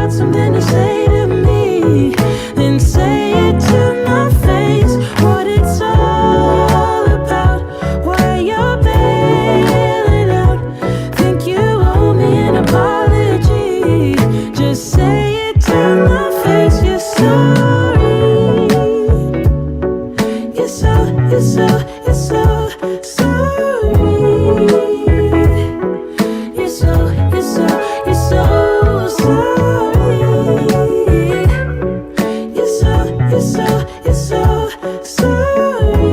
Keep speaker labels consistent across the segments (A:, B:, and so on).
A: got something to say to me, then say it to my face. What it's all about, why you're bailing out. Think you owe me an apology. Just say it to my face. You're sorry. You're so sorry. You're so sorry. You're so sorry.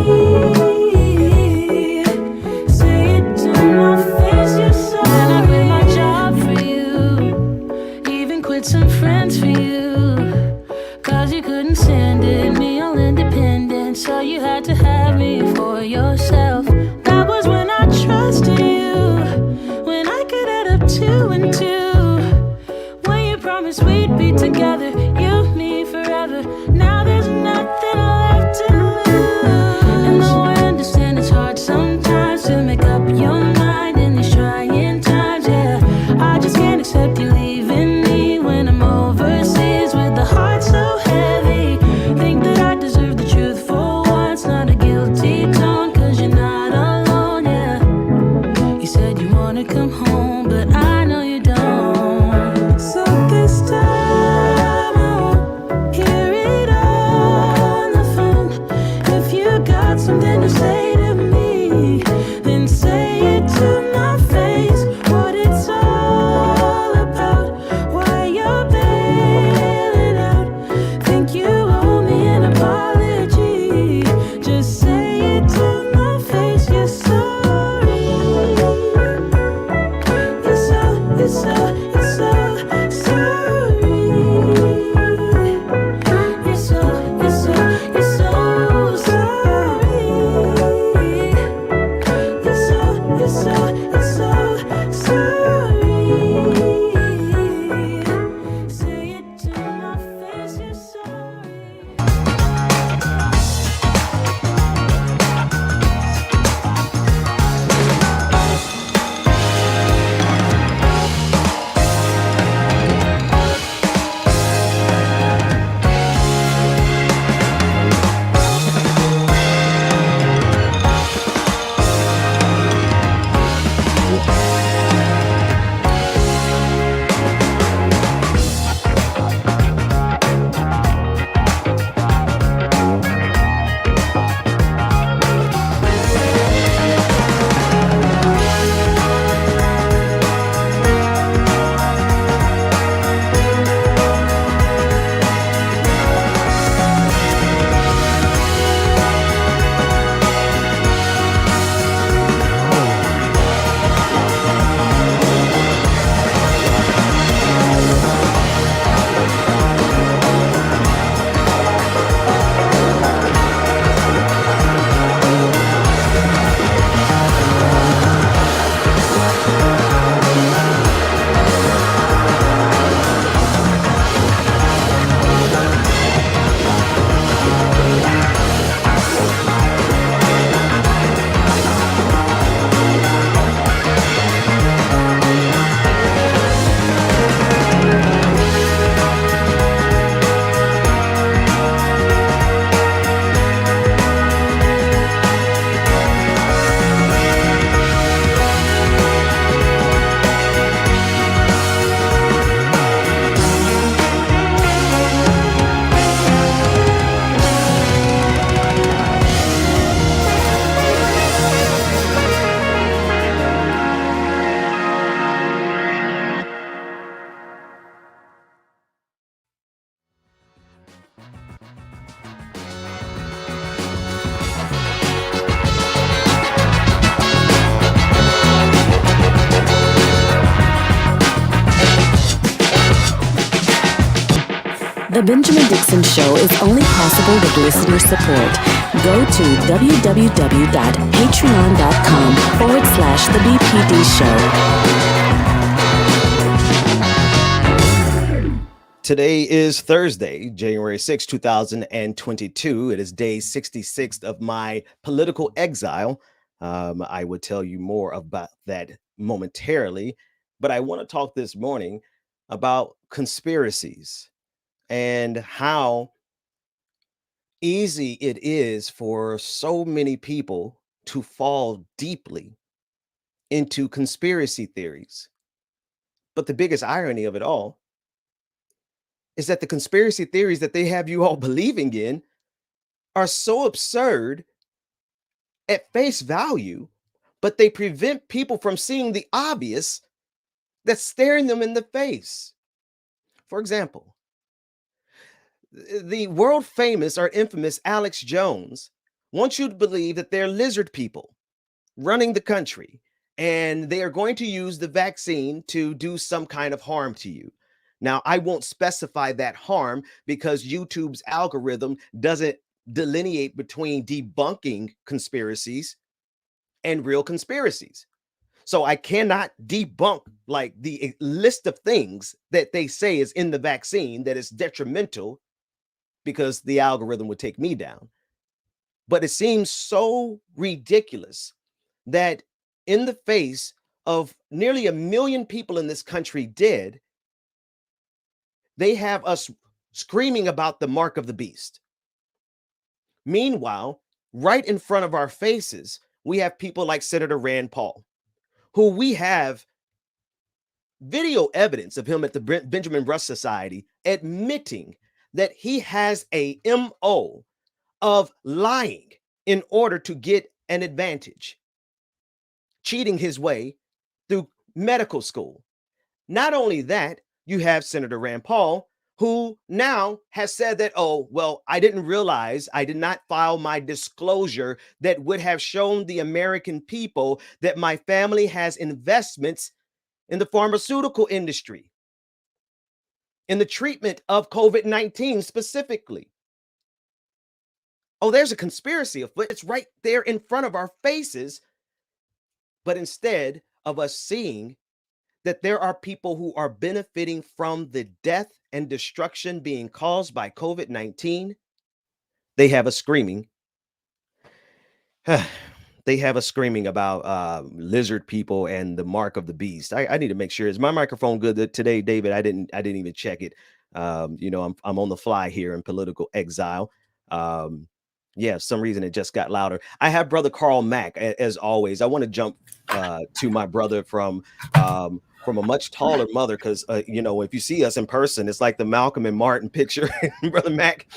A: Say it to my face. You're sorry. And I quit my job for you, even quit some friends for you, 'cause you couldn't stand it, me all independent, so you had to have me for yourself. That was when I trusted you, when I could add up 2 and 2, when you promised we'd be together, you, me, forever. Now there's nothing left to lose. And though I understand it's hard sometimes to make up your mind in these trying times, yeah, I just can't accept you leaving me when I'm overseas with the heart so heavy. Think that I deserve the truth for once, not a guilty tone, 'cause you're not alone, yeah. You said you wanna come home, but I know you don't. So this time I won't hear it on the phone. If you got something to say to me, then say it to my face. What it's all about, why you're bailing out. Think you owe me an apology. Just say it to my face. You're sorry. You're so sorry. You're so sorry. You're so sorry. Say it to my face. You're sorry.
B: The Benjamin Dixon Show is only possible with listener support. Go to www.patreon.com/The BPD Show.
C: Today is Thursday, January 6, 2022. It is day 66 of my political exile. I will tell you more about that momentarily, but I want to talk this morning about conspiracies and how easy it is for so many people to fall deeply into conspiracy theories. But the biggest irony of it all is that the conspiracy theories that they have you all believing in are so absurd at face value, but they prevent people from seeing the obvious that's staring them in the face. For example, the world famous or infamous Alex Jones wants you to believe that they're lizard people running the country and they are going to use the vaccine to do some kind of harm to you. Now, I won't specify that harm because YouTube's algorithm doesn't delineate between debunking conspiracies and real conspiracies. So I cannot debunk like the list of things that they say is in the vaccine that is detrimental because the algorithm would take me down. But it seems so ridiculous that in the face of nearly 1 million people in this country dead, they have us screaming about the mark of the beast. Meanwhile, right in front of our faces, we have people like Senator Rand Paul, who we have video evidence of him at the Benjamin Rush Society admitting that he has a MO of lying in order to get an advantage, cheating his way through medical school. Not only that, you have Senator Rand Paul, who now has said that, oh, well, I didn't realize, I did not file my disclosure that would have shown the American people that my family has investments in the pharmaceutical industry, in the treatment of COVID-19 specifically. Oh, there's a conspiracy afoot. It's right there in front of our faces. But instead of us seeing that there are people who are benefiting from the death and destruction being caused by COVID-19, they have us screaming. They have us screaming about lizard people and the mark of the beast. I need to make sure, is my microphone good today, David? I didn't even check it. I'm on the fly here in political exile. Yeah, for some reason it just got louder. I have brother Carl Mack, as always. I want to jump to my brother from a much taller mother, because if you see us in person, it's like the Malcolm and Martin picture. Brother Mac,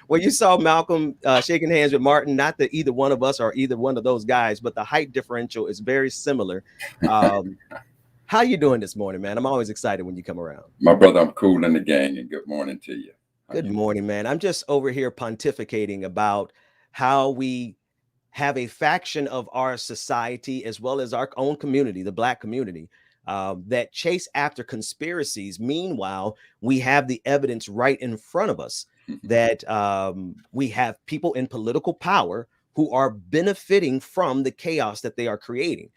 C: where you saw Malcolm shaking hands with Martin, not that either one of us are either one of those guys, but the height differential is very similar. How you doing this morning, man? I'm always excited when you come around.
D: My brother, I'm cool in the gang, and good morning to you.
C: Good morning, man. I'm just over here pontificating about how we have a faction of our society, as well as our own community, the Black community, that chase after conspiracies. Meanwhile, we have the evidence right in front of us that we have people in political power who are benefiting from the chaos that they are creating.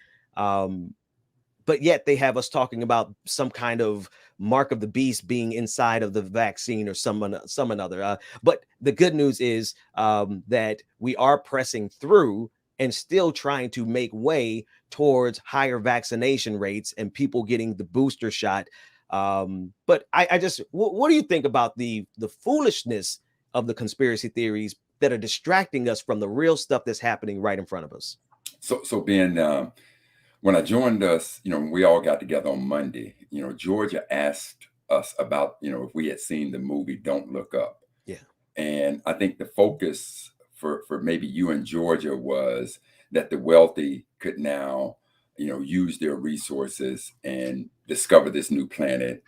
C: But yet they have us talking about some kind of mark of the beast being inside of the vaccine or some another. But the good news is that we are pressing through and still trying to make way towards higher vaccination rates and people getting the booster shot. But I just, what do you think about the foolishness of the conspiracy theories that are distracting us from the real stuff that's happening right in front of us?
D: So Ben, when I joined us, we all got together on Monday. Georgia asked us about, if we had seen the movie Don't Look Up.
C: Yeah.
D: And I think the focus for maybe you in Georgia was that the wealthy could now, use their resources and discover this new planet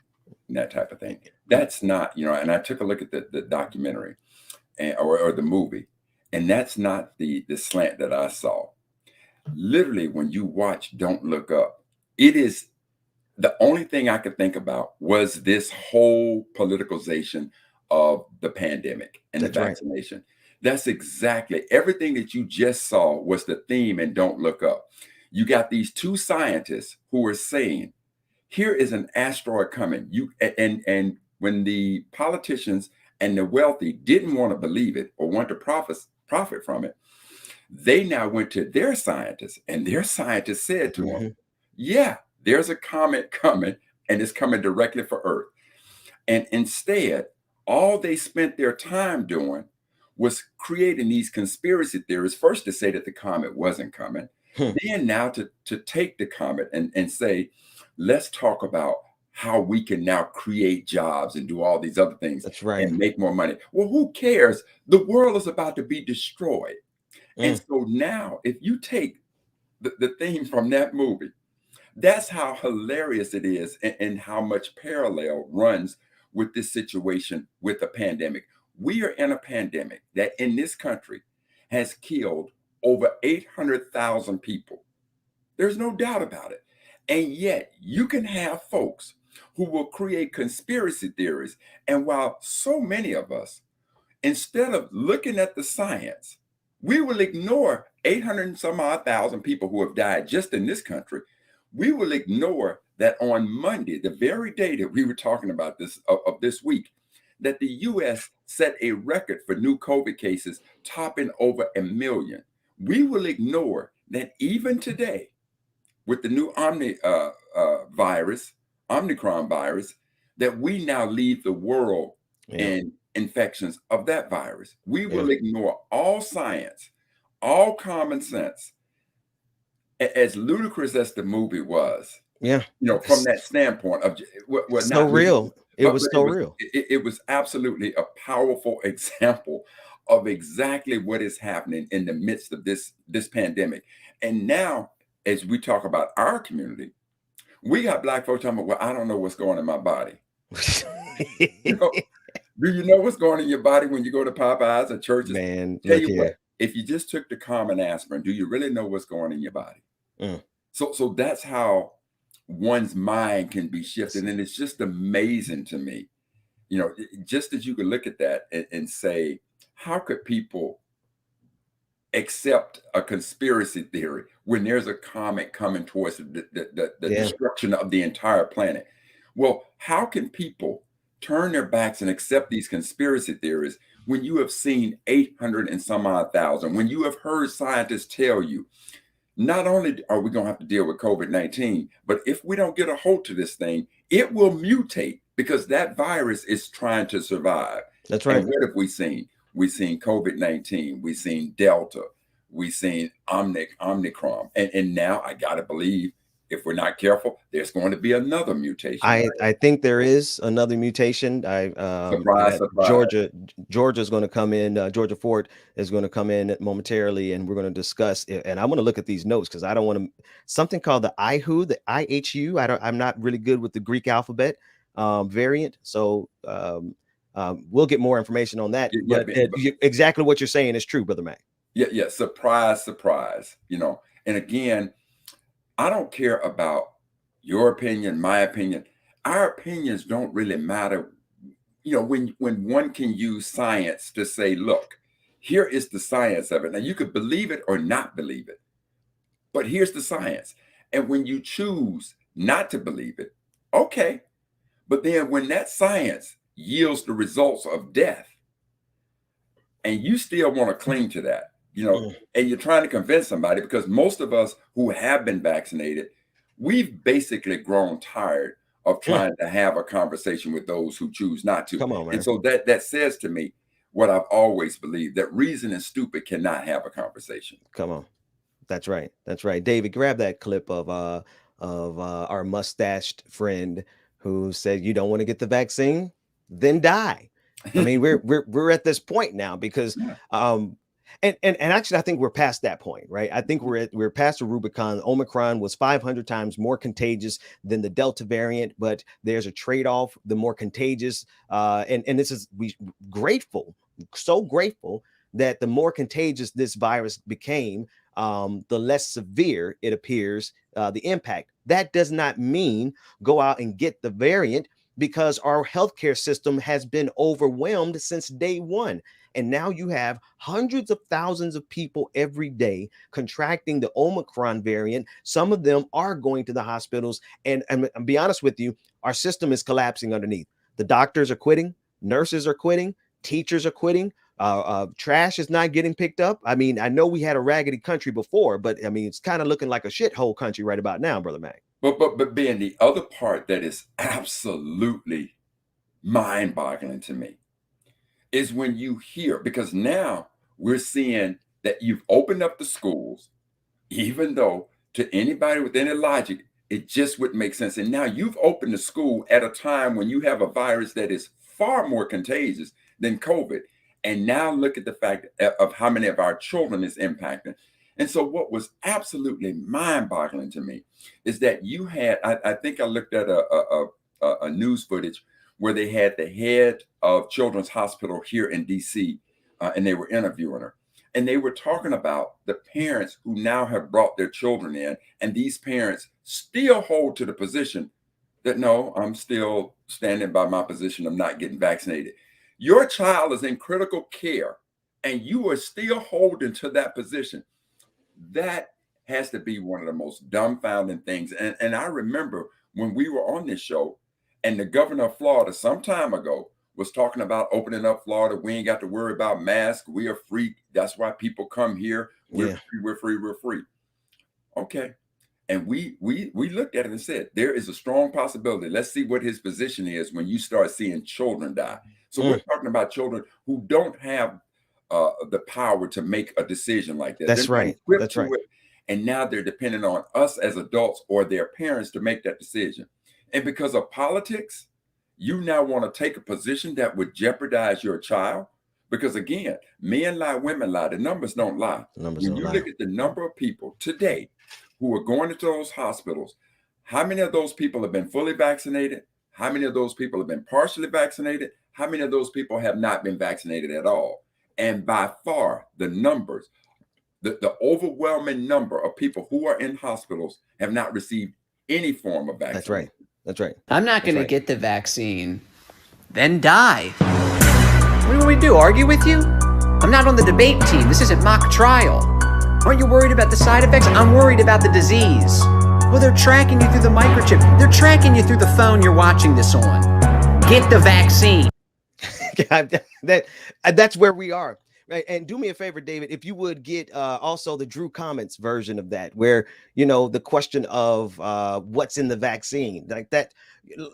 D: and that type of thing. That's not, and I took a look at the documentary or the movie, and that's not the slant that I saw. Literally, when you watch Don't Look Up, it is the only thing I could think about was this whole politicalization of the pandemic and the vaccination. Right. That's exactly everything that you just saw was the theme in Don't Look Up. You got these two scientists who are saying, here is an asteroid coming. And when the politicians and the wealthy didn't want to believe it or want to profit from it, they now went to their scientists, and their scientists said to them, yeah, there's a comet coming. and it's coming directly for Earth. And instead, all they spent their time doing was creating these conspiracy theories, first to say that the comet wasn't coming, then now to take the comet and say, let's talk about how we can now create jobs and do all these other things.
C: That's right.
D: And make more money. Well, who cares? The world is about to be destroyed. And so now, if you take the theme from that movie, that's how hilarious it is, and how much parallel runs with this situation with the pandemic. We are in a pandemic that in this country has killed over 800,000 people. There's no doubt about it. And yet you can have folks who will create conspiracy theories. And while so many of us, instead of looking at the science, we will ignore 800 and some odd thousand people who have died just in this country. We will ignore that on Monday, the very day that we were talking about this of this week, that the U.S. set a record for new COVID cases, topping over 1 million. We will ignore that even today, with the new Omicron virus, that we now lead the world in infections of that virus. We will ignore all science, all common sense. As ludicrous as the movie was, from that standpoint of
C: so real. It was so real.
D: It was absolutely a powerful example of exactly what is happening in the midst of this pandemic. And now, as we talk about our community, we got Black folks talking about, well, I don't know what's going in my body. Do you know what's going in your body when you go to Popeyes or churches?
C: Man,
D: tell you what, if you just took the common aspirin, do you really know what's going in your body? So that's how one's mind can be shifted. And it's just amazing to me, just as you can look at that and say, how could people accept a conspiracy theory when there's a comet coming towards the destruction of the entire planet? Well, how can people turn their backs and accept these conspiracy theories when you have seen 800 and some odd thousand, when you have heard scientists tell you, not only are we going to have to deal with COVID-19, but if we don't get a hold to this thing, it will mutate because that virus is trying to survive.
C: That's right.
D: And what have we seen? We've seen COVID-19, we've seen Delta, we've seen Omicron. And now I got to believe, if we're not careful, there's going to be another mutation.
C: I think there is another mutation.
D: Surprise.
C: Georgia's going to come in. Georgia Ford is going to come in momentarily, and we're going to discuss it. And I want to look at these notes because I don't want to. Something called the IHU. I'm not really good with the Greek alphabet variant, so we'll get more information on that. But exactly what you're saying is true, Brother Mac.
D: Yeah. Surprise. And again, I don't care about your opinion, my opinion. Our opinions don't really matter. When one can use science to say, look, here is the science of it. Now, you could believe it or not believe it, but here's the science. And when you choose not to believe it, okay. But then when that science yields the results of death, and you still want to cling to that, and you're trying to convince somebody, because most of us who have been vaccinated, we've basically grown tired of trying to have a conversation with those who choose not to.
C: Come on, man.
D: And so that says to me what I've always believed, that reason and stupid cannot have a conversation.
C: Come on. That's right. David, grab that clip of our mustached friend who said, you don't want to get the vaccine, then die. I mean, we're at this point now because and actually I think we're past that point, right? I think we're past the Rubicon. Omicron was 500 times more contagious than the Delta variant, but there's a trade-off. The more contagious, and this is so grateful that the more contagious this virus became, the less severe it appears the impact. That does not mean go out and get the variant, because our healthcare system has been overwhelmed since day one. And now you have hundreds of thousands of people every day contracting the Omicron variant. Some of them are going to the hospitals. And be honest with you, our system is collapsing underneath. The doctors are quitting. Nurses are quitting. Teachers are quitting. Trash is not getting picked up. I mean, I know we had a raggedy country before, but I mean, it's kind of looking like a shithole country right about now, Brother Mac.
D: But being the other part that is absolutely mind-boggling to me is when you hear, because now we're seeing that you've opened up the schools, even though to anybody with any logic, it just wouldn't make sense. And now you've opened the school at a time when you have a virus that is far more contagious than COVID. And now look at the fact of how many of our children is impacting. And so what was absolutely mind-boggling to me is that you had, I think I looked at a news footage where they had the head of Children's Hospital here in DC, and they were interviewing her. And they were talking about the parents who now have brought their children in, and these parents still hold to the position that, no, I'm still standing by my position of not getting vaccinated. Your child is in critical care, and you are still holding to that position. That has to be one of the most dumbfounding things. And I remember when we were on this show, and the governor of Florida some time ago was talking about opening up Florida. We ain't got to worry about masks. We are free. That's why people come here. We're free, we're free, we're free. Okay. And we looked at it and said, there is a strong possibility. Let's see what his position is when you start seeing children die. So we're talking about children who don't have the power to make a decision like that.
C: That's right. That's right.
D: And now they're dependent on us as adults or their parents to make that decision. And because of politics, you now want to take a position that would jeopardize your child. Because again, men lie, women lie. The numbers don't lie. When you look at the number of people today who are going into those hospitals, how many of those people have been fully vaccinated? How many of those people have been partially vaccinated? How many of those people have not been vaccinated at all? And by far, the numbers, the overwhelming number of people who are in hospitals have not received any form of vaccine.
C: That's right. That's right.
E: I'm not going to get the vaccine, then die. What do we do? Argue with you? I'm not on the debate team. This isn't mock trial. Aren't you worried about the side effects? I'm worried about the disease. Well, they're tracking you through the microchip. They're tracking you through the phone you're watching this on. Get the vaccine.
C: That's where we are. Right. And do me a favor, David, if you would get also the Drew Comments version of that, where, you know, the question of what's in the vaccine like that.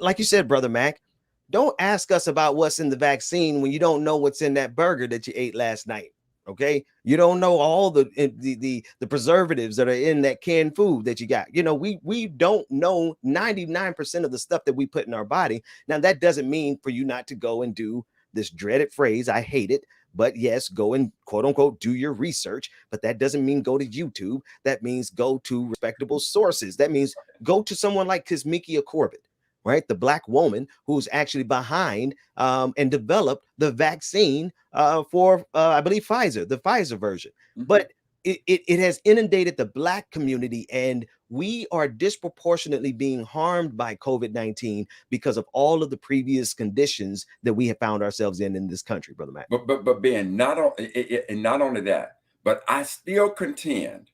C: Like you said, Brother Mac, don't ask us about what's in the vaccine when you don't know what's in that burger that you ate last night. OK, you don't know all the preservatives that are in that canned food that you got. You know, we don't know 99% of the stuff that we put in our body. Now, that doesn't mean for you not to go and do this dreaded phrase. I hate it. But yes, go and quote unquote do your research. But that doesn't mean go to YouTube. That means go to respectable sources. That means go to someone like Kizzmekia Corbett, right? The Black woman who's actually behind and developed the vaccine for, I believe, Pfizer, the Pfizer version. But it has inundated the Black community, and we are disproportionately being harmed by COVID-19 because of all of the previous conditions that we have found ourselves in this country, Brother Matt.
D: But Ben, not only that, but I still contend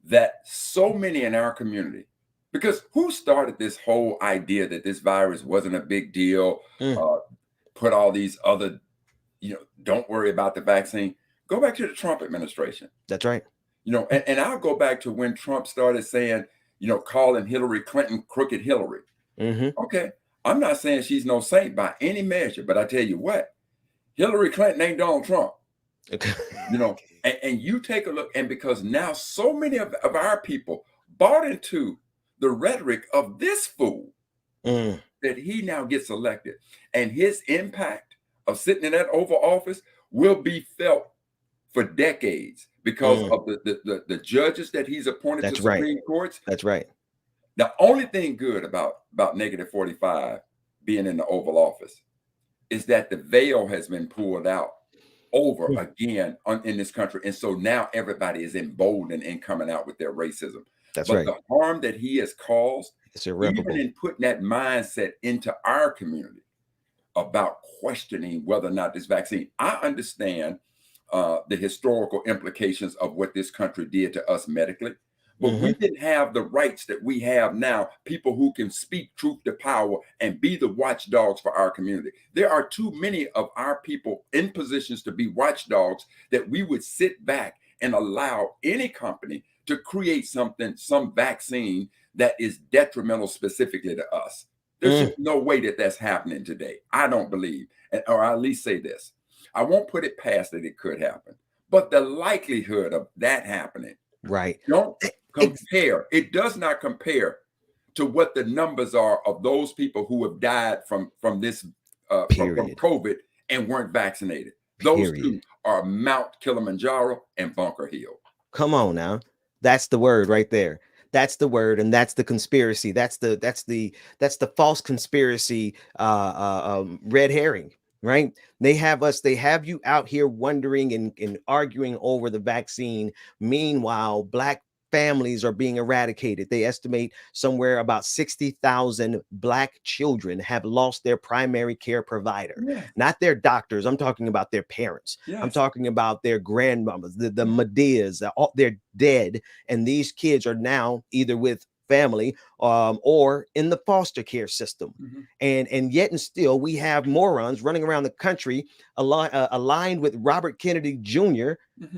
D: that so many in our community, because who started this whole idea that this virus wasn't a big deal, put all these other, don't worry about the vaccine. Go back to the Trump administration.
C: That's right.
D: And I'll go back to when Trump started saying, calling Hillary Clinton crooked Hillary. Okay. I'm not saying she's no saint by any measure, but I tell you what, Hillary Clinton ain't Donald Trump. And you take a look, and because now so many of our people bought into the rhetoric of this fool that he now gets elected, and his impact of sitting in that Oval Office will be felt for decades because of the judges that he's appointed to Supreme Courts.
C: That's right.
D: The only thing good about -45 being in the Oval Office is that the veil has been pulled out over again in this country. And so now everybody is emboldened and coming out with their racism.
C: But
D: the harm that he has caused,
C: it's irreparable.
D: Even in putting that mindset into our community about questioning whether or not this vaccine, I understand the historical implications of what this country did to us medically, but we didn't have the rights that we have now, people who can speak truth to power and be the watchdogs for our community. There are too many of our people in positions to be watchdogs that we would sit back and allow any company to create some vaccine that is detrimental specifically to us. There's just no way that that's happening today. I don't believe, or I'll at least say this. I won't put it past that it could happen, but the likelihood of that happening,
C: right?
D: Don't compare. It does not compare to what the numbers are of those people who have died from this from COVID and weren't vaccinated. Those two are Mount Kilimanjaro and Bunker Hill. Come
C: on now. That's the word right there. That's the word, and that's the conspiracy. That's the false conspiracy red herring, right? They have you out here wondering and arguing over the vaccine. Meanwhile, Black families are being eradicated. They estimate somewhere about 60,000 Black children have lost their primary care provider, not their doctors. I'm talking about their parents. I'm talking about their grandmothers, the Medeas. They're dead, and these kids are now either with family or in the foster care system. And yet and still we have morons running around the country aligned with Robert Kennedy Jr.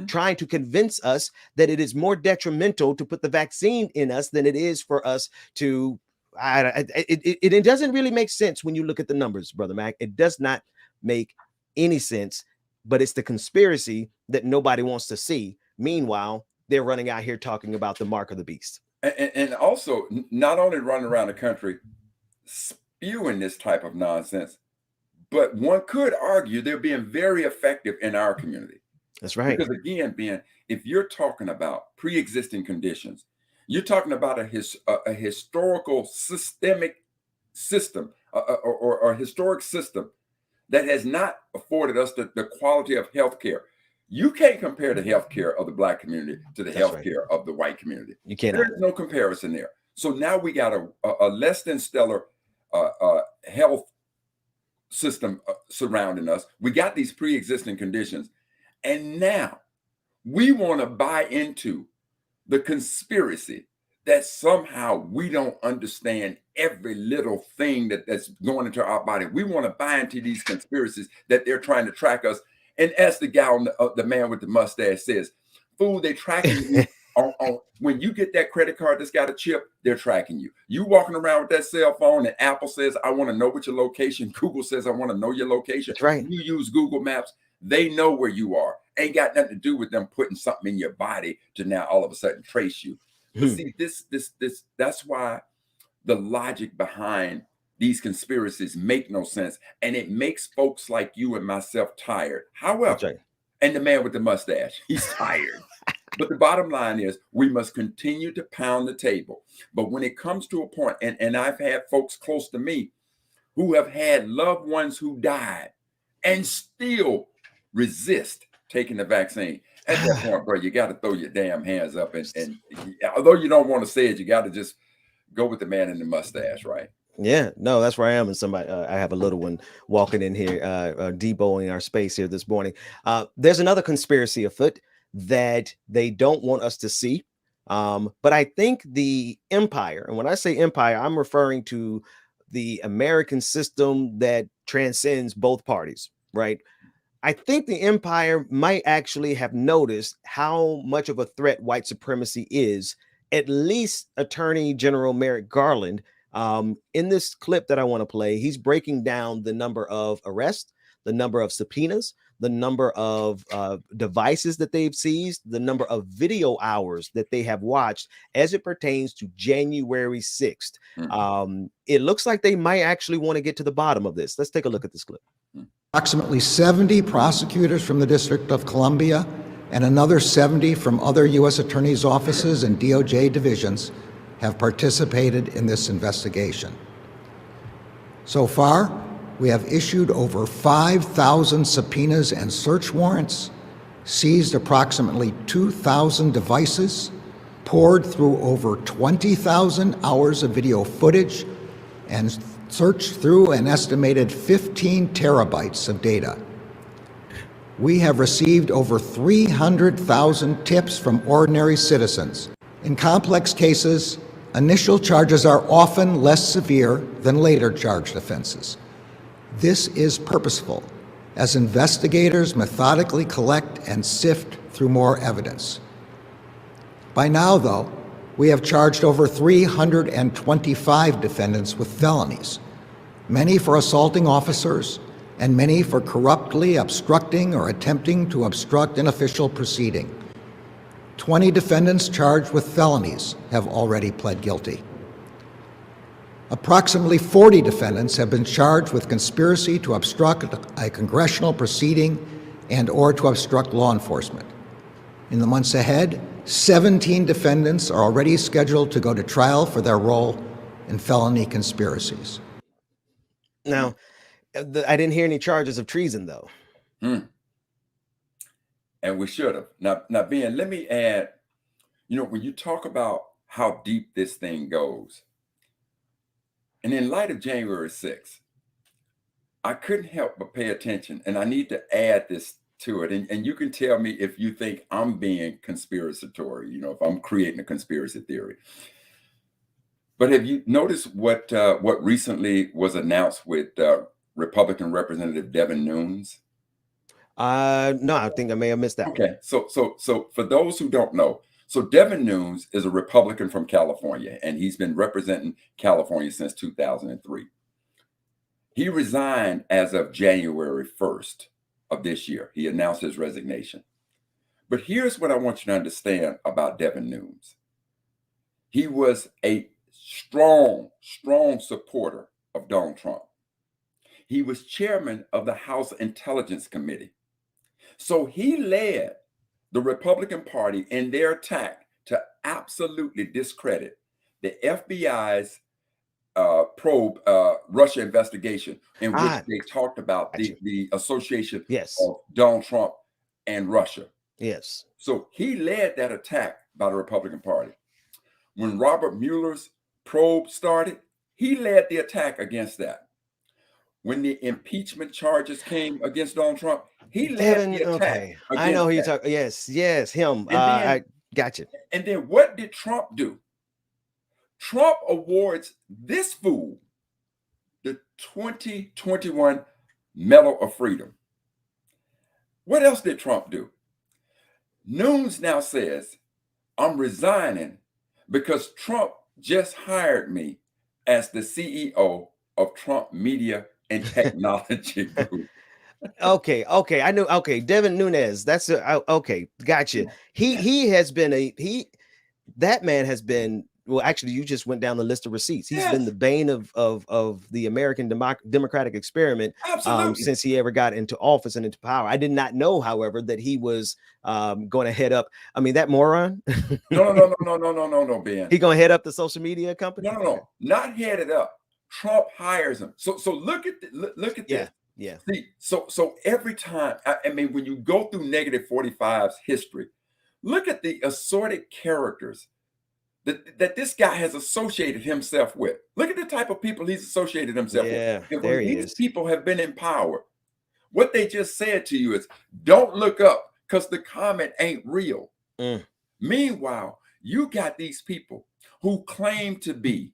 C: Trying to convince us that it is more detrimental to put the vaccine in us than it is for us to it doesn't really make sense when you look at the numbers, Brother Mac. It does not make any sense, but it's the conspiracy that nobody wants to see. Meanwhile, they're running out here talking about the mark of the beast.
D: And also, not only running around the country spewing this type of nonsense, but one could argue they're being very effective in our community.
C: That's right.
D: Because again, Ben, if you're talking about pre-existing conditions, you're talking about a historical systemic system or a historic system that has not afforded us the quality of health care. You can't compare the healthcare of the Black community to the healthcare of the white community.
C: You can't.
D: There's no comparison there. So now we got a less than stellar health system surrounding us. We got these pre-existing conditions, and now we want to buy into the conspiracy that somehow we don't understand every little thing that's going into our body. We want to buy into these conspiracies that they're trying to track us. And as the man with the mustache says, fool, they're tracking you on when you get that credit card that's got a chip, they're tracking you. You walking around with that cell phone and Apple says, I want to know what your location. Google says, I want to know your location.
C: That's right.
D: You use Google Maps. They know where you are. Ain't got nothing to do with them putting something in your body to now all of a sudden trace you. But see, that's why the logic behind these conspiracies make no sense, and it makes folks like you and myself tired. However, and the man with the mustache, he's tired. But the bottom line is we must continue to pound the table. But when it comes to a point, and I've had folks close to me who have had loved ones who died and still resist taking the vaccine. At that point, bro, you got to throw your damn hands up. And although you don't want to say it, you got to just go with the man in the mustache, right?
C: Yeah, no, that's where I am. And somebody, I have a little one walking in here, deboing our space here this morning. There's another conspiracy afoot that they don't want us to see. But I think the empire, and when I say empire, I'm referring to the American system that transcends both parties, right? I think the empire might actually have noticed how much of a threat white supremacy is. At least Attorney General Merrick Garland, in this clip that I want to play, he's breaking down the number of arrests, the number of subpoenas, the number of devices that they've seized, the number of video hours that they have watched as it pertains to January 6th. It looks like they might actually want to get to the bottom of this. Let's take a look at this clip.
F: Approximately 70 prosecutors from the District of Columbia and another 70 from other U.S. attorneys' offices and DOJ divisions have participated in this investigation. So far, we have issued over 5,000 subpoenas and search warrants, seized approximately 2,000 devices, poured through over 20,000 hours of video footage, and searched through an estimated 15 terabytes of data. We have received over 300,000 tips from ordinary citizens. In complex cases, initial charges are often less severe than later charged offenses. This is purposeful, as investigators methodically collect and sift through more evidence. By now, though, We have charged over 325 defendants with felonies, many for assaulting officers and many for corruptly obstructing or attempting to obstruct an official proceeding. 20 defendants charged with felonies have already pled guilty. Approximately 40 defendants have been charged with conspiracy to obstruct a congressional proceeding and or to obstruct law enforcement. In the months ahead, 17 defendants are already scheduled to go to trial for their role in felony conspiracies.
C: Now, I didn't hear any charges of treason, though.
D: And we should have. Now, Ben, let me add, when you talk about how deep this thing goes, and in light of January 6th, I couldn't help but pay attention, and I need to add this to it. And you can tell me if you think I'm being conspiratory, if I'm creating a conspiracy theory. But have you noticed what recently was announced with Republican Representative Devin Nunes?
C: No, I think I may have missed that.
D: Okay, so for those who don't know, so Devin Nunes is a Republican from California, and he's been representing California since 2003. He resigned as of January 1st of this year. He announced his resignation. But here's what I want you to understand about Devin Nunes. He was a strong supporter of Donald Trump. He was chairman of the House Intelligence Committee. So he led the Republican Party in their attack to absolutely discredit the FBI's probe Russia investigation, in which they talked about the association of Donald Trump and Russia.
C: Yes.
D: So he led that attack by the Republican Party. When Robert Mueller's probe started, he led the attack against that. When the impeachment charges came against Donald Trump, he led the attack.
C: Okay, I know who you're talking. Yes, him. I got you.
D: And then what did Trump do? Trump awards this fool the 2021 Medal of Freedom. What else did Trump do? Nunes now says, I'm resigning because Trump just hired me as the CEO of Trump Media and Technology Group.
C: Okay, I know. Okay, Devin Nunes. That's okay. Gotcha. He has been that man has been. Well, actually, you just went down the list of receipts. He's been the bane of the American democratic experiment since he ever got into office and into power. I did not know, however, that he was going to head up. I mean, that moron.
D: No, Ben.
C: He going to head up the social media company?
D: No, not head it up. Trump hires him. So look at this.
C: Yeah.
D: See, so every time, I mean, when you go through Negative 45's history, look at the assorted characters that this guy has associated himself with. Look at the type of people he's associated himself with. And
C: there
D: when
C: he
D: these
C: is.
D: people have been in power, what they just said to you is, don't look up because the comment ain't real. Meanwhile, you got these people who claim to be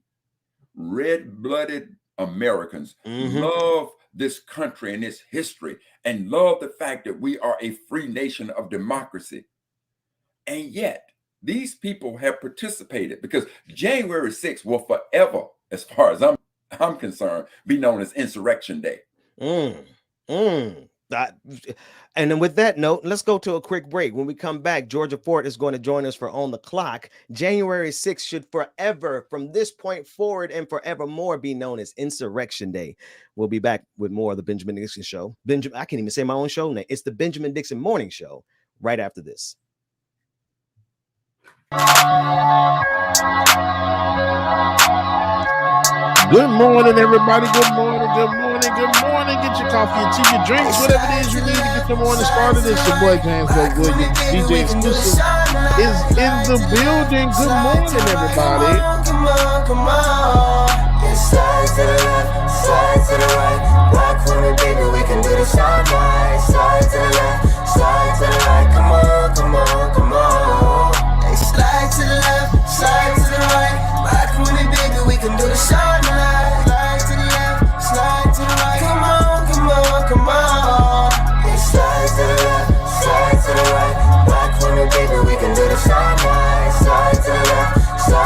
D: red-blooded Americans, love this country and its history, and love the fact that we are a free nation of democracy. And yet, these people have participated, because January 6th will forever, as far as I'm concerned, be known as Insurrection Day.
C: And then with that note, let's go to a quick break. When we come back, Georgia Ford is going to join us for On the Clock. January 6th should forever, from this point forward and forevermore, be known as Insurrection Day. We'll be back with more of the Benjamin Dixon Show. I can't even say my own show name. It's the Benjamin Dixon Morning Show right after this.
G: Good morning, everybody. Good morning. Get your coffee, your tea, your drinks, whatever it is you need to get the morning started. It's your boy James Williams. DJ Exclusive is in the building. Good morning, everybody.
H: Come on. Slide to the left, slide to the right. Rock for me, baby, we can do this all night. Slide to the left, slide to the right. Come on. Hey, slide to the left, slide to the right. Rock for me, baby, we can do this all night. Slide to the left, slide to the right. Come on. Hey, slide to the left, slide to the right. Rock for me, baby, we can do this all night. Slide to the left, slide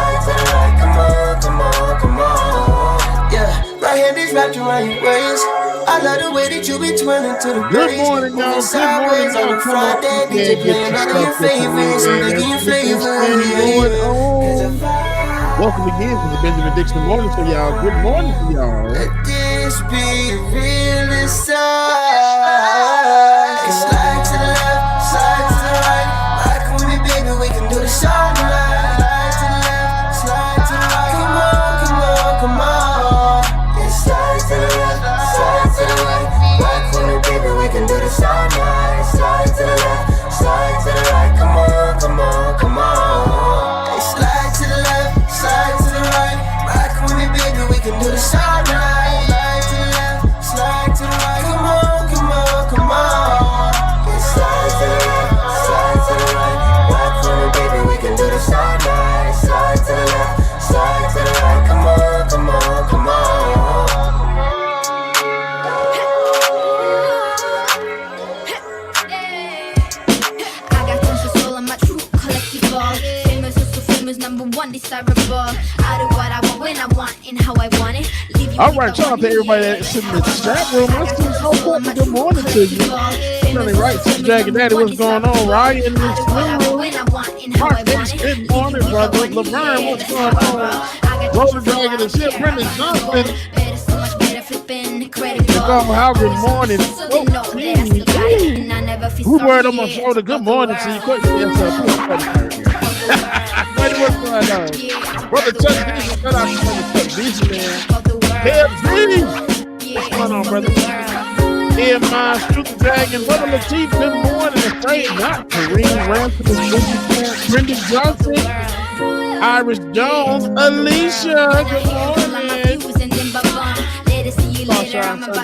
H: got you right ways. I love the way that you be twirling to the
G: Good
H: bass.
G: morning, y'all.
H: Moving sideways on a Friday. DJ playing all of your favorites. I'm digging your flavors.
G: Welcome again to the Benjamin Dixon Morning Show, y'all. Good morning to y'all.
H: Let this be real inside. Slide to the left, slide to the right. Rock with me, baby, we can do this all night. Slide to the left, slide to the right. Come on, come on, come on. Yeah, slide to the left, slide to the right. Rock with me, baby, we can do this all night. Slide to the left, slide to the right. Come on, come on, come on. Hey, slide to the left, slide to the right. Rock with me, baby, we can do this all night. Slide to the left, slide to the right. Come on, come on, come on. Yeah, slide to the left, slide to the right. Rock with me, baby, we can do this all night. Slide to the left, slide to the right. Come on, come on, come on.
A: I got tons of soul on my true collectible. Famous, so famous, number one desirable. I do what I want when I want and how I want it.
G: All right, shout out to everybody that's in the chat room. Let's do good morning to you. Really right, Dragon Daddy, what's going on? Ryan in this room. Mark X, good morning, brother. Laverne, what's going on? Roller Dragon and shit. Brendan Johnson. How good morning. Who word on my shoulder? Good morning to you. Quick, what's going on? Brother Chuck Beasley, shout out to Brother Chuck Beasley, man. What's going on, brother? Yeah, my Super Dragon, Brother Latif, good morning. Afraid not. Kareem Ransom, Brendan Johnson, Iris Jones, Alicia, good morning.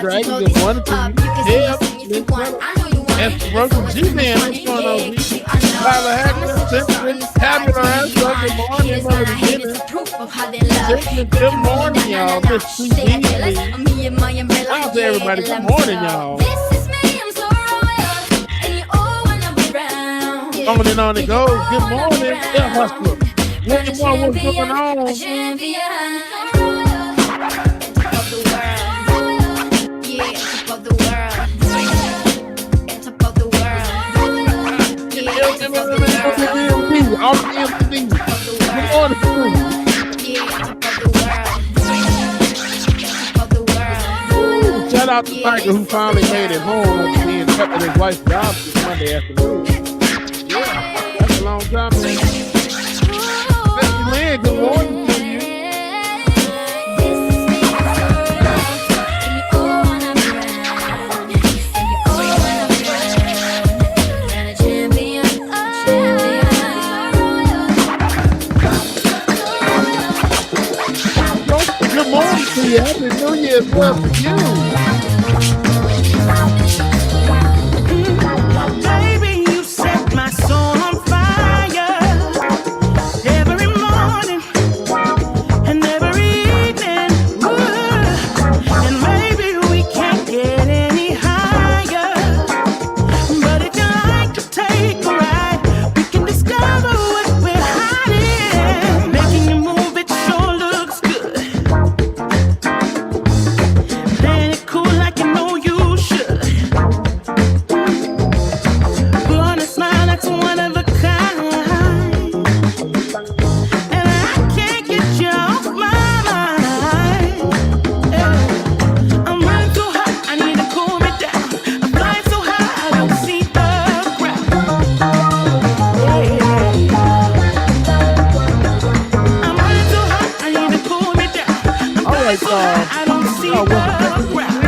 G: Dragon, good morning to you. Yeah, Esther Rosen, G-Man, what's going on, G? Tyler Hackman, Simpson, Tabula Answer, good morning, Mother Beginning. Simpson, good morning, y'all. Miss Sweet Beasley. Shout out to everybody, good morning, y'all. On and on it goes, good morning. Yeah, Hustler. William Moore, what's going on? All the MTV. Good morning. Shout out to Tiger who finally made it home after being kept at his wife's job this Monday afternoon. Yeah, that's a long time, man. Mr. Lynn, good morning to you. Good morning to you. Happy New Year as well to you.
A: Baby, you set my soul on fire every morning and every evening. Ooh. And maybe we can't get any higher, but if you like to take a ride, we can discover what we're hiding. Making you move, it sure looks good. Playing it cool like you know you should. Gonna smile, that's one of a kind. And I can't get you off my mind. Yeah. I'm running too hot, I need to cool me down. I'm flying so high, I don't see the ground. I'm running too hot, I need to cool me down. I'm
G: All
A: flying
G: right,
A: so high, I don't see
G: y'all.
A: the
G: Welcome
A: ground.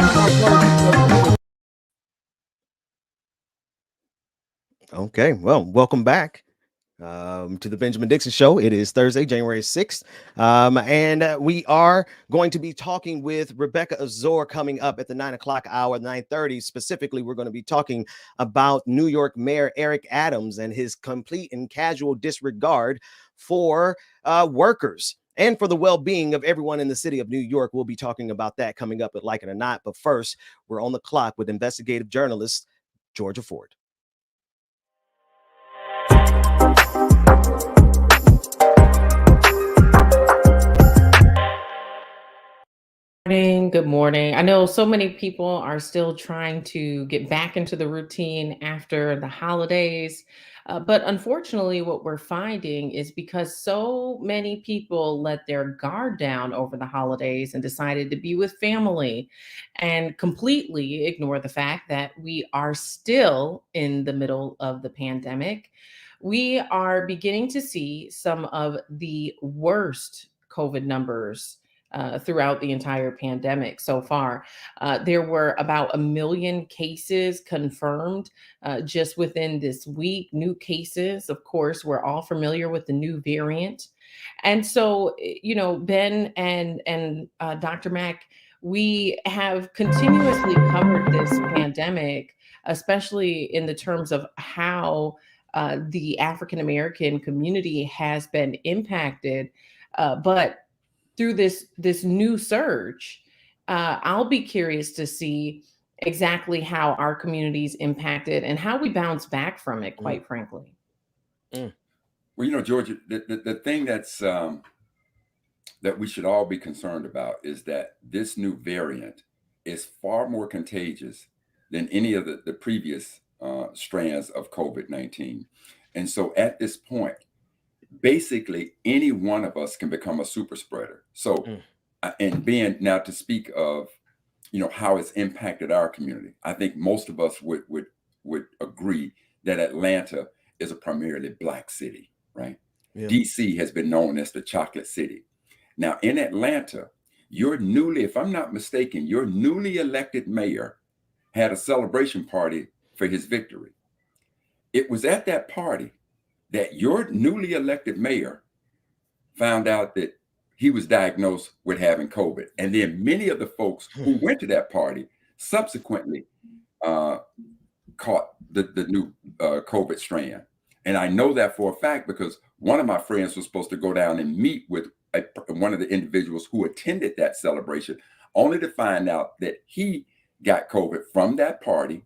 C: Okay, well, welcome back to the Benjamin Dixon Show. It is Thursday, January 6th, and we are going to be talking with Rebecca Azor coming up at the 9 o'clock hour, 9:30. Specifically, we're going to be talking about New York Mayor Eric Adams and his complete and casual disregard for workers and for the well-being of everyone in the city of New York. We'll be talking about that coming up at Like It or Not. But first, we're on the clock with investigative journalist Georgia Ford.
I: Good morning. I know so many people are still trying to get back into the routine after the holidays. But unfortunately, what we're finding is because so many people let their guard down over the holidays and decided to be with family and completely ignore the fact that we are still in the middle of the pandemic, we are beginning to see some of the worst COVID numbers throughout the entire pandemic so far. There were about 1 million cases confirmed just within this week. New cases, of course, we're all familiar with the new variant. And so, Ben and Dr. Mack, we have continuously covered this pandemic, especially in the terms of how the African American community has been impacted. But through this new surge, I'll be curious to see exactly how our communities impacted and how we bounce back from it, quite frankly.
D: Well, Georgia, the thing that's that we should all be concerned about is that this new variant is far more contagious than any of the previous strands of COVID-19. And so at this point, basically any one of us can become a super spreader. So, and being now to speak of, how it's impacted our community, I think most of us would agree that Atlanta is a primarily Black city, right? Yeah. DC has been known as the chocolate city. Now in Atlanta, if I'm not mistaken, your newly elected mayor had a celebration party for his victory. It was at that party that your newly elected mayor found out that he was diagnosed with having COVID. And then many of the folks who went to that party subsequently caught the new COVID strand. And I know that for a fact because one of my friends was supposed to go down and meet with one of the individuals who attended that celebration, only to find out that he got COVID from that party.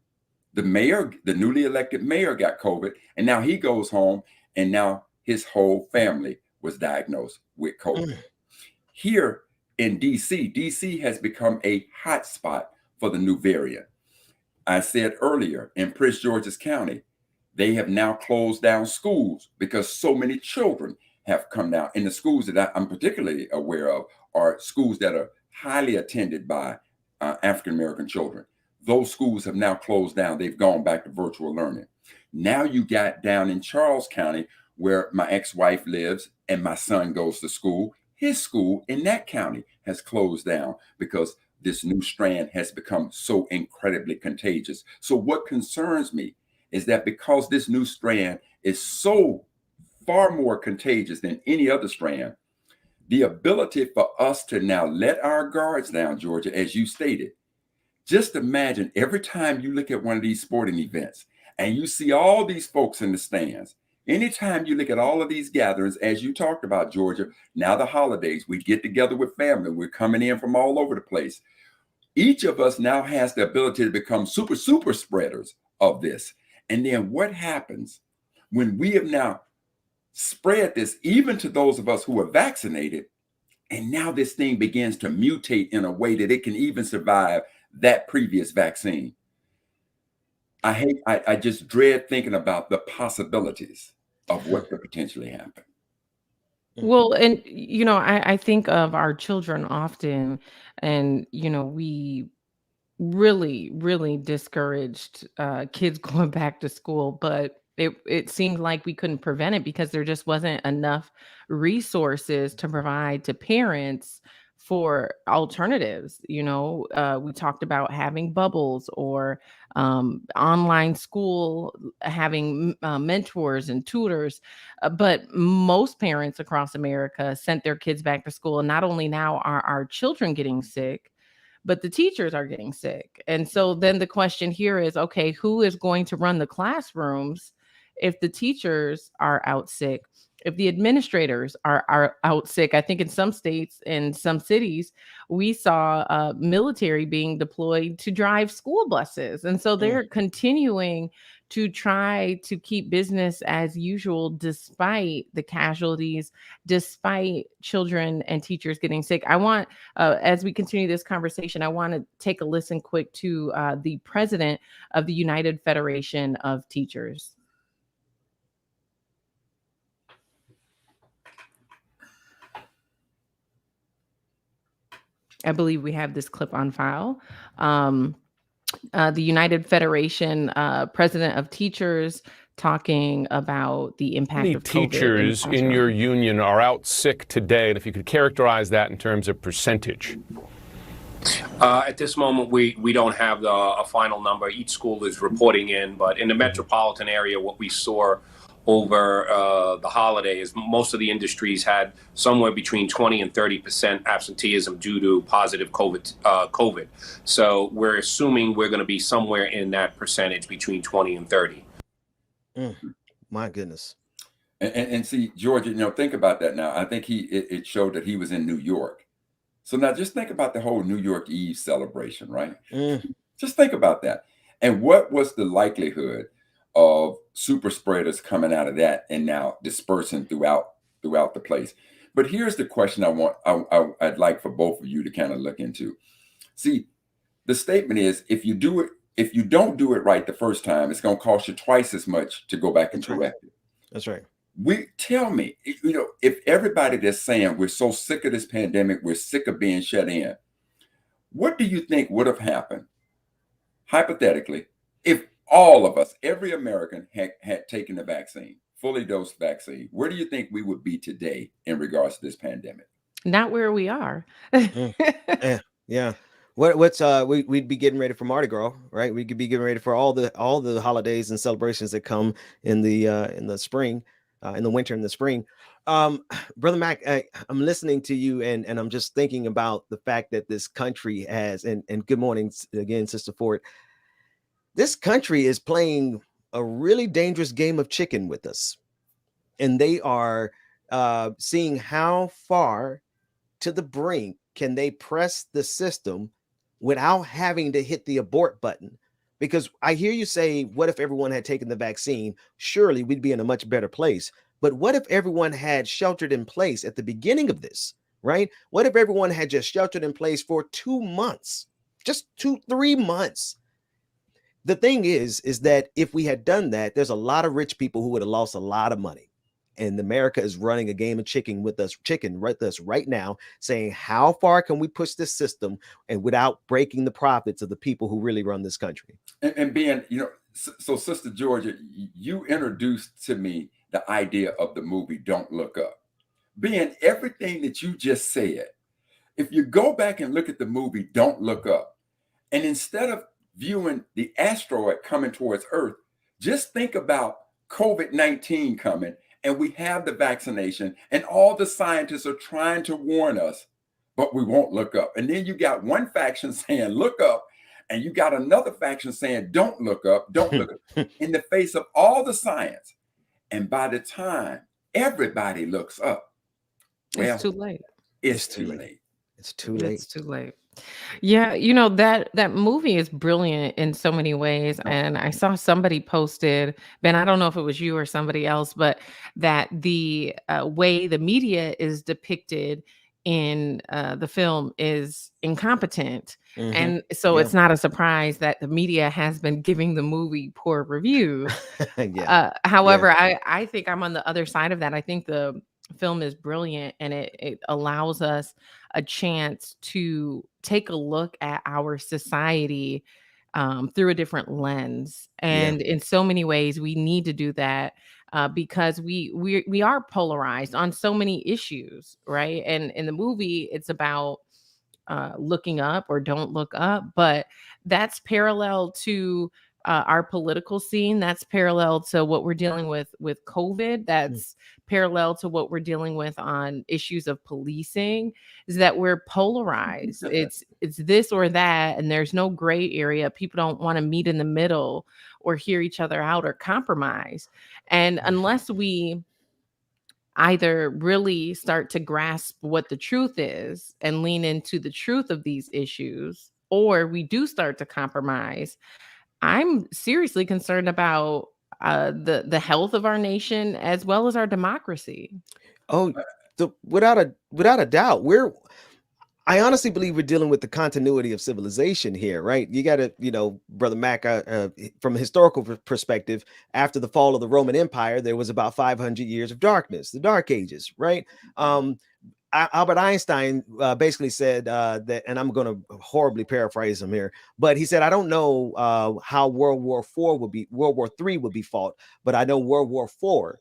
D: The mayor, the newly elected mayor, got COVID, and now he goes home, and now his whole family was diagnosed with COVID. Here in DC has become a hotspot for the new variant. I said earlier, in Prince George's County, they have now closed down schools because so many children have come down. And the schools that I'm particularly aware of are schools that are highly attended by African-American children. Those schools have now closed down. They've gone back to virtual learning. Now you got down in Charles County, where my ex-wife lives and my son goes to school. His school in that county has closed down because this new strand has become so incredibly contagious. So what concerns me is that because this new strand is so far more contagious than any other strand, the ability for us to now let our guards down, Georgia, as you stated, just imagine every time you look at one of these sporting events and you see all these folks in the stands, anytime you look at all of these gatherings, as you talked about, Georgia, now the holidays, we get together with family, we're coming in from all over the place. Each of us now has the ability to become super spreaders of this. And then what happens when we have now spread this, even to those of us who are vaccinated, and now this thing begins to mutate in a way that it can even survive that previous vaccine? I just dread thinking about the possibilities of what could potentially happen.
I: Well, and I think of our children often, and we really, really discouraged kids going back to school, but it seemed like we couldn't prevent it because there just wasn't enough resources to provide to parents for alternatives. We talked about having bubbles or online school, having mentors and tutors. But most parents across America sent their kids back to school. And not only now are our children getting sick, but the teachers are getting sick. And so then the question here is, okay, who is going to run the classrooms if the teachers are out sick? If the administrators are out sick? I think in some states and some cities, we saw military being deployed to drive school buses. And so they're continuing to try to keep business as usual, despite the casualties, despite children and teachers getting sick. I want, as we continue this conversation, I want to take a listen quick to the president of the United Federation of Teachers. I believe we have this clip on file. The United Federation president of teachers talking about the impact
J: How many
I: of COVID in the
J: teachers in
I: classroom.
J: your union are out sick today? And if you could characterize that in terms of percentage.
K: At this moment, we don't have a final number. Each school is reporting in, but in the metropolitan area, what we saw over the holidays, most of the industries had somewhere between 20 and 30% absenteeism due to positive COVID. So we're assuming we're going to be somewhere in that percentage between 20 and 30.
C: My goodness.
D: And see, Georgia, think about that now. I think it showed that he was in New York. So now just think about the whole New York Eve celebration, right? Just think about that. And what was the likelihood of super spreaders coming out of that and now dispersing throughout the place? But here's the question I'd like for both of you to kind of look into. See, the statement is, if you don't do it right the first time, it's going to cost you twice as much to go back and correct it.
C: That's right.
D: Tell me, if everybody that's saying we're so sick of this pandemic, we're sick of being shut in, what do you think would have happened, hypothetically, if all of us, every American had taken the vaccine, fully dosed vaccine? Where do you think we would be today in regards to this pandemic?
I: Not where we are.
C: Yeah. We'd be getting ready for Mardi Gras, right? We could be getting ready for all the holidays and celebrations that come in the spring, in the winter and the spring. Brother Mac, I'm listening to you and I'm just thinking about the fact that this country has, and good morning again, Sister Ford. This country is playing a really dangerous game of chicken with us. And they are seeing how far to the brink can they press the system without having to hit the abort button. Because I hear you say, what if everyone had taken the vaccine? Surely we'd be in a much better place. But what if everyone had sheltered in place at the beginning of this, right? What if everyone had just sheltered in place for 2 months, just 3 months? The thing is that if we had done that, there's a lot of rich people who would have lost a lot of money. And America is running a game of chicken with us right now, saying, how far can we push this system and without breaking the profits of the people who really run this country?
D: And being, so Sister Georgia, you introduced to me the idea of the movie Don't Look Up. Being everything that you just said, if you go back and look at the movie Don't Look Up, and instead of viewing the asteroid coming towards Earth, just think about COVID-19 coming, and we have the vaccination, and all the scientists are trying to warn us, but we won't look up. And then you got one faction saying, look up, and you got another faction saying, don't look up, don't look up, in the face of all the science. And by the time everybody looks up, well,
I: it's too late.
D: It's too late.
C: It's too late.
I: It's too late. Yeah, that movie is brilliant in so many ways. And I saw somebody posted, Ben, I don't know if it was you or somebody else, but that the way the media is depicted in the film is incompetent. And so it's not a surprise that the media has been giving the movie poor reviews. However, I think I'm on the other side of that. I think the film is brilliant, and it allows us a chance to take a look at our society through a different lens. And in so many ways, we need to do that because we are polarized on so many issues, right? And in the movie, it's about looking up or don't look up, but that's parallel to our political scene. That's parallel to what we're dealing with COVID. That's parallel to what we're dealing with on issues of policing, is that we're polarized. It's this or that, and there's no gray area. People don't want to meet in the middle or hear each other out or compromise. And unless we either really start to grasp what the truth is and lean into the truth of these issues, or we do start to compromise, I'm seriously concerned about the health of our nation as well as our democracy.
C: Oh, without a doubt, I honestly believe we're dealing with the continuity of civilization here, right? You got to, Brother Mac, from a historical perspective, after the fall of the Roman Empire, there was about 500 years of darkness, the Dark Ages, right? Albert Einstein basically said that, and I'm going to horribly paraphrase him here, but he said, I don't know how World War III would be fought, but I know World War IV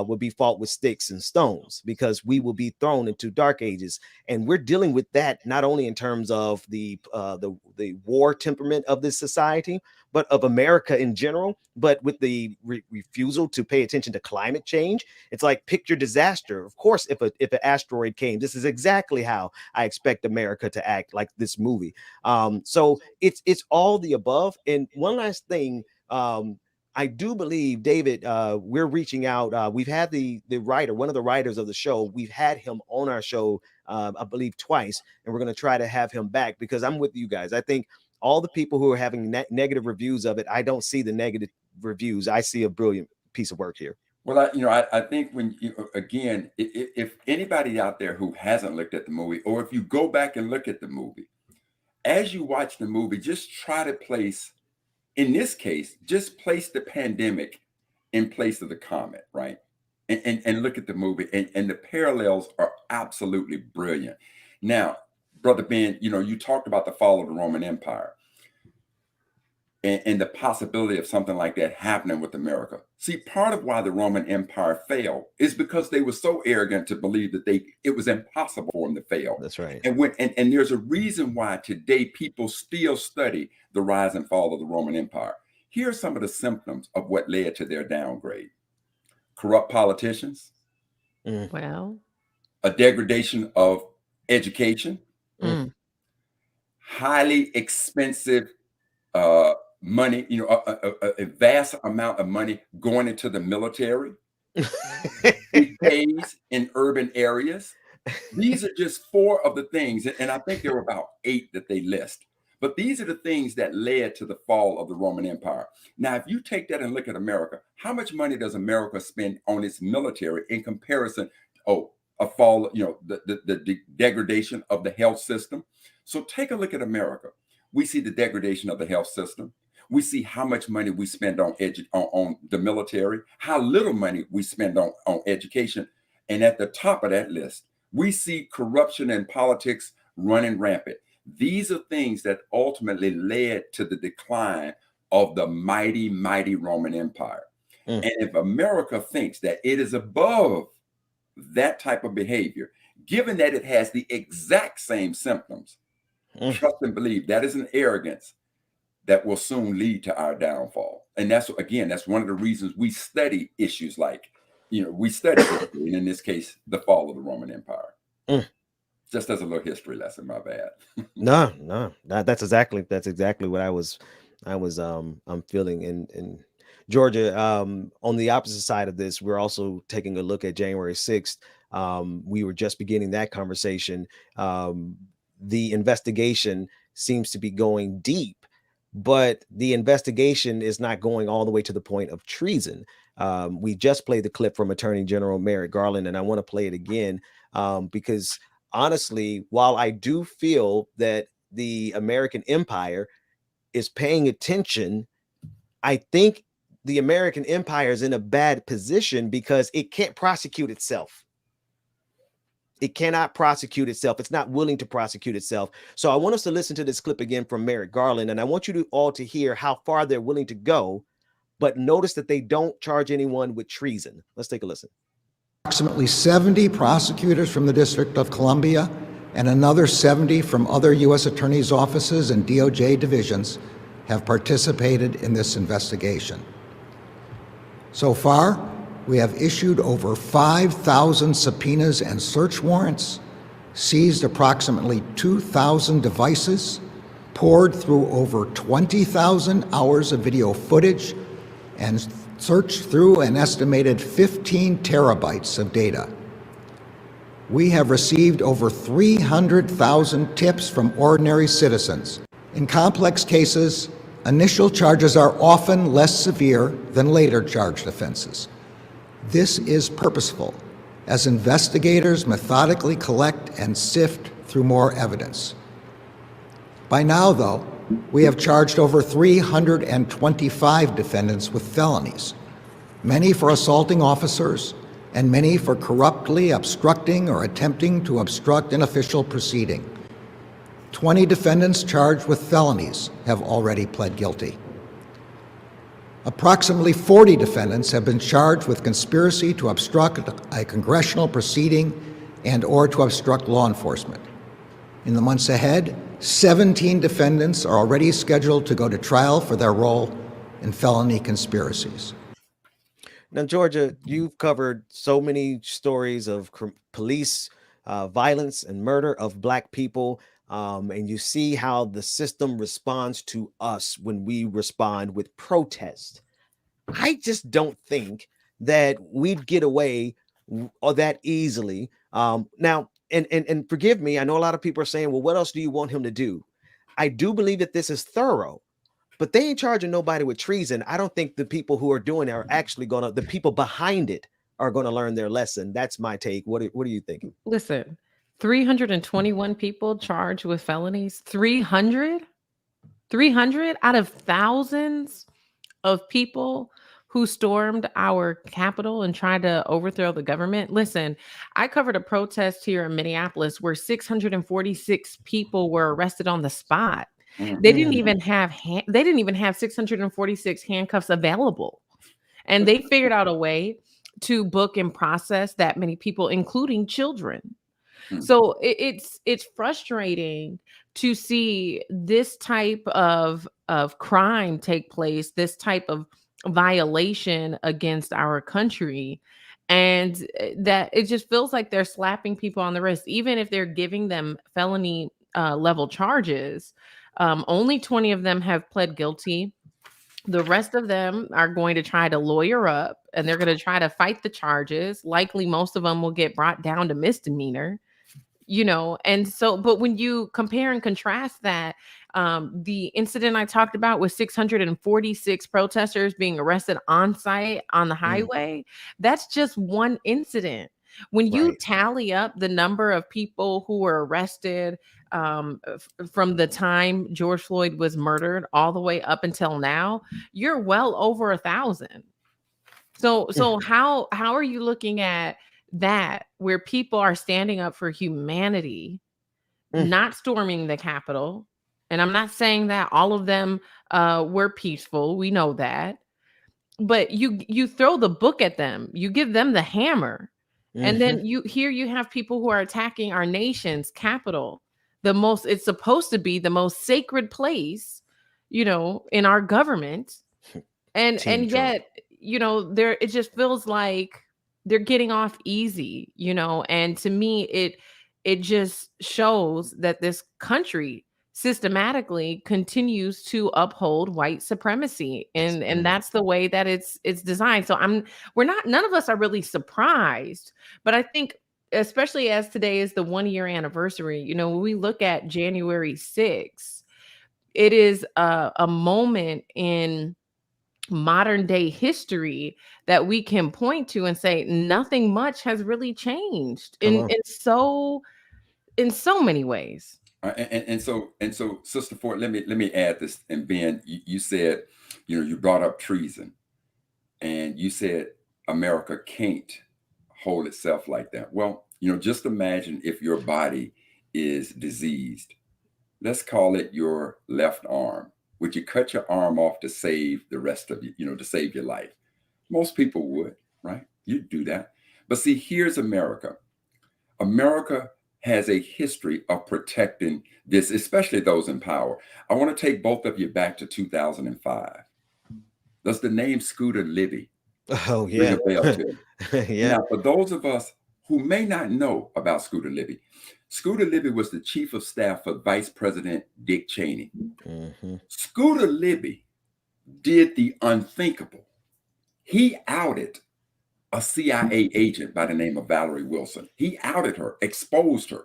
C: would be fought with sticks and stones, because we will be thrown into dark ages. And we're dealing with that not only in terms of the war temperament of this society, but of America in general, but with the refusal to pay attention to climate change. It's like, pick your disaster. Of course, if an asteroid came, this is exactly how I expect America to act, like this movie. So it's all the above. And one last thing, I do believe, David, we're reaching out. We've had the writer, one of the writers of the show. We've had him on our show, I believe, twice, and we're going to try to have him back, because I'm with you guys. I think all the people who are having negative reviews of it, I don't see the negative reviews. I see a brilliant piece of work here.
D: Well, I think when again, if anybody out there who hasn't looked at the movie, or if you go back and look at the movie, as you watch the movie, just try to place, in this case, just place the pandemic in place of the comet, right? And look at the movie, and the parallels are absolutely brilliant. Now, Brother Ben, you talked about the fall of the Roman Empire and the possibility of something like that happening with America. See, part of why the Roman Empire fell is because they were so arrogant to believe that it was impossible for them to fail.
C: That's right.
D: And there's a reason why today people still study the rise and fall of the Roman Empire. Here are some of the symptoms of what led to their downgrade: corrupt politicians,
I: Well,
D: a degradation of education, highly expensive money, a vast amount of money going into the military, decays in urban areas. These are just 4 of the things, and I think there were about 8 that they list. But these are the things that led to the fall of the Roman Empire. Now, if you take that and look at America, how much money does America spend on its military in comparison? A fall, the degradation of the health system. So take a look at America. We see the degradation of the health system. We see how much money we spend on the military, how little money we spend on education. And at the top of that list, we see corruption in politics running rampant. These are things that ultimately led to the decline of the mighty, mighty Roman Empire. And if America thinks that it is above that type of behavior, given that it has the exact same symptoms, trust and believe that is an arrogance that will soon lead to our downfall. And that's one of the reasons we study issues like, we study history, and in this case, the fall of the Roman Empire. Just as a little history lesson, my bad.
C: No, that's exactly what I'm feeling in Georgia. On the opposite side of this, we're also taking a look at January 6th. We were just beginning that conversation. The investigation seems to be going deep, but the investigation is not going all the way to the point of treason. We just played the clip from Attorney General Merrick Garland, and I want to play it again because honestly, while I do feel that the American empire is paying attention, I think the American empire is in a bad position because it can't prosecute itself. It cannot prosecute itself. It's not willing to prosecute itself. So I want us to listen to this clip again from Merrick Garland, and I want you all to hear how far they're willing to go, but notice that they don't charge anyone with treason. Let's take a listen.
F: Approximately 70 prosecutors from the District of Columbia and another 70 from other U.S. attorneys' offices and DOJ divisions have participated in this investigation. So far, we have issued over 5,000 subpoenas and search warrants, seized approximately 2,000 devices, poured through over 20,000 hours of video footage, and searched through an estimated 15 terabytes of data. We have received over 300,000 tips from ordinary citizens. In complex cases, Initial charges are often less severe than later charged offenses. This is purposeful, as investigators methodically collect and sift through more evidence. By now, though, we have charged over 325 defendants with felonies, many for assaulting officers, and many for corruptly obstructing or attempting to obstruct an official proceeding. 20 defendants charged with felonies have already pled guilty. Approximately 40 defendants have been charged with conspiracy to obstruct a congressional proceeding and or to obstruct law enforcement. In the months ahead, 17 defendants are already scheduled to go to trial for their role in felony conspiracies.
C: Now, Georgia, you've covered so many stories of police violence and murder of Black people. And you see how the system responds to us when we respond with protest. I just don't think that we'd get away that easily. Now, and forgive me, I know a lot of people are saying, well, what else do you want him to do? I do believe that this is thorough, but they ain't charging nobody with treason. I don't think the people who are doing it are actually the people behind it are going to learn their lesson. That's my take. What are you thinking?
I: Listen, 321 people charged with felonies. 300 out of thousands of people who stormed our Capitol and tried to overthrow the government. Listen, I covered a protest here in Minneapolis where 646 people were arrested on the spot. They didn't even have 646 handcuffs available. And they figured out a way to book and process that many people, including children. So it's frustrating to see this type of crime take place, this type of violation against our country, and that it just feels like they're slapping people on the wrist, even if they're giving them felony level charges. Only 20 of them have pled guilty. The rest of them are going to try to lawyer up, and they're going to try to fight the charges. Likely, most of them will get brought down to misdemeanor. And so, but when you compare and contrast that, the incident I talked about with 646 protesters being arrested on site on the highway, that's just one incident. When you tally up the number of people who were arrested from the time George Floyd was murdered all the way up until now, you're well over 1,000. So how are you looking at that, where people are standing up for humanity, not storming the Capitol? And I'm not saying that all of them were peaceful. We know that. But you throw the book at them. You give them the hammer. And then you have people who are attacking our nation's capital. It's supposed to be the most sacred place, in our government. And yet, it just feels like they're getting off easy, and to me, it just shows that this country systematically continues to uphold white supremacy, and that's the way that it's designed. So none of us are really surprised, but I think, especially as today is the 1-year anniversary, when we look at January 6th, it is a moment in modern day history that we can point to and say nothing much has really changed in so many ways.
D: And so, Sister Ford, let me add this. And Ben, you said, you brought up treason, and you said America can't hold itself like that. Well, just imagine if your body is diseased. Let's call it your left arm. Would you cut your arm off to save the rest of you, to save your life? Most people would, right? You'd do that. But see, here's America. America has a history of protecting this, especially those in power. I want to take both of you back to 2005. Does the name Scooter Libby ring a bell to you? Now, for those of us who may not know about Scooter Libby was the chief of staff for Vice President Dick Cheney. Scooter Libby did the unthinkable. He outed a CIA agent by the name of Valerie Wilson. He outed her, exposed her.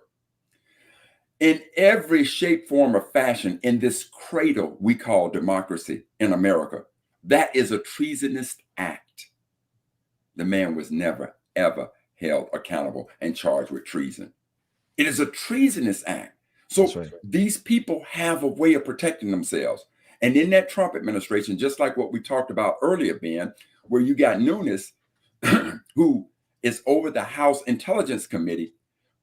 D: in every shape, form, or fashion in this cradle we call democracy in America. That is a treasonous act. The man was never, ever held accountable and charged with treason. It is a treasonous act. So these people have a way of protecting themselves. And in that Trump administration, just like what we talked about earlier, Ben, where you got Nunes, who is over the House Intelligence Committee,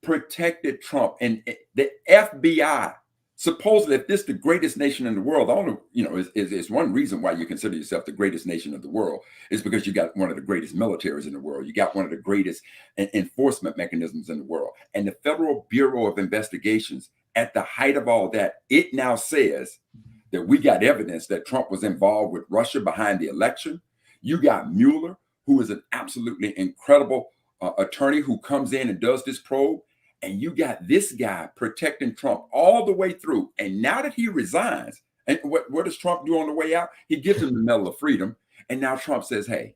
D: protected Trump. And the FBI, supposedly, if this is the greatest nation in the world, I don't know, you know, is one reason why you consider yourself the greatest nation of the world is because you got one of the greatest militaries in the world. You got one of the greatest enforcement mechanisms in the world. And the Federal Bureau of Investigations, at the height of all that, it now says that we got evidence that Trump was involved with Russia behind the election. You got Mueller, who is an absolutely incredible attorney who comes in and does this probe. And you got this guy protecting Trump all the way through. And now that he resigns, and what does Trump do on the way out? He gives him the Medal of Freedom. And now Trump says, hey,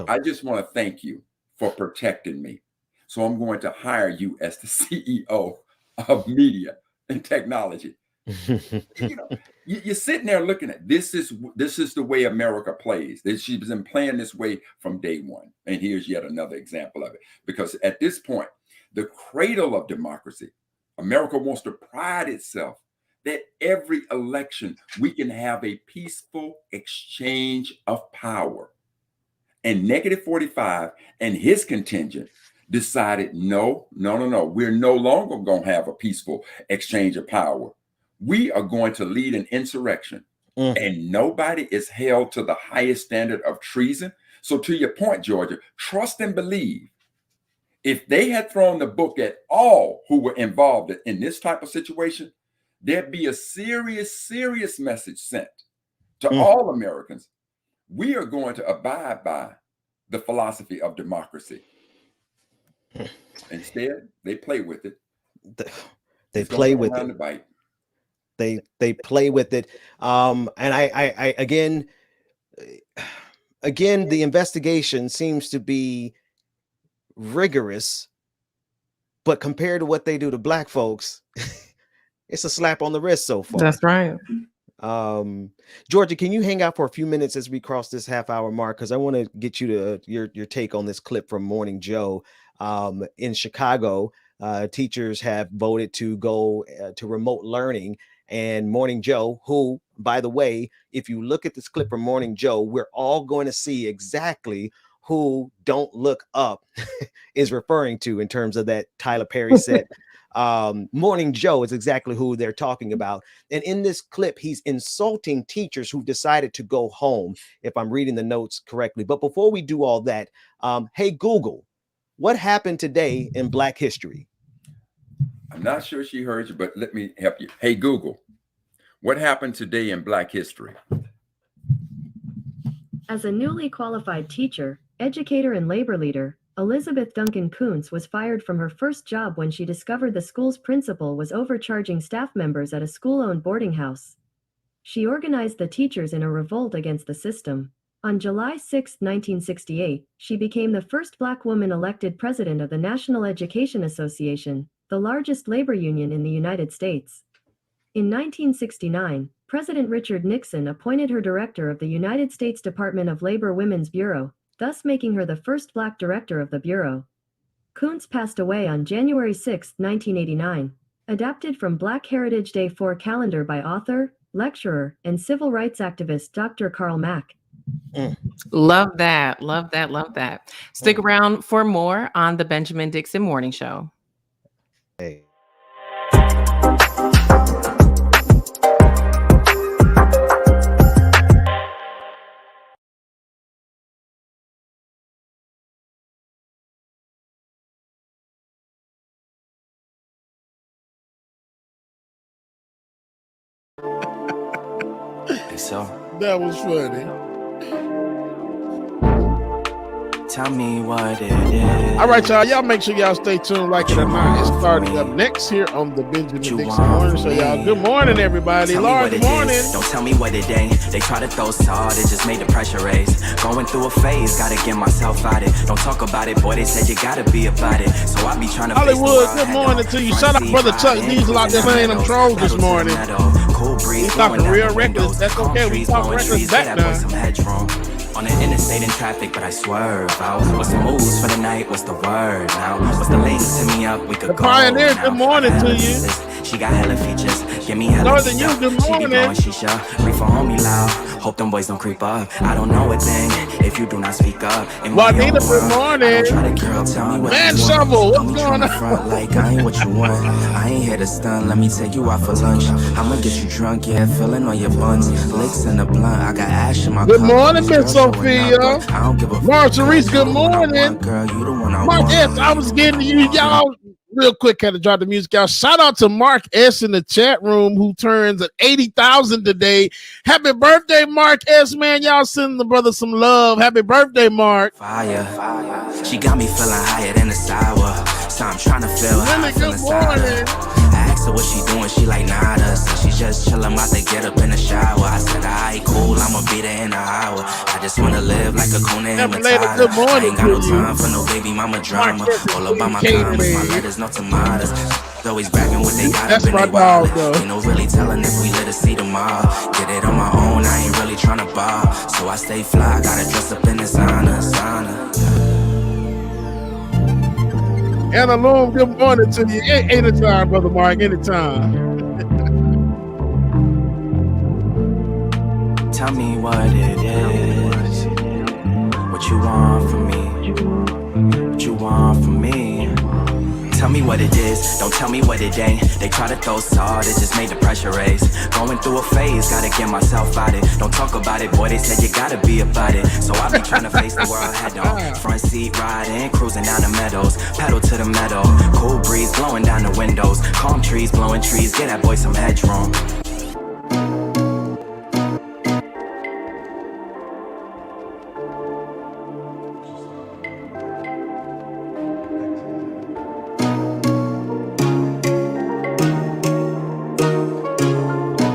D: I just want to thank you for protecting me. So I'm going to hire you as the CEO of media and technology. You know, you're sitting there looking at this is the way America plays. She's been playing this way from day one. And here's yet another example of it. Because at this point, the cradle of democracy, America wants to pride itself that every election we can have a peaceful exchange of power. And Negative 45 and his contingent decided, no, we're no longer going to have a peaceful exchange of power. We are going to lead an insurrection. And nobody is held to the highest standard of treason. So to your point, Georgia, trust and believe. If they had thrown the book at all who were involved in this type of situation, there'd be a serious message sent to all Americans. We are going to abide by the philosophy of democracy. Instead, they play with it.
C: They play with it.
D: The bite.
C: They play with it. And I again, the investigation seems to be rigorous, but compared to what they do to black folks, it's a slap on the wrist so far.
I: That's right.
C: Georgia, can you hang out for a few minutes as we cross this half-hour mark? Because I want to get you to your take on this clip from Morning Joe. In Chicago, teachers have voted to go to remote learning, and Morning Joe, who, by the way, if you look at this clip from Morning Joe, we're all going to see exactly who Don't Look Up is referring to in terms of that Tyler Perry set. Morning Joe is exactly who they're talking about. And in this clip, he's insulting teachers who decided to go home, if I'm reading the notes correctly. But before we do all that, hey, Google, what happened today in Black history?
D: I'm not sure she heard you, but let me help you. Hey, Google, what happened today in Black history?
L: As a newly qualified teacher, educator, and labor leader, Elizabeth Duncan Kuntz was fired from her first job when she discovered the school's principal was overcharging staff members at a school-owned boarding house. She organized the teachers in a revolt against the system. On July 6, 1968, she became the first Black woman elected president of the National Education Association, the largest labor union in the United States. In 1969, President Richard Nixon appointed her director of the United States Department of Labor Women's Bureau, thus making her the first Black director of the Bureau. Kuntz passed away on January 6, 1989. Adapted from Black Heritage Day 4 calendar by author, lecturer, and civil rights activist Dr. Karl Mack.
I: Love that. Love that. Love that. Stick around for more on the Benjamin Dixon Morning Show.
C: Hey.
G: That was funny.
H: Tell me what it is.
G: All right, y'all. Y'all make sure y'all stay tuned. Like it or not, it's starting up next here on the Benjamin Dixon Morning Show, y'all. Good morning, everybody. Lord, good morning.
H: Don't tell me what it ain't. They try to throw salt, it just made the pressure raise. Going through a phase, gotta get myself out it. Don't talk about it, boy. They said you gotta be about it. So I be trying to.
G: Hollywood, good morning to you. Shout out, brother Chuck Diesel out there playing them trolls this morning. We talking real records. That's okay. We talk records back now.
H: On the interstate in traffic, but I swerve out. What's the moves for the night? What's the word now? What's the link to me up? We could
G: the Pioneer, good morning to you.
H: She got hella features. Give me hella
G: Northern you, good morning.
H: Shisha, reefer on me loud. Hope them boys don't creep up. I don't know a thing if you do not speak up.
G: Juanita, good morning. Man Shovel, what's going on?
H: Like I ain't what you want. I ain't here to stun. Let me take you out for lunch. I'ma get you drunk, yeah, feeling on your buns. Licks in the blunt. I got ash in my
G: good morning, Miss Sophia. I don't give a Marcerise, good morning.
H: Girl, you the one I
G: Mark
H: want.
G: S, I was getting to you, y'all. Real quick, had to drop the music out. Shout out to Mark S in the chat room who turns at 80,000 today. Happy birthday, Mark S, man. Y'all send the brother some love. Happy birthday, Mark.
H: Fire. She got me feeling higher than a sour. So I'm trying to feel high.
G: Good morning.
H: I asked her what she doing, she like nada. So she just chillin', about to get up in the shower. I said, alright, cool, I'ma be there in an hour. I just wanna live like a coon and Matata.
G: Good morning.
H: I ain't got no time for no baby mama drama. All about my comments, my letters, no tomatoes. Always bragging what they got up in their wallet. Ain't no really telling if we let her see tomorrow. Get it on my own, I ain't really tryna ball. So I stay fly, gotta dress up in designer.
G: Anna Loom, good morning to you. Anytime, Brother Mark, anytime.
H: Tell me what it is. What you want from me? What you want from me? Tell me what it is, don't tell me what it ain't. They try to throw salt, it just made the pressure raise. Going through a phase, gotta get myself out it. Don't talk about it, boy, they said you gotta be about it. So I be trying to face the world head on. Front seat riding, cruising down the meadows. Pedal to the meadow, cool breeze blowing down the windows. Calm trees, blowing trees, get that boy some headroom.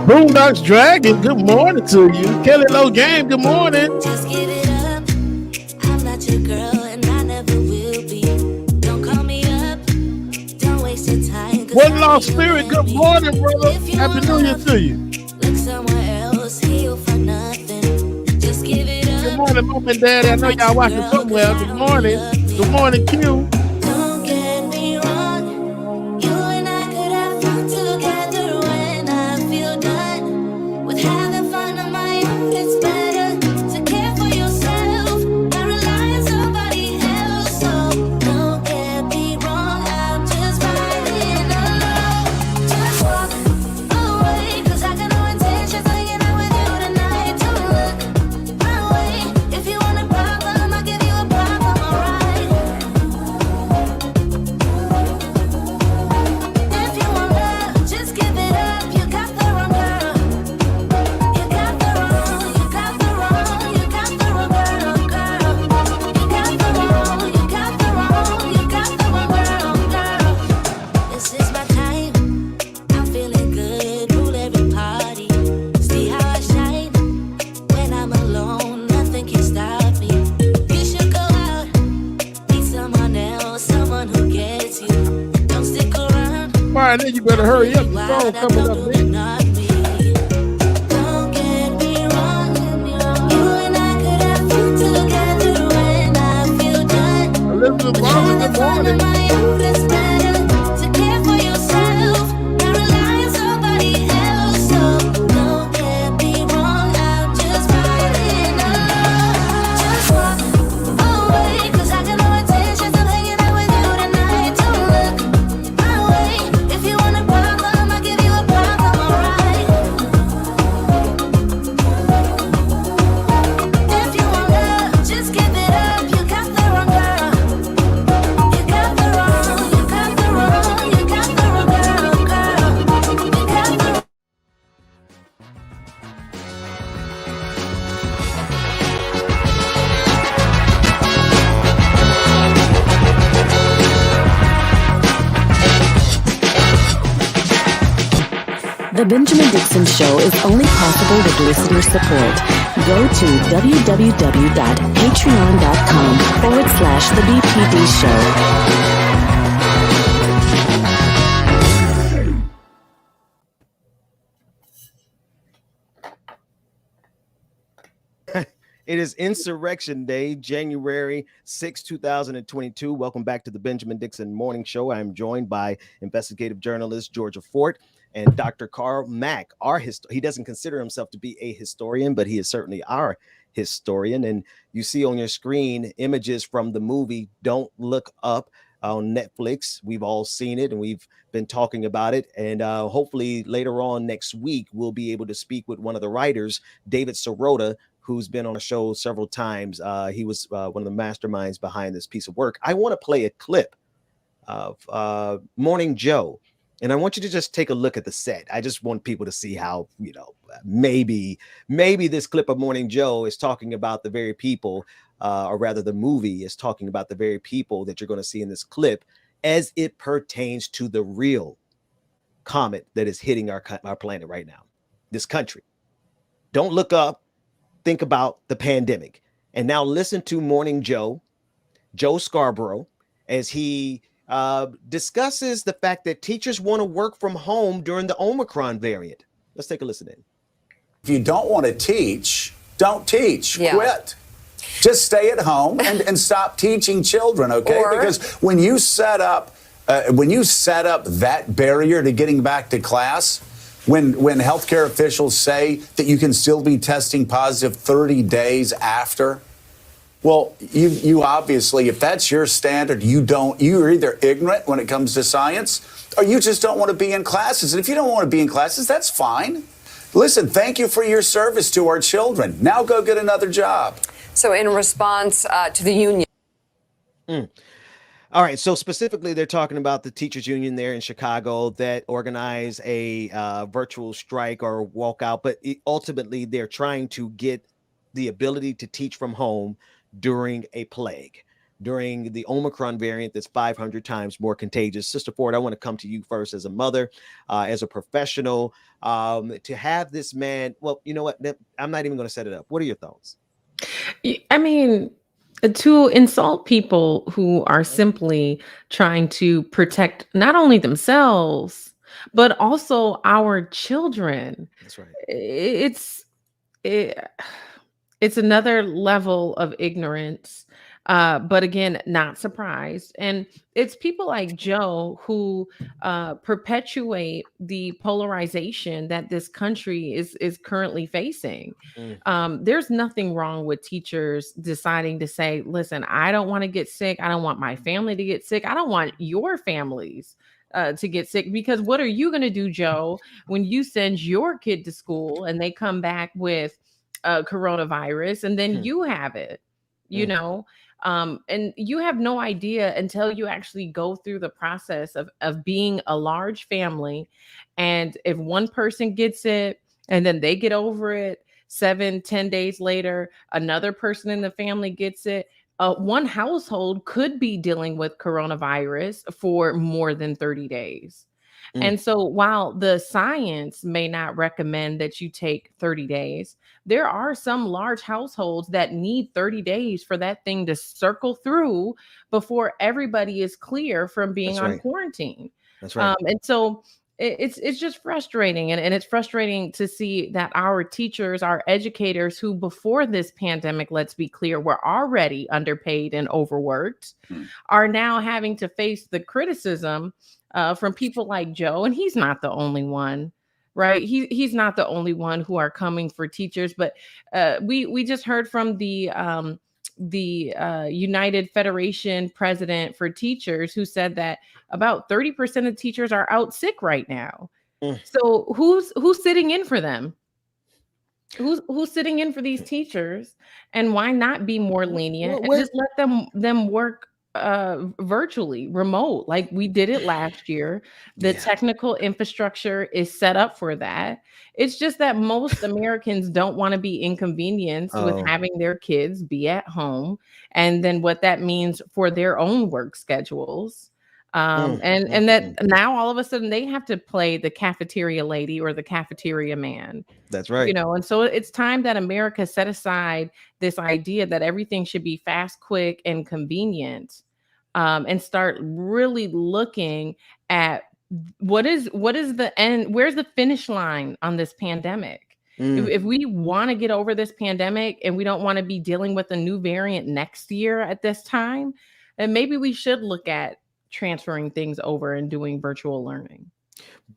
G: Boondocks Dragon, good morning to you. Kelly Low Game, good morning.
A: Just give it up. I'm not your girl and I never will be. Don't call me up. Don't waste your time.
G: One Lost Spirit, good morning, brother. Happy New Year to you.
A: Look somewhere else, heal for nothing. Just give it up.
G: Good morning, Mom and Daddy. I know y'all watching somewhere. Good morning. Good morning, Q.
A: Don't get me wrong. You and I could have fun together when I feel done with having fun on my own. It's better to care for yourself, not rely on somebody else. So don't get me wrong, I'm just riding alone. Just walk away, 'cause I got no intentions of hanging out with you tonight. Don't look my way. If you want a problem, I'll give you a problem, alright? If you want love, just give it up. You got the wrong girl. You got the wrong, you got the wrong, you got the wrong girl, girl. You got the wrong, you got the wrong, you got the wrong girl, girl. This is my time. I'm feeling good, rule every party. See how I shine when I'm alone. Nothing can stop me. You should go out, meet someone else, someone who gets you. Don't stick around.
G: All right, then you better hurry up. The song coming up there.
A: Don't get me wrong. You and I could have fun together when I feel done.
G: Elizabeth Barber, good morning.
A: It's better to care for yourself, not rely on somebody else. So don't get me wrong, I'm just riding alone. Just walk away, 'cause I got no intentions of hanging out with you tonight. Don't look my way. If you want a problem, I'll give you a problem, alright? If you want love, just give it up. You got the wrong girl. You got the
B: Benjamin Dixon Show is only possible with listener support. Go to www.patreon.com/The BPD Show.
C: It is Insurrection Day, January 6, 2022. Welcome back to the Benjamin Dixon Morning Show. I'm joined by investigative journalist Georgia Fort and Dr. Carl Mack. He doesn't consider himself to be a historian, but he is certainly our historian. And you see on your screen images from the movie Don't Look Up on Netflix. We've all seen it and we've been talking about it. And hopefully later on next week, we'll be able to speak with one of the writers, David Sirota, who's been on the show several times. He was one of the masterminds behind this piece of work. I want to play a clip of Morning Joe, and I want you to just take a look at the set. I just want people to see how, maybe this clip of Morning Joe is talking about the very people, or rather the movie is talking about the very people that you're going to see in this clip as it pertains to the real comet that is hitting our planet right now, this country. Don't look up. Think about the pandemic. And now listen to Morning Joe Scarborough, as he discusses the fact that teachers want to work from home during the Omicron variant. Let's take a listen in.
M: If you don't want to teach, don't teach. Yeah. Quit. Just stay at home and stop teaching children, okay? Because when you set up that barrier to getting back to class, when healthcare officials say that you can still be testing positive 30 days after, well, you obviously, if that's your standard, you're either ignorant when it comes to science, or you just don't want to be in classes. And if you don't want to be in classes, that's fine. Listen, thank you for your service to our children. Now go get another job.
N: So in response to the union.
C: All right. So specifically, they're talking about the teachers union there in Chicago that organize a virtual strike or walkout. But ultimately, they're trying to get the ability to teach from home during a plague, during the Omicron variant that's 500 times more contagious. Sister Ford, I want to come to you first as a mother, as a professional, to have this man. Well, you know what? I'm not even going to set it up. What are your thoughts?
I: I mean, to insult people who are simply trying to protect not only themselves, but also our children.
C: That's right.
I: It's another level of ignorance. But again, not surprised. And it's people like Joe who perpetuate the polarization that this country is currently facing. There's nothing wrong with teachers deciding to say, listen, I don't want to get sick. I don't want my family to get sick. I don't want your families to get sick, because what are you going to do, Joe, when you send your kid to school and they come back with coronavirus and then you have it, you know? And you have no idea until you actually go through the process of being a large family. And if one person gets it and then they get over it, 7-10 days later, another person in the family gets it. One household could be dealing with coronavirus for more than 30 days. And so while the science may not recommend that you take 30 days, there are some large households that need 30 days for that thing to circle through before everybody is clear from being on quarantine.
C: That's right.
I: And so it's just frustrating. And it's frustrating to see that our teachers, our educators who before this pandemic, let's be clear, were already underpaid and overworked, are now having to face the criticism from people like Joe. And he's not the only one, right? He's not the only one who are coming for teachers. But we just heard from the United Federation president for teachers, who said that about 30% of teachers are out sick right now. So who's sitting in for them? Who's sitting in for these teachers? And why not be more lenient and just let them work virtually, remote, like we did it last year? The technical infrastructure is set up for that. It's just that most Americans don't want to be inconvenienced with having their kids be at home, and then what that means for their own work schedules. And that now all of a sudden they have to play the cafeteria lady or the cafeteria man.
C: That's right.
I: And so it's time that America set aside this idea that everything should be fast, quick, and convenient, and start really looking at what is the end, where's the finish line on this pandemic? If we want to get over this pandemic and we don't want to be dealing with a new variant next year at this time, then maybe we should look at transferring things over and doing virtual learning.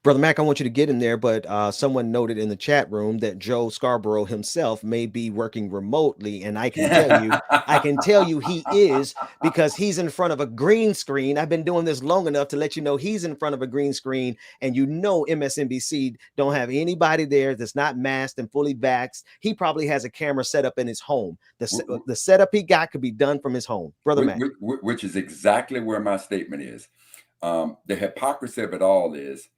C: Brother Mac, I want you to get in there, but someone noted in the chat room that Joe Scarborough himself may be working remotely, and I can tell you he is, because he's in front of a green screen. I've been doing this long enough to let you know he's in front of a green screen, and MSNBC don't have anybody there that's not masked and fully vaxxed. He probably has a camera set up in his home. The setup he got could be done from his home, Brother Mac.
D: Which is exactly where my statement is. The hypocrisy of it all is,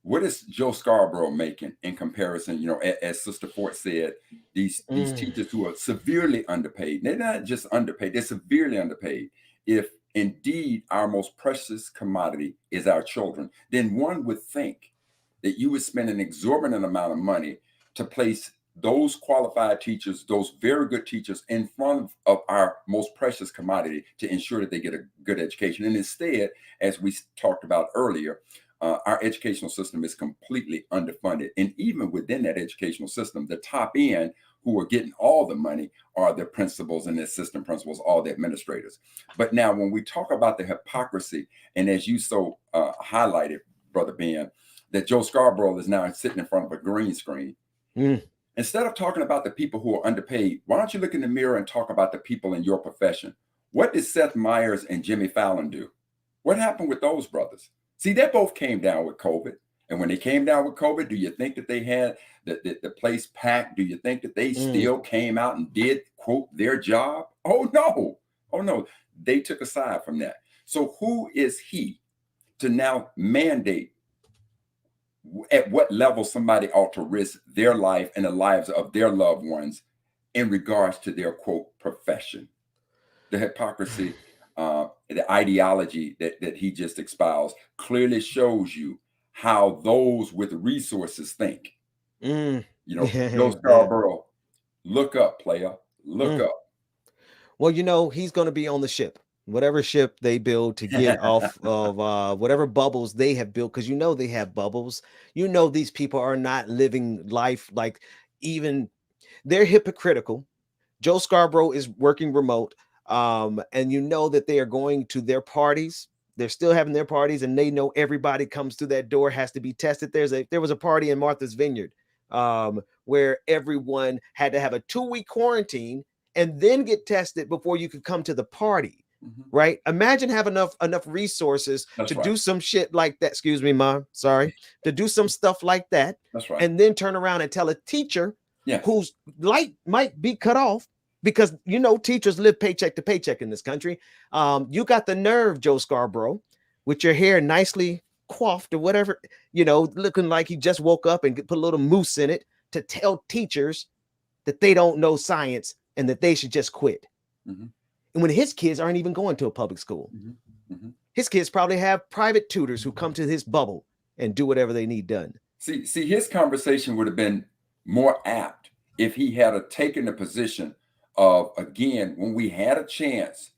D: what is Joe Scarborough making in comparison? As Sister Fort said, these teachers who are severely underpaid, they're not just underpaid, they're severely underpaid. If indeed our most precious commodity is our children, then one would think that you would spend an exorbitant amount of money to place those qualified teachers, those very good teachers, in front of our most precious commodity to ensure that they get a good education. And instead, as we talked about earlier, our educational system is completely underfunded. And even within that educational system, the top end who are getting all the money are the principals and the assistant principals, all the administrators. But now when we talk about the hypocrisy, and as you so highlighted, Brother Ben, that Joe Scarborough is now sitting in front of a green screen. Instead of talking about the people who are underpaid, why don't you look in the mirror and talk about the people in your profession? What did Seth Meyers and Jimmy Fallon do? What happened with those brothers? See, they both came down with COVID. And when they came down with COVID, do you think that they had the place packed? Do you think that they still came out and did, quote, their job? Oh, no. Oh, no. They took a side from that. So who is he to now mandate at what level somebody ought to risk their life and the lives of their loved ones in regards to their, quote, profession? The hypocrisy, the ideology that he just espoused clearly shows you how those with resources think. Joe Scarborough, look up, player, look up.
C: Well, he's going to be on the ship, whatever ship they build to get off of whatever bubbles they have built, because they have bubbles. These people are not living life like, even they're hypocritical. Joe Scarborough is working remote. And that they are going to their parties. They're still having their parties, and they know everybody comes through that door has to be tested. There was a party in Martha's Vineyard where everyone had to have a 2-week quarantine and then get tested before you could come to the party. Right? Imagine having enough resources do some shit like that. Excuse me, Mom. Sorry. To do some stuff like that.
D: That's right.
C: And then turn around and tell a teacher whose light might be cut off, because teachers live paycheck to paycheck in this country. You got the nerve, Joe Scarborough, with your hair nicely coiffed or whatever, looking like he just woke up and put a little mousse in it, to tell teachers that they don't know science and that they should just quit. And when his kids aren't even going to a public school, his kids probably have private tutors who come to his bubble and do whatever they need done.
D: See, his conversation would have been more apt if he had taken the position of, again, when we had a chance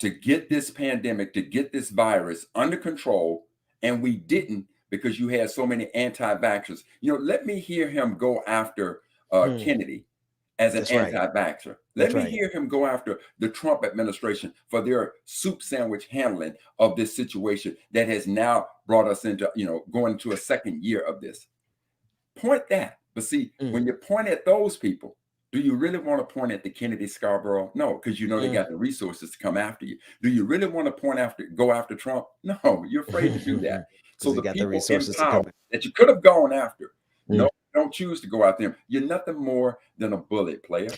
D: to get this pandemic, to get this virus under control, and we didn't, because you had so many anti-vaxxers. Let me hear him go after Kennedy as an anti-vaxxer. Let me hear him go after the Trump administration for their soup sandwich handling of this situation that has now brought us into, going into a second year of this. Point that. But see, when you point at those people, do you really want to point at the Kennedy Scarborough? No, because they got the resources to come after you. Do you really want to go after Trump? No, you're afraid to do that. So the people in power that you could have gone after, no, don't choose to go after them. You're nothing more than a bullet, player.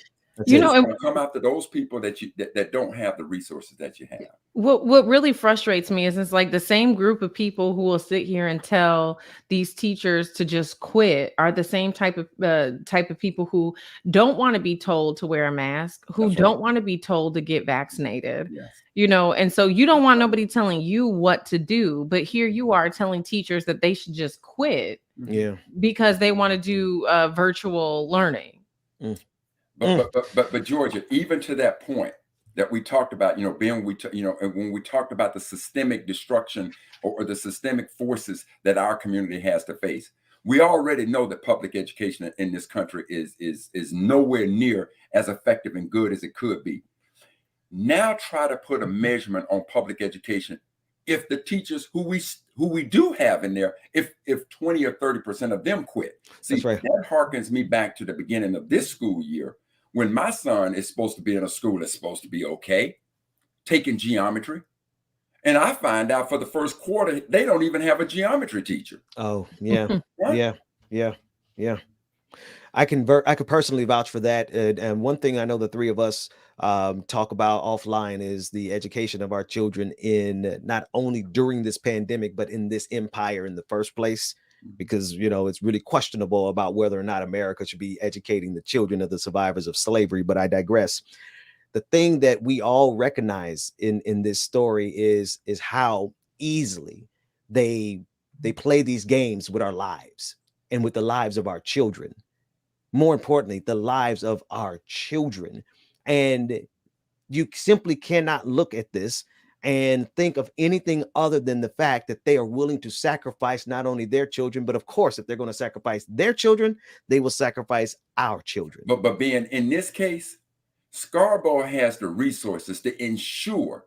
I: You know,
D: It's going to come after those people that don't have the resources that you have.
I: what really frustrates me is it's like the same group of people who will sit here and tell these teachers to just quit are the same type of people who don't want to be told to wear a mask, who don't want to be told to get vaccinated.
D: Yes.
I: You know, and so you don't want nobody telling you what to do, but here you are telling teachers that they should just quit because they want to do virtual learning.
D: But Georgia, even to that point that we talked about, when we talked about the systemic destruction or the systemic forces that our community has to face, we already know that public education in this country is nowhere near as effective and good as it could be. Now try to put a measurement on public education. If the teachers who we do have in there, if 20 or 30% of them quit, that harkens me back to the beginning of this school year, when my son is supposed to be in a school that's supposed to be okay, taking geometry. And I find out for the first quarter, they don't even have a geometry teacher.
C: Oh, yeah. Yeah. I could personally vouch for that. And one thing I know the three of us talk about offline is the education of our children in not only during this pandemic, but in this empire in the first place. Because, it's really questionable about whether or not America should be educating the children of the survivors of slavery. But I digress. The thing that we all recognize in this story is how easily they play these games with our lives and with the lives of our children. More importantly, the lives of our children. And you simply cannot look at this and think of anything other than the fact that they are willing to sacrifice not only their children, but of course, if they're going to sacrifice their children, they will sacrifice our children.
D: But being in this case, Scarborough has the resources to ensure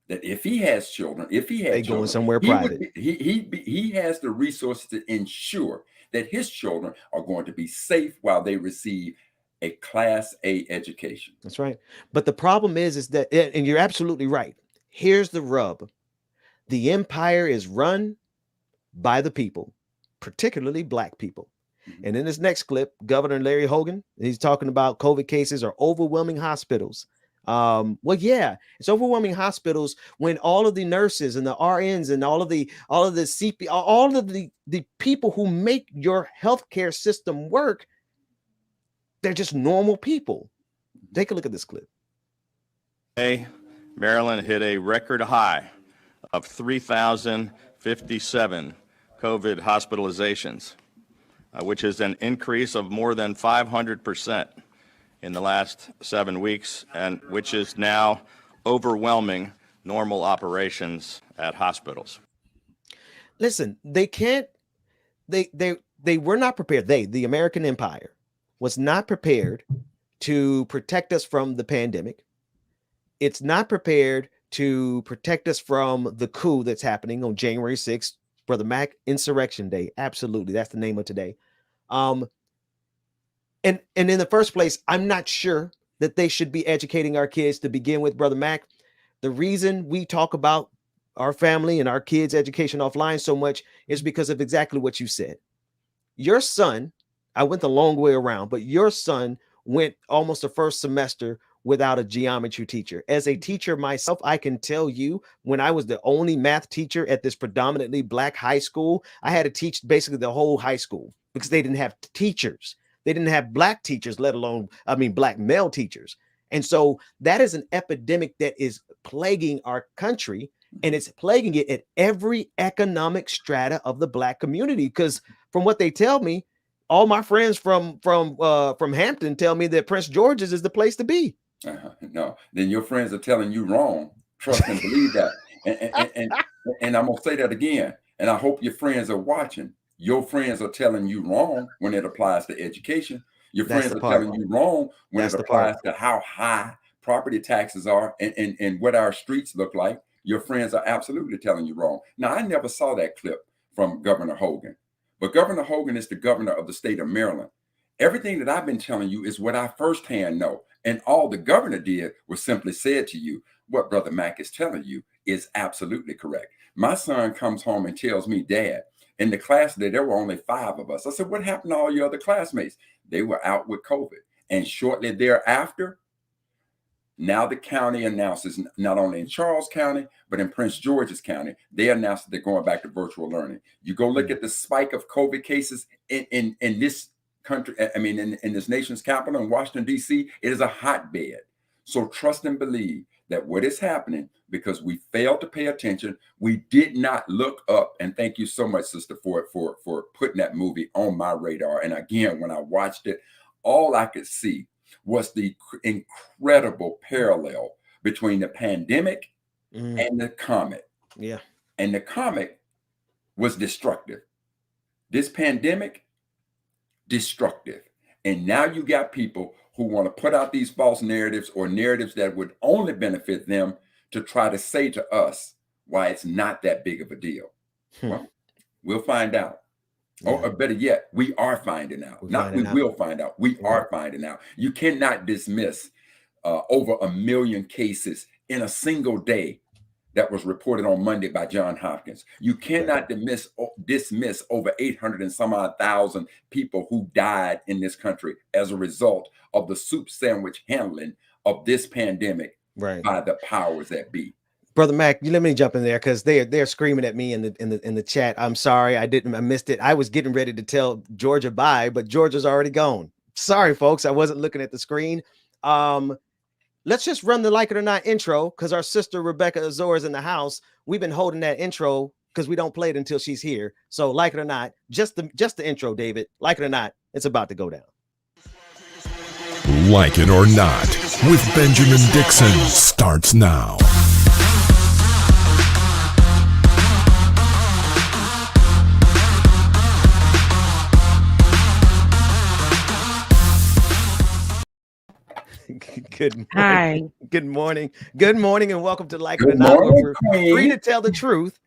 D: that if he has children,
C: going somewhere private,
D: he has the resources to ensure that his children are going to be safe while they receive a Class A education.
C: That's right. But the problem is that, and you're absolutely right. Here's the rub. The empire is run by the people, particularly Black people. And in this next clip, Governor Larry Hogan, he's talking about COVID cases are overwhelming hospitals. It's overwhelming hospitals when all of the nurses and the RNs and all of the CP, all of the people who make your healthcare system work, they're just normal people. Take a look at this clip.
O: Today, Maryland hit a record high of 3,057 COVID hospitalizations, which is an increase of more than 500% in the last 7 weeks, and which is now overwhelming normal operations at hospitals.
C: Listen, they were not prepared. The American empire was not prepared to protect us from the pandemic. It's not prepared to protect us from the coup that's happening on January 6th, Brother Mac, Insurrection Day. Absolutely. That's the name of today. And in the first place, I'm not sure that they should be educating our kids to begin with, Brother Mac. The reason we talk about our family and our kids' education offline so much is because of exactly what you said. Your son, I went the long way around, but your son went almost the first semester without a geometry teacher. As a teacher myself, I can tell you, when I was the only math teacher at this predominantly Black high school, I had to teach basically the whole high school because they didn't have teachers. They didn't have Black teachers, let alone, Black male teachers. And so that is an epidemic that is plaguing our country, and it's plaguing it at every economic strata of the Black community. Because from what they tell me, all my friends from Hampton tell me that Prince George's is the place to be.
D: No, then your friends are telling you wrong. Trust and believe that. And I'm gonna say that again. And I hope your friends are watching. Your friends are telling you wrong when it applies to education. Your friends are telling you wrong when it applies to how high property taxes are and what our streets look like. Your friends are absolutely telling you wrong. Now, I never saw that clip from Governor Hogan, but Governor Hogan is the governor of the state of Maryland. Everything that I've been telling you is what I firsthand know. And all the governor did was simply said to you, what Brother Mac is telling you is absolutely correct. My son comes home and tells me, Dad, in the class today, there were only 5 of us. I said, what happened to all your other classmates? They were out with COVID. And shortly thereafter, now the county announces, not only in Charles County, but in Prince George's County, they announced that they're going back to virtual learning. You go look at the spike of COVID cases in this country, I mean, in this nation's capital, in Washington, D.C., it is a hotbed. So trust and believe that what is happening, because we failed to pay attention, we did not look up. And thank you so much, sister, for putting that movie on my radar. And again, when I watched it, all I could see was the incredible parallel between the pandemic and the comet.
C: Yeah.
D: And the comet was destructive. This pandemic, destructive. And now you got people who want to put out these false narratives, or narratives that would only benefit them, to try to say to us why it's not that big of a deal. Well, we'll find out. Or better yet, we are finding out. Not we will find out. We are finding out. You cannot dismiss over 1 million cases in a single day that was reported on Monday by Johns Hopkins. You cannot dismiss over 800 and some odd thousand people who died in this country as a result of the soup sandwich handling of this pandemic by the powers that be.
C: Brother Mac, you let me jump in there, because they're screaming at me in the chat. I'm sorry, I missed it. I was getting ready to tell Georgia bye, but Georgia's already gone. Sorry, folks, I wasn't looking at the screen. Let's just run the Like It or Not intro, because our sister Rebecca Azor is in the house. We've been holding that intro because we don't play it until she's here. So Like It or Not, just the intro, David. Like It or Not, it's about to go down.
P: Like It or Not with Benjamin Dixon starts now.
C: Good morning.
Q: Hi.
C: Good morning. Good morning, and welcome to Like It or Not, where we're free to tell the truth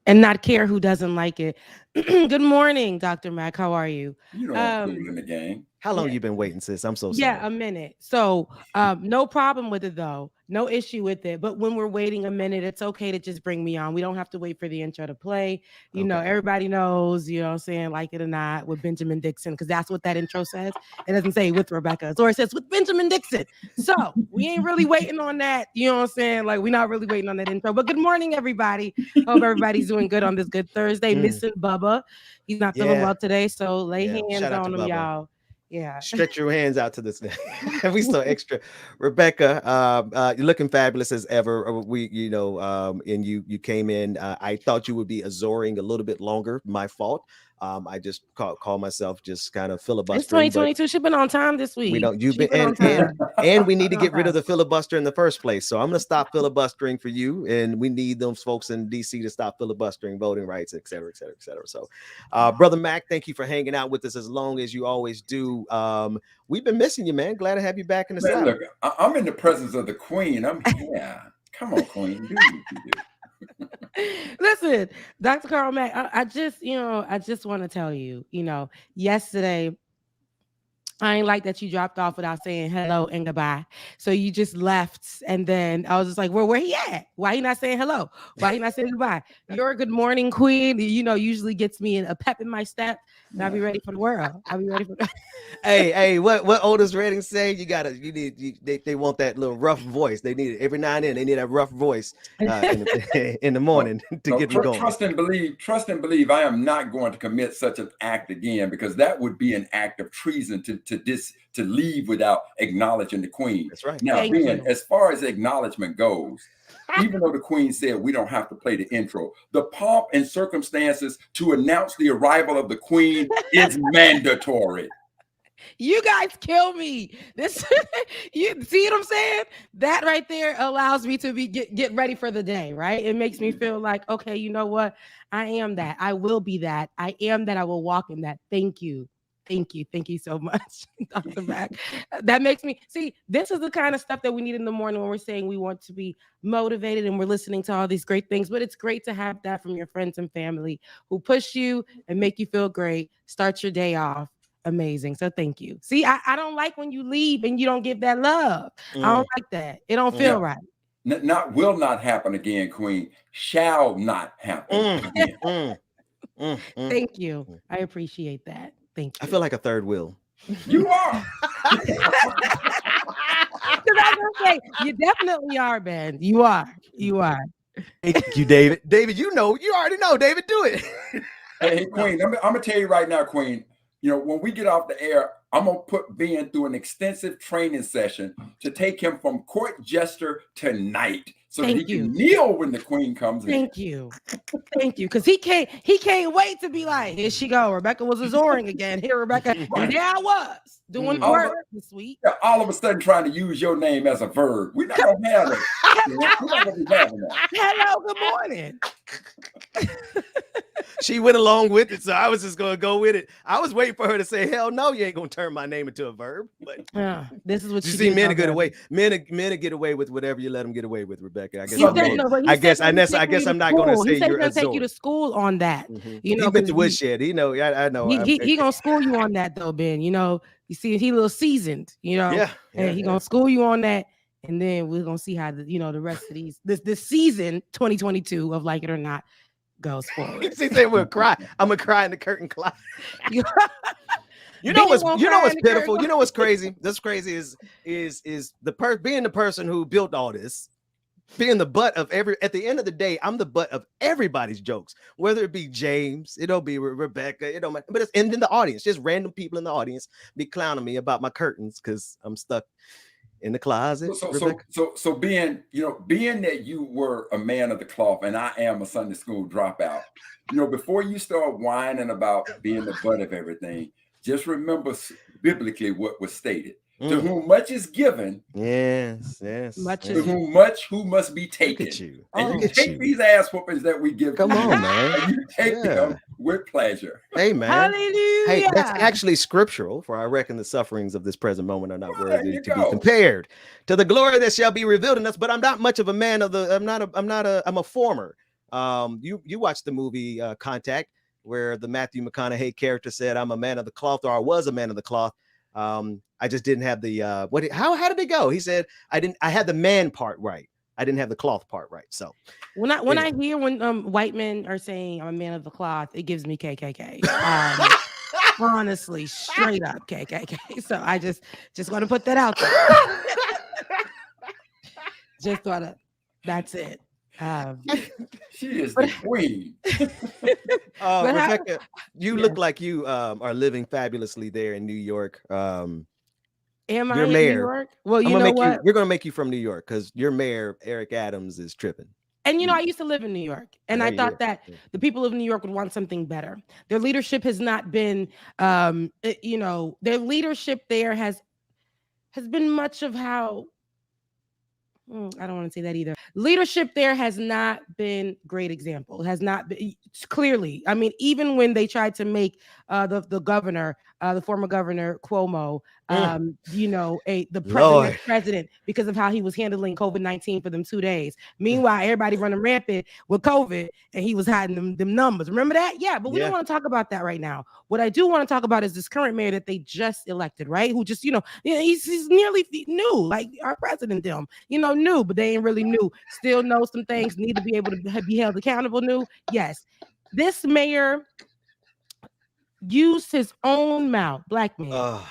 Q: and not care who doesn't like it. Good morning, Dr. Mac. How are you?
D: You know, in the game.
C: How long you been waiting, sis? I'm so sorry.
Q: Yeah, a minute. So no problem with it, though. No issue with it. But when we're waiting a minute, it's okay to just bring me on. We don't have to wait for the intro to play. You know, everybody knows, you know what I'm saying, Like It or Not with Benjamin Dixon, because that's what that intro says. It doesn't say with Rebecca, or it says with Benjamin Dixon. So we ain't really waiting on that. You know what I'm saying? Like, we're not really waiting on that intro. But good morning, everybody. Hope everybody's doing good on this good Thursday. Missing Bubba. He's not feeling well today, so lay hands on him, y'all. Yeah.
C: Stretch your hands out to this. We so extra. Rebecca, you're looking fabulous as ever. And you came in. I thought you would be azoring a little bit longer. My fault. I just call myself just kind of filibustering.
Q: It's 2022. She's been on time this week.
C: We don't. You've been and we need to get rid of the filibuster in the first place. So I'm gonna stop filibustering for you, and we need those folks in DC to stop filibustering voting rights, et cetera, et cetera, et cetera. So, Brother Mac, thank you for hanging out with us as long as you always do. We've been missing you, man. Glad to have you back in the South.
D: Look, I'm in the presence of the Queen. I'm here. Come on, Queen. Do what you do.
Q: Listen, Dr. Carl Mack, I just want to tell you, yesterday, I ain't like that you dropped off without saying hello and goodbye. So you just left, and then I was just like, well, where he at? Why he not saying hello? Why he not saying goodbye? Your good morning queen, usually gets me a pep in my step, and I'll be ready for the world. I'll be ready for
C: Hey, what Otis Redding say? They want that little rough voice. They need it every now and then. They need that rough voice in the morning to get them going.
D: Trust and believe. I am not going to commit such an act again, because that would be an act of treason to leave without acknowledging the Queen.
C: That's right.
D: Now, as far as acknowledgement goes, even though the Queen said we don't have to play the intro, the pomp and circumstances to announce the arrival of the Queen is mandatory.
Q: You guys kill me. This, you see what I'm saying? That right there allows me to get ready for the day, right? It makes me feel like, okay, you know what? I am that. I will be that. I am that. I will walk in that. Thank you. Thank you so much, Dr. Mac. That makes me see. This is the kind of stuff that we need in the morning when we're saying we want to be motivated and we're listening to all these great things. But it's great to have that from your friends and family who push you and make you feel great. Start your day off amazing. So thank you. See, I don't like when you leave and you don't give that love. I don't like that. It don't feel right.
D: Will not happen again, Queen. Shall not happen again.
Q: Thank you. I appreciate that. Thank you.
C: I feel like a third will.
D: You are.
Q: I was gonna say, you definitely are, Ben. You are. You are.
C: Thank you, David. David, you already know. David, do it.
D: Hey, Queen, I'm gonna tell you right now, Queen. You know, when we get off the air, I'm gonna put Ben through an extensive training session to take him from court jester to knight, so that he can kneel when the Queen comes in.
Q: Thank you, because he can't wait to be like, here she go. Rebecca was azoring again. Here, Rebecca, and there I was doing work this week.
D: Yeah, all of a sudden, trying to use your name as a verb. We're not gonna have it. We're not gonna be having that.
Q: Hello, good morning.
C: She went along with it, so I was just gonna go with it. I was waiting for her to say, "Hell no, you ain't gonna turn my name into a verb." But
Q: this is what
C: you see. Men get away. Men get away with whatever you let them get away with, Rebecca. I guess I'm not gonna say you're
Q: gonna take you to school on that. You know,
C: he went to woodshed. I know.
Q: He gonna school you on that though, Ben. You know, you see, he a little seasoned. You know, and he gonna school you on that. And then we're gonna see how the rest of this season 2022 of Like It or Not goes forward.
C: He said we'll cry. I'm gonna cry in the curtain closet. You know what's pitiful? You know what's crazy? That's crazy is being the person who built all this, being the butt of at the end of the day, I'm the butt of everybody's jokes, whether it be James, it'll be Rebecca, but it's in the audience, just random people in the audience be clowning me about my curtains because I'm stuck in the closet.
D: So being that you were a man of the cloth and I am a Sunday school dropout, before you start whining about being the butt of everything, just remember biblically what was stated. To whom much is given,
C: yes.
Q: Much
D: to whom much who must be taken. And you take these ass whoopings that we give.
C: Come on, man.
D: And you take them with pleasure.
C: Hey, man.
Q: Hallelujah.
C: Hey, that's actually scriptural. For I reckon the sufferings of this present moment are not worthy to be compared to the glory that shall be revealed in us. But I'm not much of a man of the. I'm a former. You watched the movie Contact, where the Matthew McConaughey character said, "I'm a man of the cloth," or "I was a man of the cloth." I just didn't have the how did it go? He said, I had the man part right. I didn't have the cloth part right. So
Q: when I hear white men are saying I'm a man of the cloth, it gives me KKK. Honestly, straight up KKK. So I just want to put that out there. Just thought of that's it.
D: She is the queen.
C: Rebecca, you look like you are living fabulously there in New York.
Q: Am I in New York? Well, you know what?
C: We're gonna make you from New York because your mayor, Eric Adams, is tripping.
Q: And I used to live in New York, and I thought that the people of New York would want something better. Their leadership has not been, their leadership there has been much of how. I don't want to say that either. Leadership there has not been great example. It has not been clearly. I mean, even when they tried to make the governor, the former governor Cuomo, the president because of how he was handling COVID-19 for them 2 days. Meanwhile, everybody running rampant with COVID, and he was hiding them numbers. Remember that? Yeah, but we don't want to talk about that right now. What I do want to talk about is this current mayor that they just elected, right? Who just, he's nearly new, like our president, new, but they ain't really new. Still know some things, need to be able to be held accountable. New, yes. This mayor used his own mouth, black man,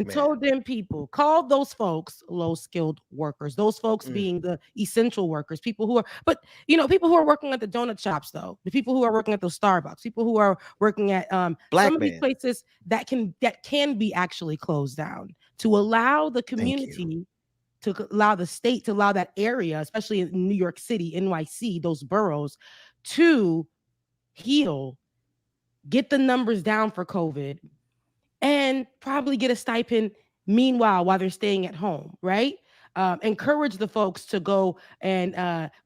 Q: told them people, called those folks low-skilled workers, those folks being the essential workers, people who are working at the donut shops, though, the people who are working at those Starbucks, people who are working at some of these places that can be actually closed down to allow the community, to allow the state, to allow that area, especially in New York City, NYC, those boroughs, to heal, get the numbers down for COVID, and probably get a stipend meanwhile while they're staying at home, right? Encourage the folks to go and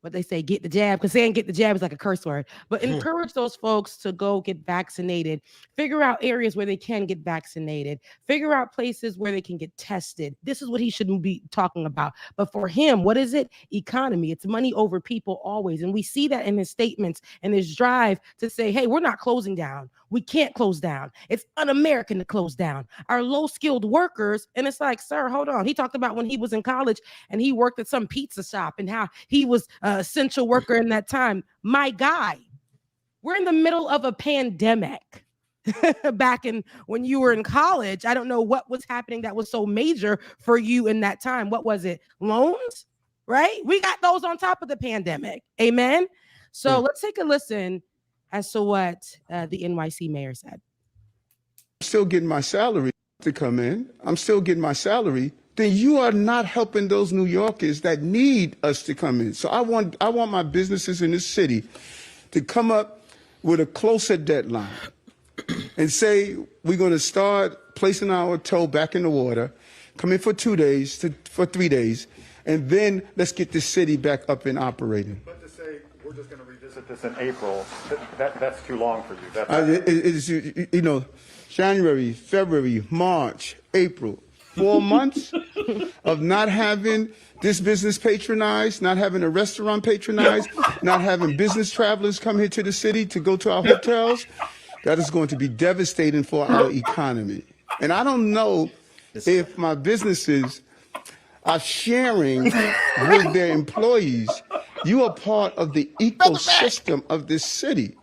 Q: what they say, get the jab, because saying get the jab is like a curse word, but encourage those folks to go get vaccinated, figure out areas where they can get vaccinated, figure out places where they can get tested. This is what he shouldn't be talking about. But for him, what is it? Economy. It's money over people always. And we see that in his statements and his drive to say, hey, we're not closing down. We can't close down. It's un-American to close down. Our low-skilled workers, and it's like, sir, hold on. He talked about when he was in college and he worked at some pizza shop and how he was an essential worker in that time. My guy, we're in the middle of a pandemic. back in when you were in college. I don't know what was happening that was so major for you in that time. What was it? Loans, right? We got those on top of the pandemic. Amen. So let's take a listen as to what the NYC mayor said.
R: I'm still getting my salary to come in. I'm still getting my salary. Then you are not helping those New Yorkers that need us to come in. So I want my businesses in this city to come up with a closer deadline and say we're going to start placing our toe back in the water, come in for 2 days, for 3 days, and then let's get the city back up and operating.
S: But to say we're just going to revisit this in April, that's too long for you.
R: It's, you know, January, February, March, April, 4 months of not having this business patronized, not having a restaurant patronized, not having business travelers come here to the city to go to our hotels. That is going to be devastating for our economy. And I don't know if my businesses are sharing with their employees. You are part of the ecosystem of this city.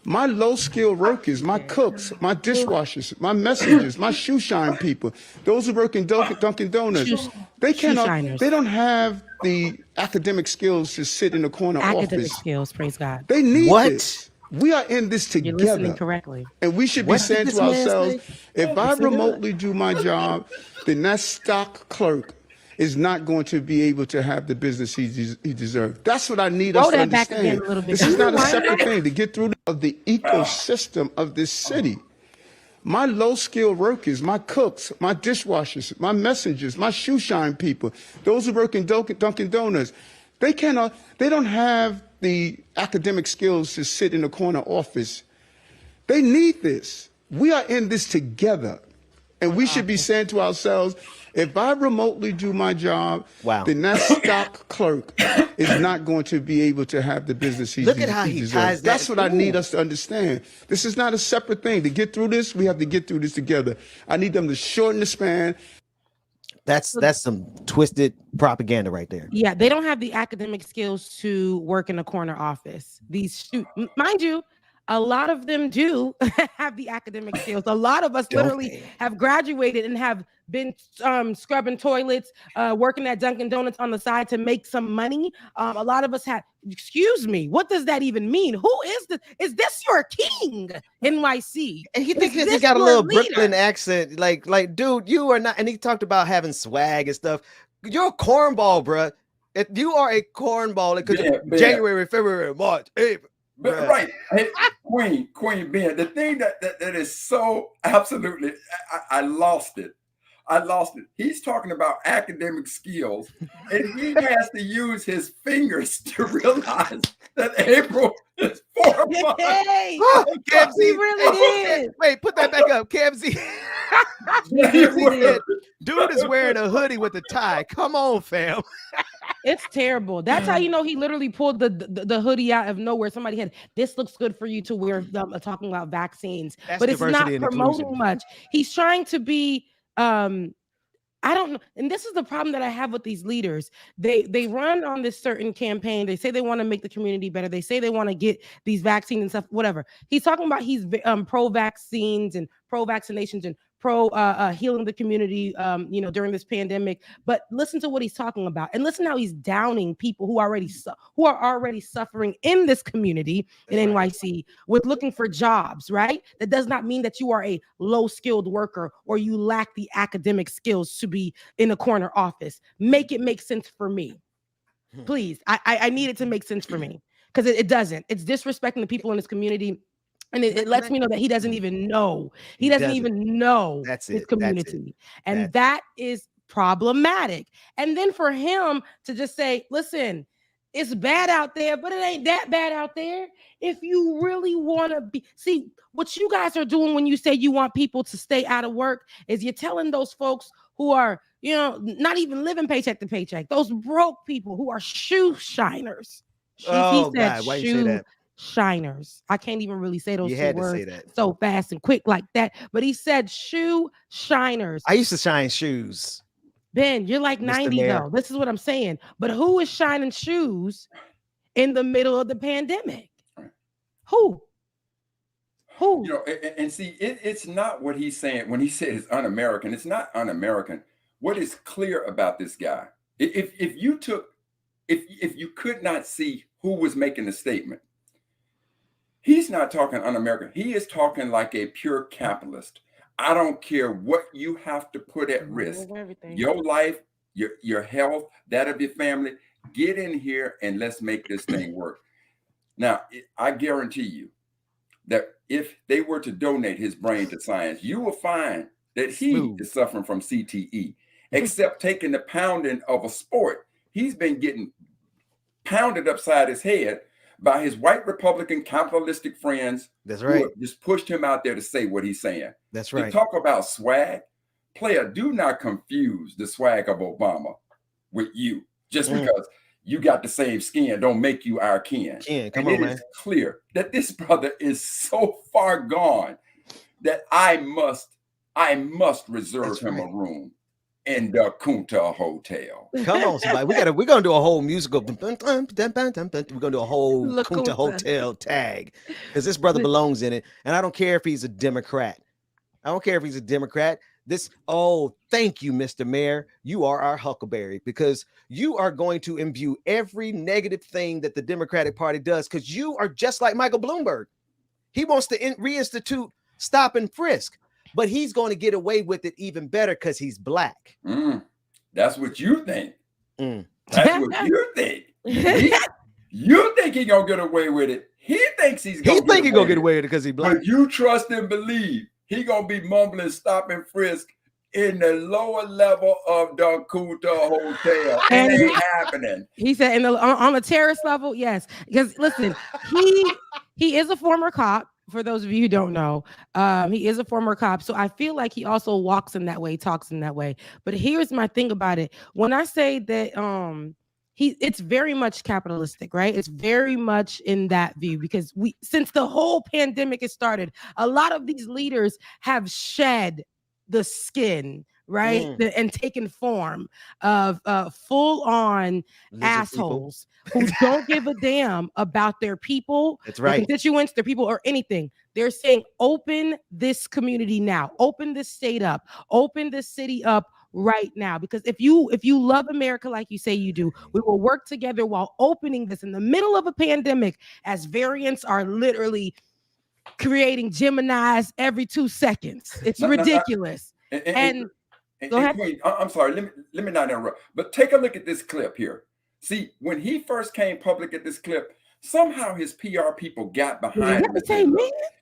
R: My low-skilled workers, my cooks, my dishwashers, my messengers, my shoe shine people, those who work in Dunkin' Donuts, they don't have the academic skills to sit in the corner
Q: Academic
R: office.
Q: skills, praise God.
R: They need this. We are in this together.
Q: You're listening correctly.
R: And we should be saying to ourselves, if I remotely do my job, then that stock clerk is not going to be able to have the business he deserves. That's what I need us to understand. This is not a separate thing to get through the ecosystem of this city. My low-skilled workers, my cooks, my dishwashers, my messengers, my shoe shine people, those who work in Dunkin' Donuts, they don't have the academic skills to sit in the corner office. They need this. We are in this together. And we should be saying to ourselves, if I remotely do my job, then that stock clerk is not going to be able to have the business he deserves. That's what I need us to understand. This is not a separate thing. To get through this, we have to get through this together. I need them to shorten the span.
C: That's some twisted propaganda right there.
Q: Yeah, they don't have the academic skills to work in a corner office. Mind you, a lot of them do have the academic skills. A lot of us literally have graduated and have been scrubbing toilets, working at Dunkin' Donuts on the side to make some money. A lot of us have, excuse me, what does that even mean? Who is this? Is this your king, NYC?
C: And he thinks he got a little Brooklyn accent. Like, dude, you are not. And he talked about having swag and stuff. You're a cornball, bro. If you are a cornball, it could January, February, March, April.
D: Right. Hey, Queen Ben, the thing that is so absolutely, I lost it. He's talking about academic skills, and he has to use his fingers to realize that April is 4 months.
Q: Hey,
C: KFC,
Q: he really did.
C: Wait, put that back up. KFC. Dude is wearing a hoodie with a tie. Come on, fam.
Q: It's terrible. That's how you know he literally pulled the hoodie out of nowhere. Somebody had, this looks good for you to wear, talking about vaccines. But it's not promoting much. He's trying to be, I don't know. And this is the problem that I have with these leaders. They run on this certain campaign. They say they want to make the community better. They say they want to get these vaccines and stuff, whatever. He's talking about he's pro-vaccines and pro-vaccinations and pro healing the community, during this pandemic. But listen to what he's talking about, and listen how he's downing people who are already suffering in this community in NYC with looking for jobs. Right? That does not mean that you are a low-skilled worker or you lack the academic skills to be in a corner office. Make it make sense for me, please. I need it to make sense for me, because it doesn't. It's disrespecting the people in this community. And it lets me know that he doesn't even know. He doesn't even know his community. And that is problematic. And then for him to just say, listen, it's bad out there, but it ain't that bad out there. If you really want to be, see, what you guys are doing when you say you want people to stay out of work is you're telling those folks who are, not even living paycheck to paycheck, those broke people who are shoe shiners.
C: Oh, God, why you say that?
Q: Shiners. I can't even really say those two words
C: that
Q: so fast and quick like that. But he said shoe shiners.
C: I used to shine shoes.
Q: Ben, you're like 90 though. This is what I'm saying. But who is shining shoes in the middle of the pandemic? Who? Who?
D: You know, and see, it's not what he's saying when he says un-American. It's not un-American. What is clear about this guy? If you could not see who was making the statement, he's not talking un-American. He is talking like a pure capitalist. I don't care what you have to put at risk. Your life, your health, that of your family. Get in here and let's make this thing work. Now, I guarantee you that if they were to donate his brain to science, you will find that he is suffering from CTE, except taking the pounding of a sport. He's been getting pounded upside his head by his white Republican capitalistic friends.
C: That's right.
D: Who have just pushed him out there to say what he's saying.
C: That's right.
D: To talk about swag, player, do not confuse the swag of Obama with you. Just because you got the same skin don't make you our kin.
C: Come
D: and
C: on,
D: it is clear that this brother is so far gone that I must reserve him a room in the Kunta Hotel.
C: Come on, somebody. We're gonna do a whole musical. We're gonna do a whole Kunta Hotel tag because this brother belongs in it. And I don't care if he's a Democrat. Thank you, Mr. Mayor. You are our Huckleberry because you are going to imbue every negative thing that the Democratic Party does because you are just like Michael Bloomberg. He wants to reinstitute stop and frisk, but he's going to get away with it even better because he's black.
D: That's what you think. That's what you think. You think he's going to get away with it. He thinks he's going to
C: get away with it because he's black.
D: But you trust and believe he going to be mumbling stop and frisk in the lower level of the Kunta Hotel. It ain't happening.
Q: He said on the terrace level, yes. Because listen, he is a former cop. For those of you who don't know, he is a former cop. So I feel like he also walks in that way, talks in that way. But here's my thing about it. When I say that it's very much capitalistic, right? It's very much in that view because since the whole pandemic has started, a lot of these leaders have shed the skin, right? And taken form of full-on assholes who don't give a damn about their people, their constituents, their people, or anything. They're saying, open this community now, open this state up, open this city up right now. Because if you love America like you say you do, we will work together while opening this in the middle of a pandemic as variants are literally creating Geminis every 2 seconds. It's ridiculous. And go ahead.
D: Queen, I'm sorry, let me not interrupt, but take a look at this clip here. See, when he first came public at this clip, somehow his PR people got behind him.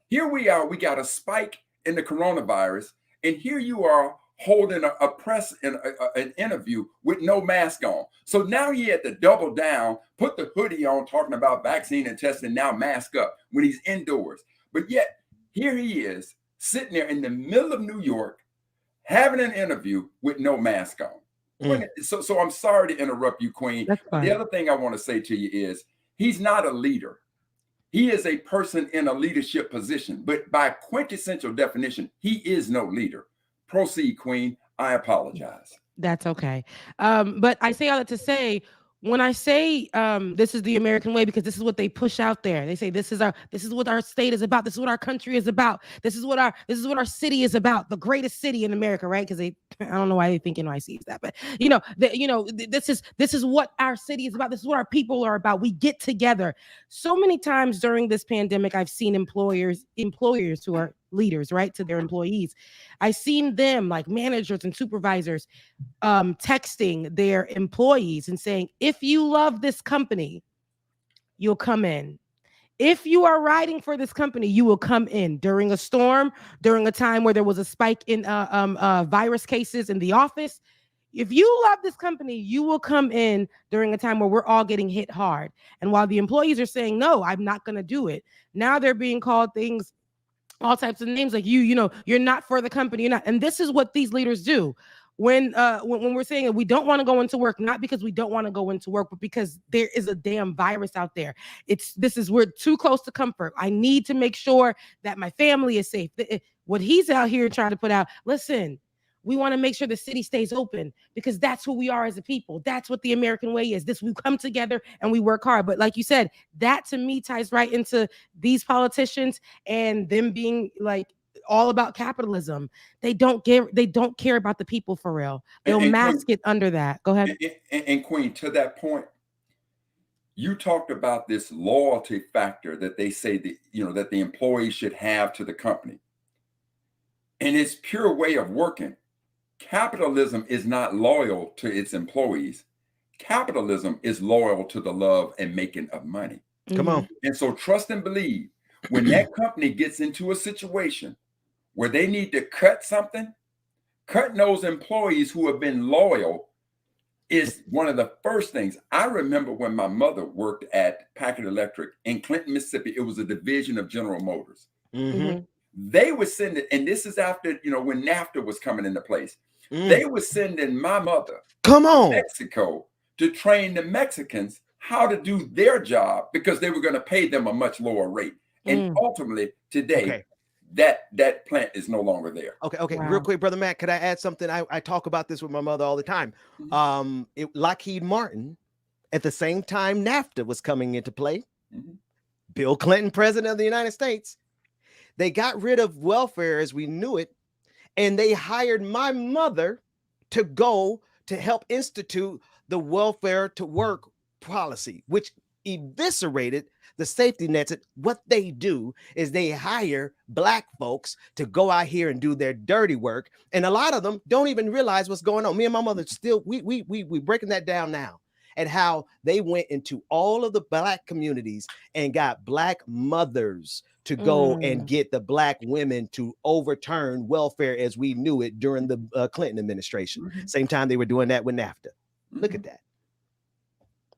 D: Here we are, we got a spike in the coronavirus, and here you are holding a press in an interview with no mask on. So now he had to double down, put the hoodie on, talking about vaccine and testing, now mask up when he's indoors. But yet, here he is, sitting there in the middle of New York, having an interview with no mask on. So I'm sorry to interrupt you, Queen. The other thing I want to say to you is he's not a leader. He is a person in a leadership position, but by quintessential definition, he is no leader. Proceed, Queen. I apologize.
Q: That's okay. But I say all that to say, when I say this is the American way, because this is what they push out there. They say this is what our state is about. This is what our country is about. This is what our city is about. The greatest city in America, right? Because I don't know why they think NYC is that, but this is what our city is about. This is what our people are about. We get together. So many times during this pandemic, I've seen employers who are leaders, right, to their employees. I've seen them, like managers and supervisors, texting their employees and saying, if you love this company, you'll come in. If you are riding for this company, you will come in during a storm, during a time where there was a spike in virus cases in the office. If you love this company, you will come in during a time where we're all getting hit hard. And while the employees are saying, no, I'm not going to do it, now they're being called things, all types of names like you're not for the company, you're not. And this is what these leaders do. When we're saying that we don't want to go into work, not because we don't want to go into work, but because there is a damn virus out there. We're too close to comfort. I need to make sure that my family is safe. What he's out here trying to put out, listen, we want to make sure the city stays open because that's who we are as a people. That's what the American way is. We come together and we work hard. But like you said, that to me ties right into these politicians and them being like all about capitalism. They don't care about the people for real. They'll mask it under that. Go ahead.
D: And Queen, to that point, you talked about this loyalty factor that they say that, that the employees should have to the company. And its pure way of working. Capitalism is not loyal to its employees. Capitalism is loyal to the love and making of money.
C: Come on.
D: And so trust and believe, when that company gets into a situation where they need to cut something, cutting those employees who have been loyal is one of the first things. I remember when my mother worked at Packard Electric in Clinton, Mississippi. It was a division of General Motors. They would send it, and this is after, when NAFTA was coming into place. They were sending my mother to Mexico to train the Mexicans how to do their job because they were going to pay them a much lower rate. And ultimately, today, that plant is no longer there.
C: Okay. Wow. Real quick, Brother Matt, could I add something? I talk about this with my mother all the time. Lockheed Martin, at the same time NAFTA was coming into play, Bill Clinton, president of the United States, they got rid of welfare as we knew it, and they hired my mother to go to help institute the welfare to work policy, which eviscerated the safety nets. What they do is they hire Black folks to go out here and do their dirty work, and a lot of them don't even realize what's going on. Me and my mother still we breaking that down now, and how they went into all of the Black communities and got Black mothers to go and get the Black women to overturn welfare as we knew it during the Clinton administration. Same time they were doing that with NAFTA. Look at that.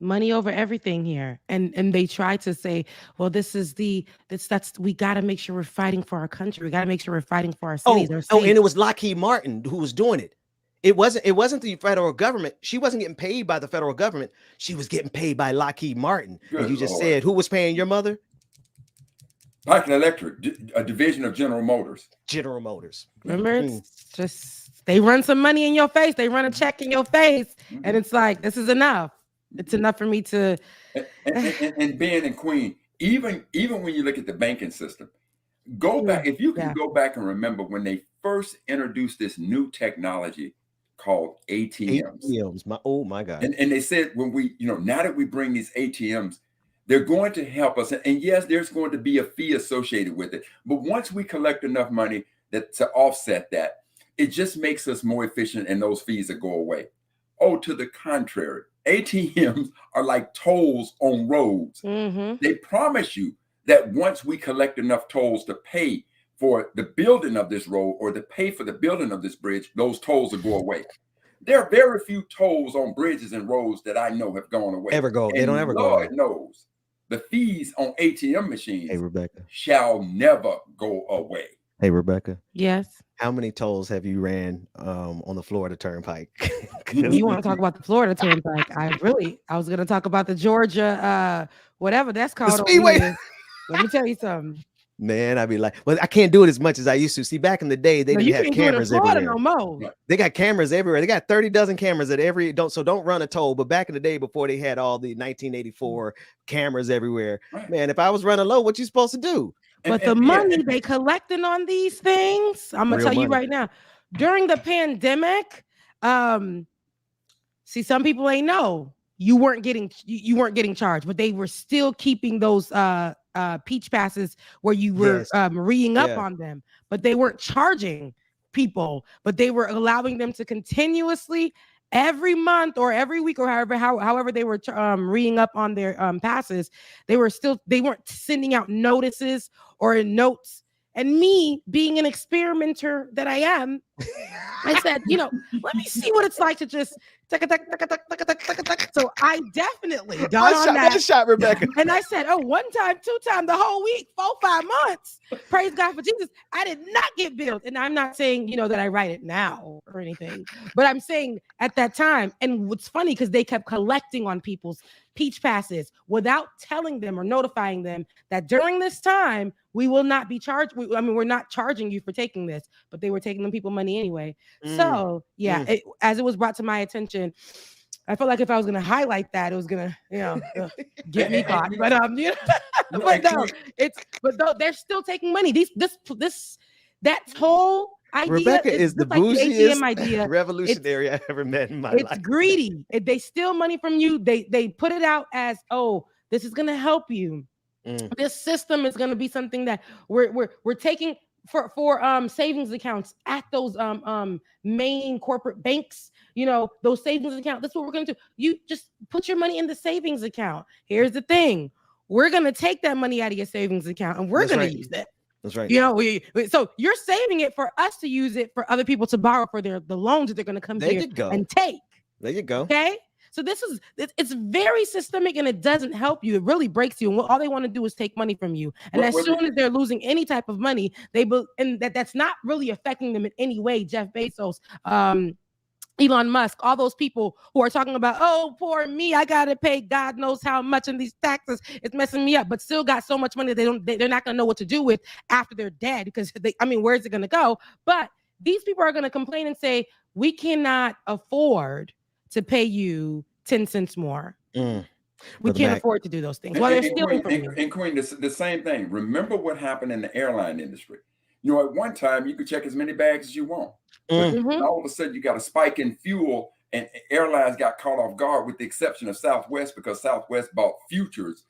Q: Money over everything here. And they try to say, well, we got to make sure we're fighting for our country. We got to make sure we're fighting for our cities.
C: And it was Lockheed Martin who was doing it. It wasn't the federal government. She wasn't getting paid by the federal government. She was getting paid by Lockheed Martin. And you just said, who was paying your mother?
D: Packard Electric, a division of General Motors.
C: General Motors.
Q: Remember, it's just, they run some money in your face. They run a check in your face. And it's like, this is enough. It's enough for me to.
D: And Ben and Queen, even when you look at the banking system, go back, if you can go back and remember when they first introduced this new technology called ATMs.
C: My God.
D: And they said, when we, now that we bring these ATMs, they're going to help us. And yes, there's going to be a fee associated with it. But once we collect enough money to offset that, it just makes us more efficient and those fees will go away. Oh, to the contrary, ATMs are like tolls on roads. They promise you that once we collect enough tolls to pay for the building of this road or to pay for the building of this bridge, those tolls will go away. There are very few tolls on bridges and roads that I know have gone away.
C: They don't ever go away.
D: Lord knows the fees on ATM machines
C: shall
D: never go away.
C: Hey, Rebecca.
Q: Yes.
C: How many tolls have you ran on the Florida Turnpike?
Q: You want to talk about the Florida Turnpike? I was going to talk about the Georgia, whatever that's called.
C: The Speedway.
Q: Let me tell you something.
C: Man, I'd be like, well, I can't do it as much as I used to. See, back in the day, they didn't have cameras everywhere.
Q: No more.
C: They got cameras everywhere. They got 30 dozen cameras at every don't run a toll. But back in the day, before they had all the 1984 cameras everywhere, man, if I was running low, what you supposed to do?
Q: But the money they collecting on these things, I'm gonna tell you right now. During the pandemic, see, some people ain't know you weren't getting charged, but they were still keeping those peach passes where you were re-ing up on them, but they weren't charging people, but they were allowing them to continuously every month or every week or however they were re-ing up on their passes. They weren't sending out notices or notes. And me being an experimenter that I am, I said, let me see what it's like to just so I definitely got on that.
C: Nice shot, Rebecca.
Q: And I said, one time, 2 times, the whole week, 4-5 months. Praise God for Jesus. I did not get billed. And I'm not saying, that I write it now or anything, but I'm saying at that time. And what's funny, because they kept collecting on people's peach passes without telling them or notifying them that during this time we will not be charged. We're not charging you for taking this, but they were taking them people money anyway. So yeah, as it was brought to my attention, I felt like if I was going to highlight that, it was going to, get me caught. But they're still taking money. That whole idea,
C: Rebecca is the
Q: like
C: bougiest
Q: idea.
C: revolutionary I ever met in my life.
Q: It's greedy. They steal money from you. They put it out as, oh, this is going to help you. This system is going to be something that we're taking for savings accounts at those main corporate banks. Those savings accounts. That's what we're going to do. You just put your money in the savings account. Here's the thing: we're going to take that money out of your savings account and we're going to use it.
C: That's right.
Q: So you're saving it for us to use it for other people to borrow for the loans that they're going to come here and take.
C: There you go.
Q: Okay. So it's very systemic and it doesn't help you. It really breaks you. And all they want to do is take money from you. And as soon as they're losing any type of money, that's not really affecting them in any way. Jeff Bezos, Elon Musk, all those people who are talking about, oh, poor me, I gotta pay God knows how much in these taxes, it's messing me up, but still got so much money they're not gonna know what to do with after they're dead, because where's it gonna go? But these people are gonna complain and say, we cannot afford to pay you 10 cents more. We can't afford to do those things. Well, they're stealing from you.
D: And Queen, the same thing. Remember what happened in the airline industry. At one time you could check as many bags as you want. But all of a sudden you got a spike in fuel and airlines got caught off guard, with the exception of Southwest, because Southwest bought futures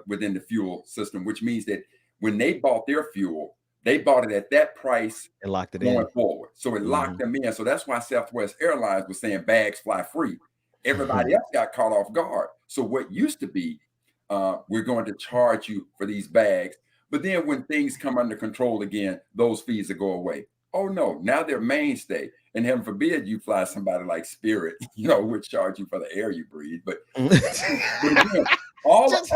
D: within the fuel system, which means that when they bought their fuel, they bought it at that price
C: and locked it
D: going forward. So it locked them in. So that's why Southwest Airlines was saying bags fly free. Everybody else got caught off guard. So what used to be, we're going to charge you for these bags. But then when things come under control again, those fees will go away. Oh no, now they're mainstay. And heaven forbid you fly somebody like Spirit, which charge you for the air you breathe. But again, all of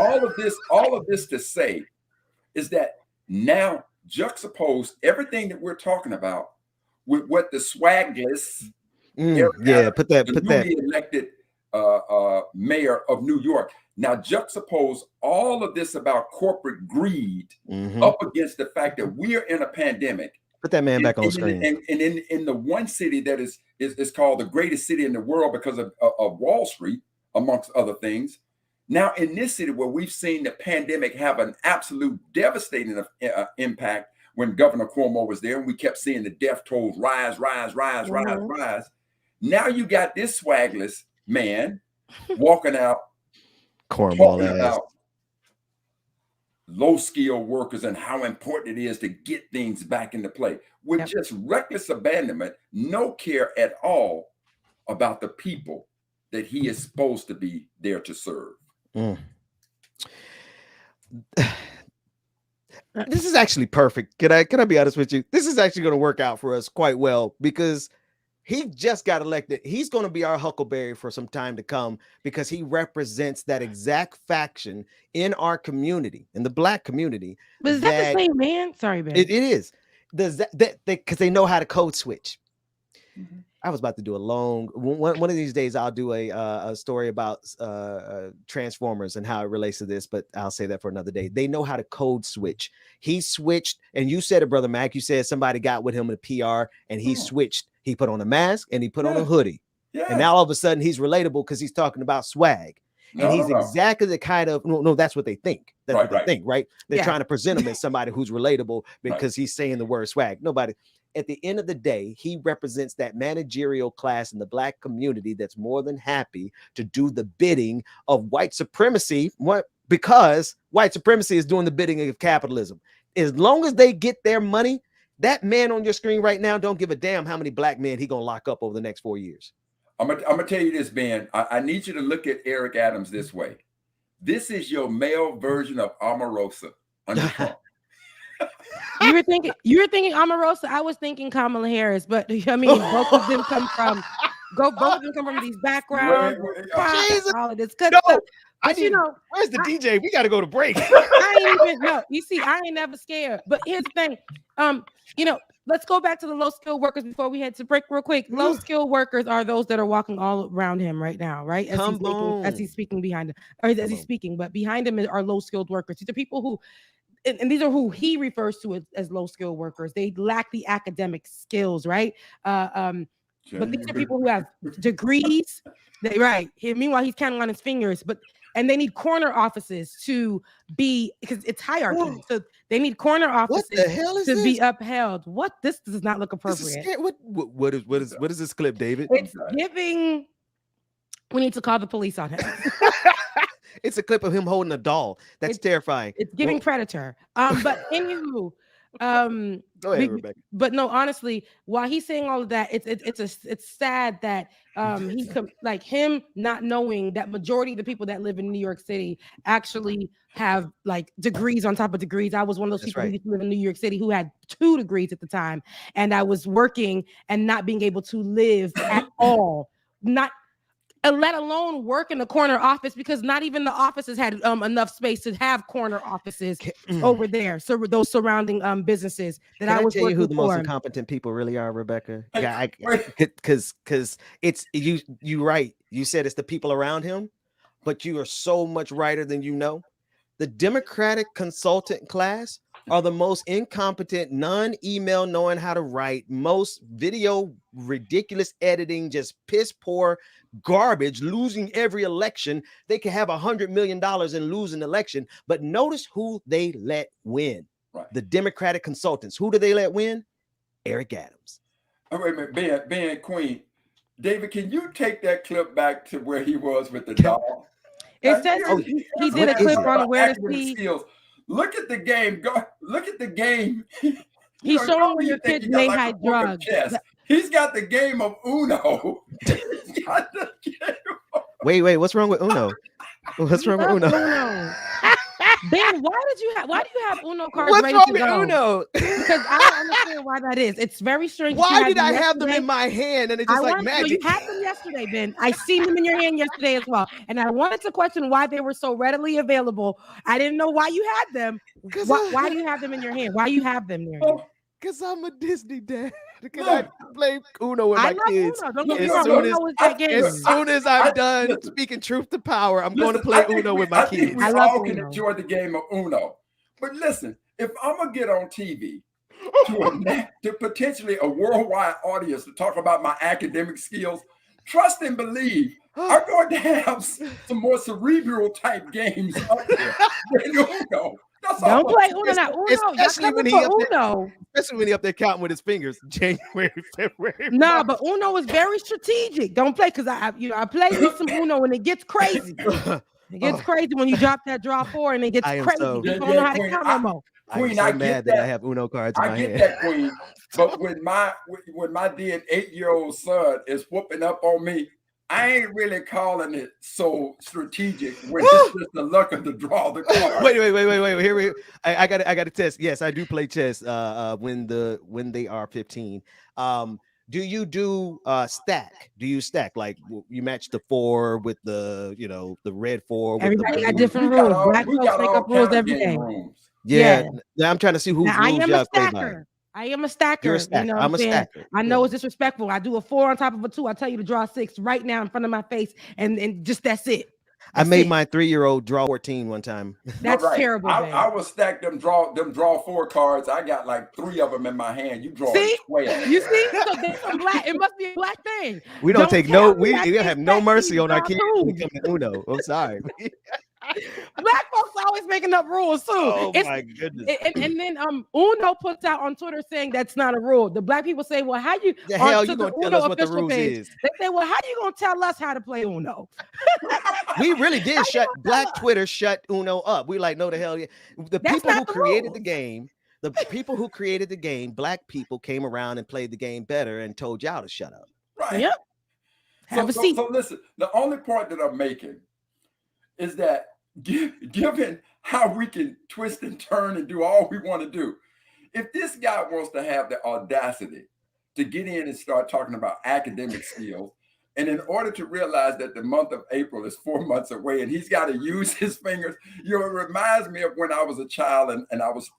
D: this to say is that now juxtapose everything that we're talking about with what the swagless,
C: put that
D: elected mayor of New York. Now juxtapose all of this about corporate greed up against the fact that we are in a pandemic.
C: Put that man back on screen.
D: And in the one city that is called the greatest city in the world because of Wall Street, amongst other things. Now in this city where we've seen the pandemic have an absolute devastating impact, when Governor Cuomo was there and we kept seeing the death tolls rise. Now you got this swagless man walking out
C: cornball ass
D: about low-skilled workers and how important it is to get things back into play with just reckless abandonment, no care at all about the people that he is supposed to be there to serve.
C: This is actually perfect. Can I be honest with you? This is actually going to work out for us quite well, because he just got elected. He's going to be our Huckleberry for some time to come, because he represents that exact faction in our community, in the Black community.
Q: But is that the same man? Sorry, Ben.
C: It is. Because they know how to code switch. I was about to do a long one of these days. I'll do a story about Transformers and how it relates to this, but I'll say that for another day. They know how to code switch. He switched, and you said it, Brother Mac. You said somebody got with him in PR, and he switched. He put on a mask and he put on a hoodie, and now all of a sudden he's relatable because he's talking about swag. And he's exactly the kind of that's what they think. That's what they think, right? They're trying to present him as somebody who's relatable because he's saying the word swag. Nobody. At the end of the day, he represents that managerial class in the Black community that's more than happy to do the bidding of white supremacy. Because white supremacy is doing the bidding of capitalism. As long as they get their money, that man on your screen right now don't give a damn how many Black men he gonna lock up over the next 4 years.
D: I'm gonna tell you this, Ben. I need you to look at Eric Adams this way. This is your male version of Omarosa under Trump.
Q: You were thinking Omarosa. I was thinking Kamala Harris, but I mean, both of them come from these backgrounds. All of this good stuff. But
C: where's the DJ? We got to go to break.
Q: I ain't even know. You see, I ain't never scared. But here's the thing. let's go back to the low-skilled workers before we head to break real quick. Low-skilled workers are those that are walking all around him right now, right? As he's speaking behind him, or as he's speaking, but behind him are low-skilled workers. These are people who, and these are who he refers to as low-skilled workers. They lack the academic skills, right? But these are people who have degrees. Meanwhile, he's counting on his fingers, and they need corner offices to be, because it's hierarchy. Whoa. So they need corner offices to be upheld. This does not look appropriate.
C: What is this clip, David?
Q: It's giving. We need to call the police on him.
C: It's a clip of him holding a doll. That's terrifying.
Q: It's giving predator. But anywho,
C: go ahead, Rebecca.
Q: But no, honestly, while he's saying all of that, it's sad that like him not knowing that majority of the people that live in New York City actually have like degrees on top of degrees. I was one of those people who used to live in New York City who had 2 degrees at the time, and I was working and not being able to live at all. Let alone work in the corner office, because not even the offices had enough space to have corner offices over there. So those surrounding businesses that
C: Can
Q: I was
C: tell you who the most
Q: for.
C: incompetent people really are, Rebecca? Yeah, because it's you right. You said it's the people around him, but you are so much righter than you know. The Democratic consultant class are the most incompetent, non-email knowing how to write, most video ridiculous editing, just piss poor garbage, losing every election. They can have $100 million and lose an election, but notice who they let win. Right. The Democratic consultants. Who do they let win? Eric Adams.
D: Oh, wait a minute, Ben Queen. David, can you take that clip back to where he was with the doll?
Q: It says he did a clip on where to see.
D: Skills. Look at the game. Look at the game.
Q: He's showing where your kids may hide drugs.
D: He's got the game of Uno.
C: Wait, what's wrong with Uno? What's wrong with Uno?
Q: Ben, why do you have Uno cards
C: What's
Q: ready
C: wrong
Q: to
C: with
Q: go?
C: Uno?
Q: Because I don't understand why that is. It's very strange.
C: Why did I have them in my hand and it's just like magic?
Q: You had them yesterday, Ben. I seen them in your hand yesterday as well. And I wanted to question why they were so readily available. I didn't know why you had them. Why do you have them in your hand? Why do you have them there?
C: Because I'm a Disney dad. Because I play Uno with my kids. As soon as I'm done speaking truth to power, I'm going to play Uno with my kids.
D: We all can enjoy the game of Uno. But listen, if I'm going to get on TV to potentially a worldwide audience to talk about my academic skills, trust and believe, I'm going to have some more cerebral type games up there than Uno.
Q: Don't play Uno now. Especially when
C: he up there counting with his fingers. January, February.
Q: Nah, but Uno is very strategic. Don't play, because I played with some Uno and it gets crazy. It gets crazy when you drop that draw 4 and it gets crazy. You don't know how to count no more.
C: Queen, I'm so mad that I have Uno cards in my hand.
D: I get that, Queen. But when my dear 8-year-old son is whooping up on me, I ain't really calling it so strategic when it's just the luck of the draw the card.
C: Wait. Here I got to test. Yes, I do play chess when they are 15. Do you do stack? Do you stack, like you match the 4 with the the red 4? With
Q: Everybody got different rules. Black folks make up rules every day.
C: Yeah. Now I'm trying to see whose rules y'all play by.
Q: I am a stacker.
C: You're a stacker.
Q: You know
C: I'm a stacker.
Q: I know it's disrespectful. I do a 4 on top of a 2. I tell you to draw 6 right now in front of my face, and just that's it.
C: I made my 3-year-old draw 14 one time.
Q: That's terrible.
D: I will stack them draw 4 cards. I got like 3 of them in my hand. You draw 12.
Q: You see? So there's black. It must be a black thing.
C: We don't take no. We have no mercy on our kids when it comes to Uno. I'm sorry.
Q: Black folks always making up rules too.
C: Oh my goodness!
Q: And then Uno puts out on Twitter saying that's not a rule. The black people say, "Well, how you
C: the hell you gonna tell us what the rules is?"
Q: They say, "Well, how you gonna tell us how to play Uno?"
C: We really did Black Twitter shut Uno up. We like, no, the hell yeah. The people who created the game. The people who created the game, black people, came around and played the game better and told y'all to shut up.
D: Right.
Q: Yep. Have a seat.
D: So listen, the only point that I'm making is that given how we can twist and turn and do all we want to do, if this guy wants to have the audacity to get in and start talking about academic skills, and in order to realize that the month of April is 4 months away and he's got to use his fingers, it reminds me of when I was a child and I was,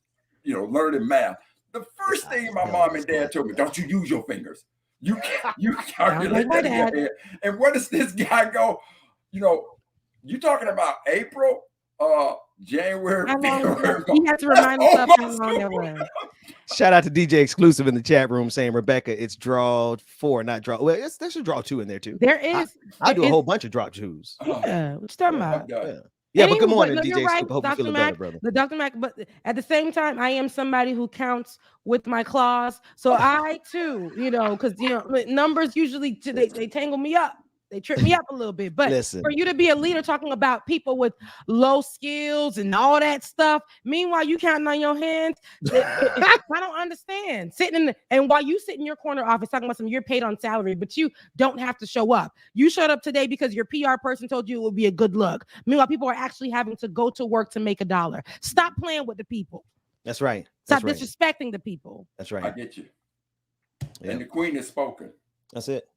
D: learning math. The first thing my mom and dad told me, don't you use your fingers. You calculate
Q: my
D: that in your
Q: dad.
D: head. And what does this guy go? You talking about April, January, February?
Q: He had to remind himself how long it was.
C: Shout out to DJ Exclusive in the chat room saying, Rebecca, it's draw 4, not draw. Well, there's a draw 2 in there too.
Q: There is.
C: I do a whole bunch of draw 2s.
Q: Yeah, what you talking about?
C: Yeah, but good morning,
Q: no,
C: DJ
Q: you're right,
C: Exclusive. Hope you're
Q: Dr.
C: feeling
Q: Mac,
C: better, brother.
Q: the Dr. Mac, but at the same time, I am somebody who counts with my claws. So I too, because numbers usually they tangle me up. They trip me up a little bit. But
C: Listen.
Q: For you to be a leader talking about people with low skills and all that stuff, meanwhile you counting on your hands, I don't understand. And while you sit in your corner office talking about you're paid on salary, but you don't have to show up. You showed up today because your PR person told you it would be a good look. Meanwhile, people are actually having to go to work to make $1. Stop playing with the people.
C: That's right.
Q: Stop disrespecting the people.
C: That's right.
D: I get you. Yeah. And the queen has spoken.
C: That's it.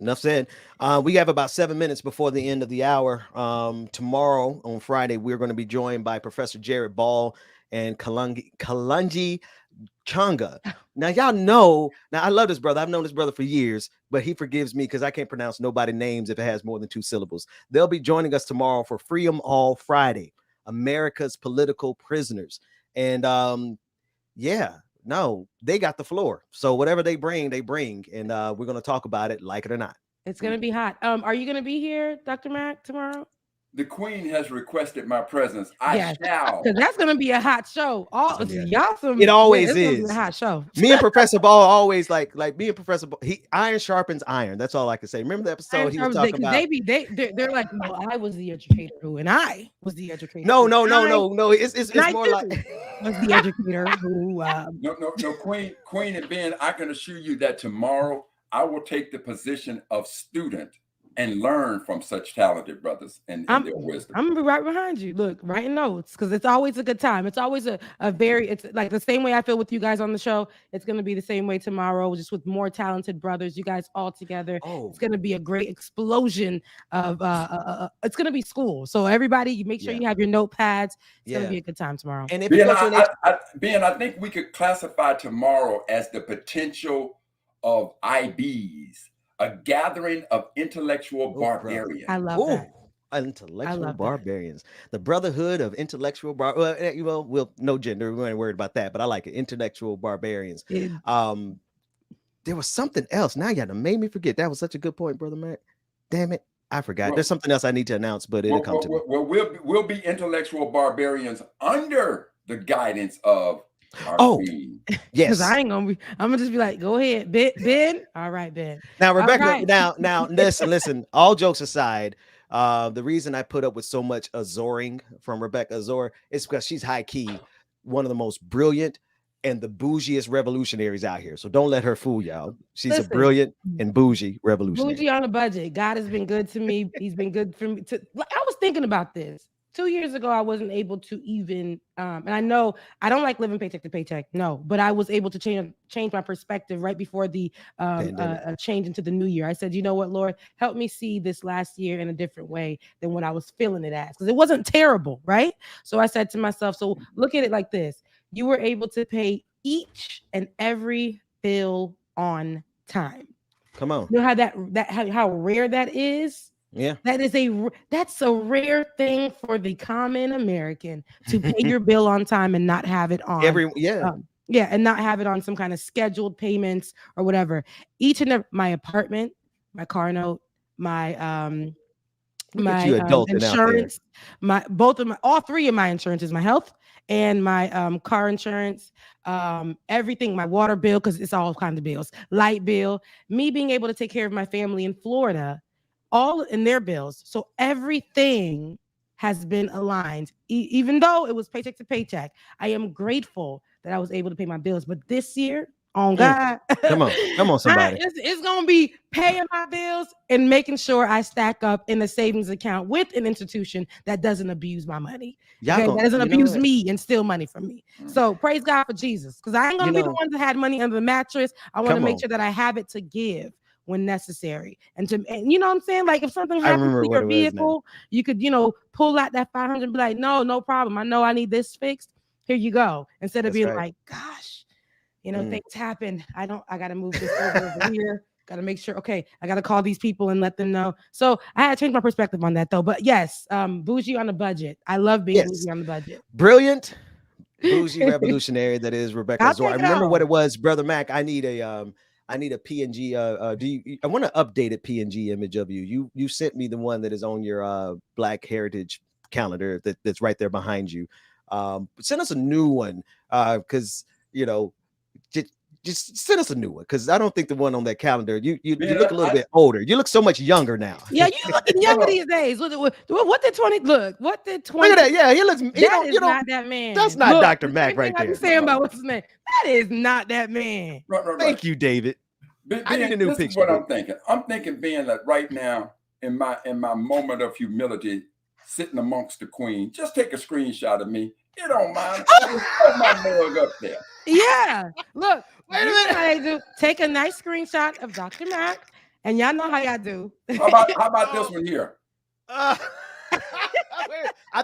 C: Enough said. We have about 7 minutes before the end of the hour. Tomorrow on Friday, we're going to be joined by Professor Jared Ball and Kalungi Changa. Now, y'all know, I love this brother. I've known this brother for years, but he forgives me because I can't pronounce nobody's names if it has more than 2 syllables. They'll be joining us tomorrow for Freedom All Friday, America's Political Prisoners. And no, they got the floor. So whatever they bring, and we're going to talk about it, like it or not.
Q: It's going to be hot. Are you going to be here, Dr. Mac, tomorrow?
D: The queen has requested my presence. I shall.
Q: Because that's going to be a hot show.
C: It always is
Q: a hot show.
C: Me and Professor Ball always like me and Professor Ball. Iron sharpens iron. That's all I can say. Remember the episode he was talking about?
Q: They're like, well, I was the educator who, and I was the educator.
C: No. It's more like
Q: was the educator who.
D: No, Queen and Ben. I can assure you that tomorrow I will take the position of student and learn from such talented brothers and their wisdom.
Q: I'm gonna be right behind you. Look, writing notes, because it's always a good time. It's always it's like the same way I feel with you guys on the show. It's gonna be the same way tomorrow, just with more talented brothers. You guys all together. It's gonna be a great explosion of it's gonna be school. So everybody, you make sure you have your notepads. It's gonna be a good time tomorrow.
C: And if
D: Ben, I think we could classify tomorrow as the potential of IBs. A gathering of intellectual barbarians.
Q: I love that.
C: Intellectual barbarians. The Brotherhood of Intellectual Well, no gender. We ain't worried about that, but I like it. Intellectual barbarians. There was something else. Now you made me forget. That was such a good point, Brother Mac. Damn it. I forgot. There's something else I need to announce, but it'll come to me.
D: Well, we'll be intellectual barbarians under the guidance of
C: yes.
Q: Because I ain't gonna be. I'm gonna just be like, go ahead, Ben. All right, Ben.
C: Now, Rebecca. Now, listen. All jokes aside, the reason I put up with so much azoring from Rebecca Azor is because she's high key one of the most brilliant and the bougiest revolutionaries out here. So don't let her fool y'all. She's a brilliant and bougie revolutionary.
Q: Bougie on a budget. God has been good to me. He's been good for me. I was thinking about this. 2 years ago, I wasn't able to even, and I know I don't like living paycheck to paycheck, no, but I was able to change my perspective right before the change into the new year. I said, you know what, Lord, help me see this last year in a different way than what I was feeling it as, because it wasn't terrible, right? So I said to myself, so look at it like this. You were able to pay each and every bill on time.
C: Come on.
Q: You know how rare that is?
C: Yeah,
Q: that's a rare thing for the common American to pay your bill on time and not have it on and not have it on some kind of scheduled payments or whatever. Each and every my apartment, my car note, my insurance, all 3 of my insurances, my health and my car insurance, everything, my water bill, because it's all kinds of bills, light bill, me being able to take care of my family in Florida. All in their bills. So everything has been aligned, even though it was paycheck to paycheck. I am grateful that I was able to pay my bills. But this year, on God,
C: come on, somebody.
Q: It's going to be paying my bills and making sure I stack up in a savings account with an institution that doesn't abuse my money. That doesn't abuse me and steal money from me. So praise God for Jesus, because I ain't going to be the one that had money under the mattress. I want to make sure that I have it to give when necessary, and you know what I'm saying? Like if something happens to your vehicle, you could, pull out that $500 and be like, no problem. I know I need this fixed. here you go. Instead of
C: That's
Q: being
C: right.
Q: like, gosh, things happen. I got to move this over here. Got to make sure. Okay, I got to call these people and let them know. So I had to change my perspective on that though. But yes, bougie on the budget. I love being bougie on the budget.
C: Brilliant, bougie revolutionary that is Rebecca
Q: I'll
C: Zor. I
Q: take it
C: remember what
Q: all.
C: it was, Brother Mac. I need a PNG. I want an updated PNG image of you. You sent me the one that is on your Black Heritage calendar that's right there behind you. Send us a new one, because just send us a new one, because I don't think the one on that calendar. You look a little bit older. You look so much younger now.
Q: Yeah, you looking younger these days. What did 20 look? What did 20?
C: Look at that. Yeah, he looks.
Q: That is not that man.
C: That's not
Q: Look,
C: Dr. Mac right
Q: I'm
C: there.
Q: saying about what's his name. That is not that man.
D: Right.
C: Thank you, David. I need a new
D: this
C: picture.
D: is what I'm thinking. I'm thinking being like right now in my moment of humility, sitting amongst the queen. Just take a screenshot of me. You don't mind. Put my mug up there.
Q: Yeah. Look, wait a minute. How they do. Take a nice screenshot of Dr. Mac, and y'all know how y'all do.
D: How about this one here?
C: I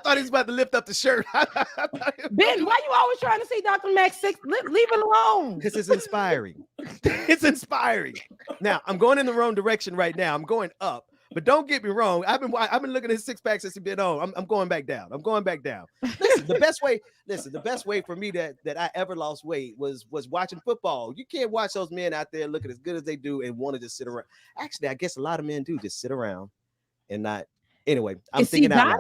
C: thought he was about to lift up the shirt.
Q: Ben, why you always trying to see Dr. Mac 6? Leave it alone.
C: Because it's inspiring. It's inspiring. Now, I'm going in the wrong direction right now. I'm going up. But don't get me wrong. I've been looking at his six pack since he's been on. I'm going back down. I'm going back down. Listen, the best way for me that I ever lost weight was watching football. You can't watch those men out there looking as good as they do and want to just sit around. Actually, I guess a lot of men do just sit around and not. Anyway, I'm thinking
Q: God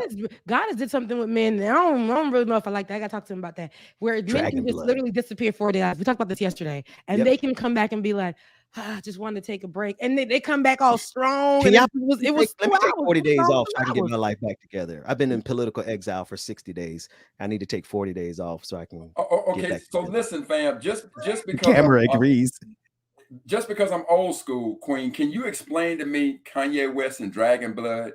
Q: has did something with men. I don't really know if I like that. I got to talk to him about that. Where men can just literally disappear 4 days. We talked about this yesterday, and they can come back and be like, I just wanted to take a break, and they come back all strong.
C: Let me take 40 days off so I can get my life back together. I've been in political exile for 60 days. I need to take 40 days off so I can.
D: Okay, so listen, fam. Just because
C: camera agrees.
D: Just because I'm old school, Queen, can you explain to me Kanye West and Dragon Blood?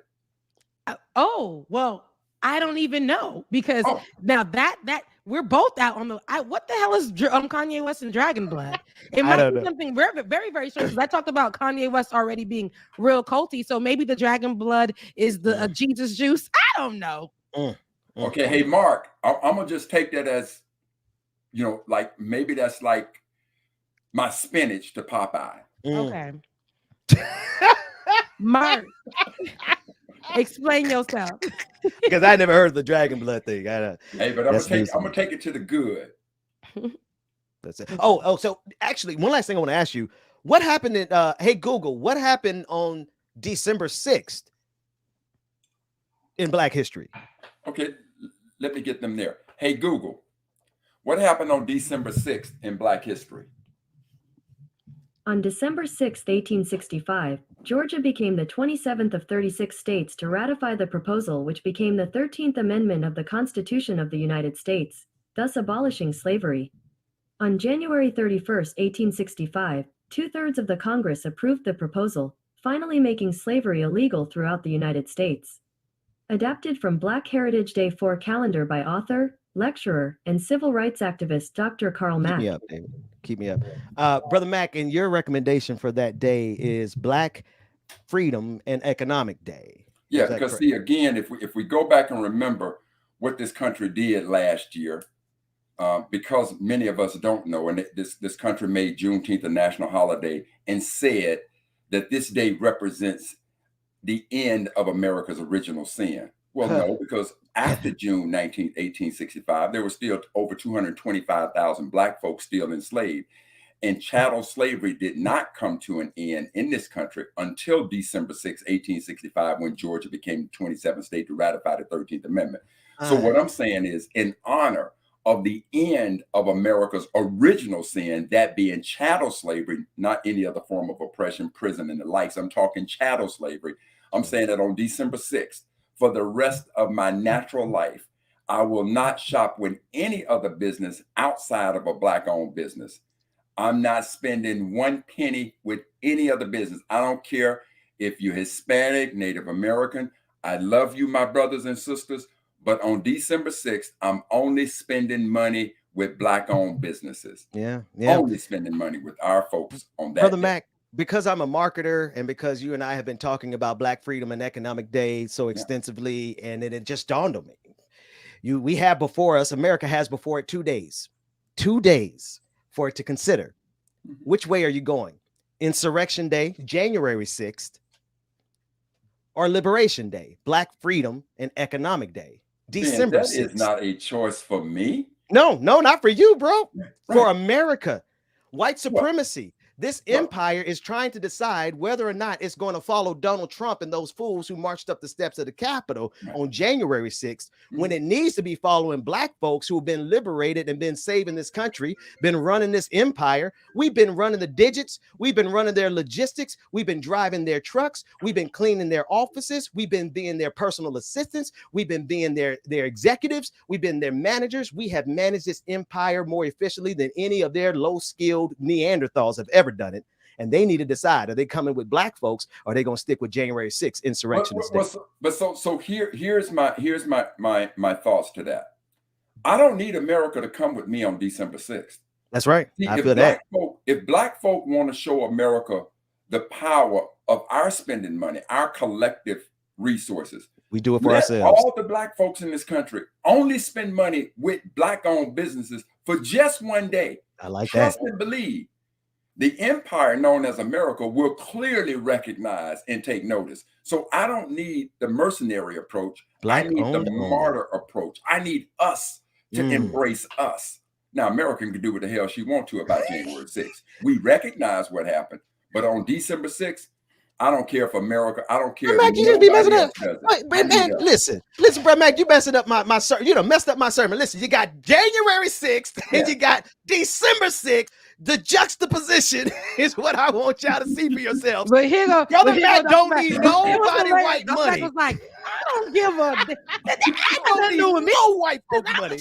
Q: Well, I don't even know, because now that we're both out on the. What the hell is Kanye West and Dragon Blood? It might be something very, very, very strange. I talked about Kanye West already being real culty, so maybe the Dragon Blood is the Jesus juice. I don't know.
D: Okay, hey Mark, I'm gonna just take that as, like maybe that's like my spinach to Popeye.
Q: Okay, Mark. Explain yourself.
C: Because I never heard of the Dragon Blood thing.
D: But I'm gonna take it to the good.
C: That's it. So actually, one last thing I want to ask you: what happened in hey Google? What happened on December 6th in Black history?
D: Okay, let me get them there. Hey Google, what happened on December 6th in Black history?
L: On December 6, 1865, Georgia became the 27th of 36 states to ratify the proposal, which became the 13th Amendment of the Constitution of the United States, thus abolishing slavery. On January 31, 1865, two-thirds of the Congress approved the proposal, finally making slavery illegal throughout the United States. Adapted from Black Heritage Day 4 calendar by author, lecturer, and civil rights activist Dr. Karl Mack.
C: Keep me up, David. Keep me up. Brother Mack, and your recommendation for that day is Black Freedom and Economic Day.
D: Yeah, because see, again, if we go back and remember what this country did last year, because many of us don't know, and this country made Juneteenth a national holiday and said that this day represents the end of America's original sin. Well, no, because after June 19, 1865, there were still over 225,000 Black folks still enslaved. And chattel slavery did not come to an end in this country until December 6, 1865, when Georgia became the 27th state to ratify the 13th Amendment. So what I'm saying is, in honor of the end of America's original sin, that being chattel slavery, not any other form of oppression, prison, and the likes. I'm talking chattel slavery. I'm saying that on December 6th, for the rest of my natural life, I will not shop with any other business outside of a Black-owned business. I'm not spending 1 penny with any other business. I don't care if you're Hispanic, Native American. I love you, my brothers and sisters. But on December 6th, I'm only spending money with Black-owned businesses.
C: Yeah.
D: Only spending money with our folks on that.
C: Brother Mac, because I'm a marketer and because you and I have been talking about Black Freedom and Economic Day so extensively, and it just dawned on me. We have before us, America has before it 2 days for it to consider which way are you going? Insurrection Day, January 6th, or Liberation Day, Black Freedom and Economic Day, December 6th.
D: That is not a choice for me.
C: No, not for you, bro. Right. For America. White supremacy. This empire is trying to decide whether or not it's going to follow Donald Trump and those fools who marched up the steps of the Capitol on January 6th, when it needs to be following Black folks who have been liberated and been saving this country, been running this empire. We've been running the digits. We've been running their logistics. We've been driving their trucks. We've been cleaning their offices. We've been being their personal assistants. We've been being their executives. We've been their managers. We have managed this empire more efficiently than any of their low-skilled Neanderthals have ever done it, and they need to decide: are they coming with Black folks, or are they going to stick with January 6th insurrection?
D: Here's my thoughts to that. I don't need America to come with me on December 6th.
C: That's right.
D: See,
C: I feel that.
D: If Black folk want to show America the power of our spending money, our collective resources,
C: we do it for ourselves.
D: All the Black folks in this country only spend money with Black-owned businesses for just one day.
C: I like
D: Trust
C: that.
D: and believe. The empire known as America will clearly recognize and take notice. So I don't need the mercenary approach. I need the martyr approach. I need us to embrace us. Now, America can do what the hell she wants to about January 6th. We recognize what happened. But on December 6th, I don't care if America, I don't care.
C: Mac, you just be messing up. Wait, man, listen, bro, Mac, you messing up my sermon. You know, messed up my sermon. Listen, you got January 6th and you got December 6th. The juxtaposition is what I want y'all to see for yourselves.
Q: But here go,
C: Brother Mac don't need nobody white money.
Q: Was like, I don't give a.
C: That don't need no white folk money.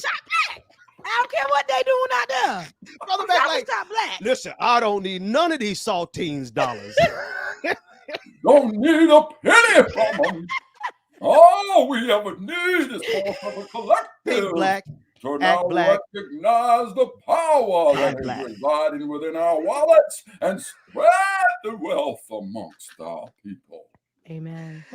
Q: I don't care what they doing out there.
C: Brother Mac, like, Black. Listen, I don't need none of these saltines dollars.
D: Don't need a penny from them. All we ever need is for the collective.
C: Big Black.
D: To now recognize the power that is residing within our wallets and spread the wealth amongst our people.
Q: Amen.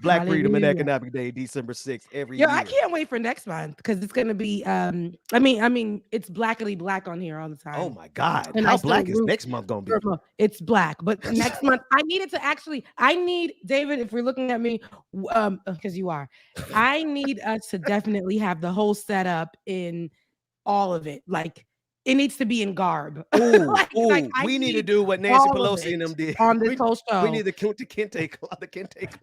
C: Black Freedom and Economic Day, December 6th, every year.
Q: I can't wait for next month because it's gonna be I mean it's blackly black on here all the time.
C: Oh my God.
Q: And
C: how black is next month gonna be?
Q: It's black, but next month I need David, if we're looking at me, because you are, I need us to definitely have the whole setup in all of it. Like it needs to be in garb.
C: Ooh, we need to do what Nancy Pelosi and them did
Q: on this whole show.
C: We need the kente cloth.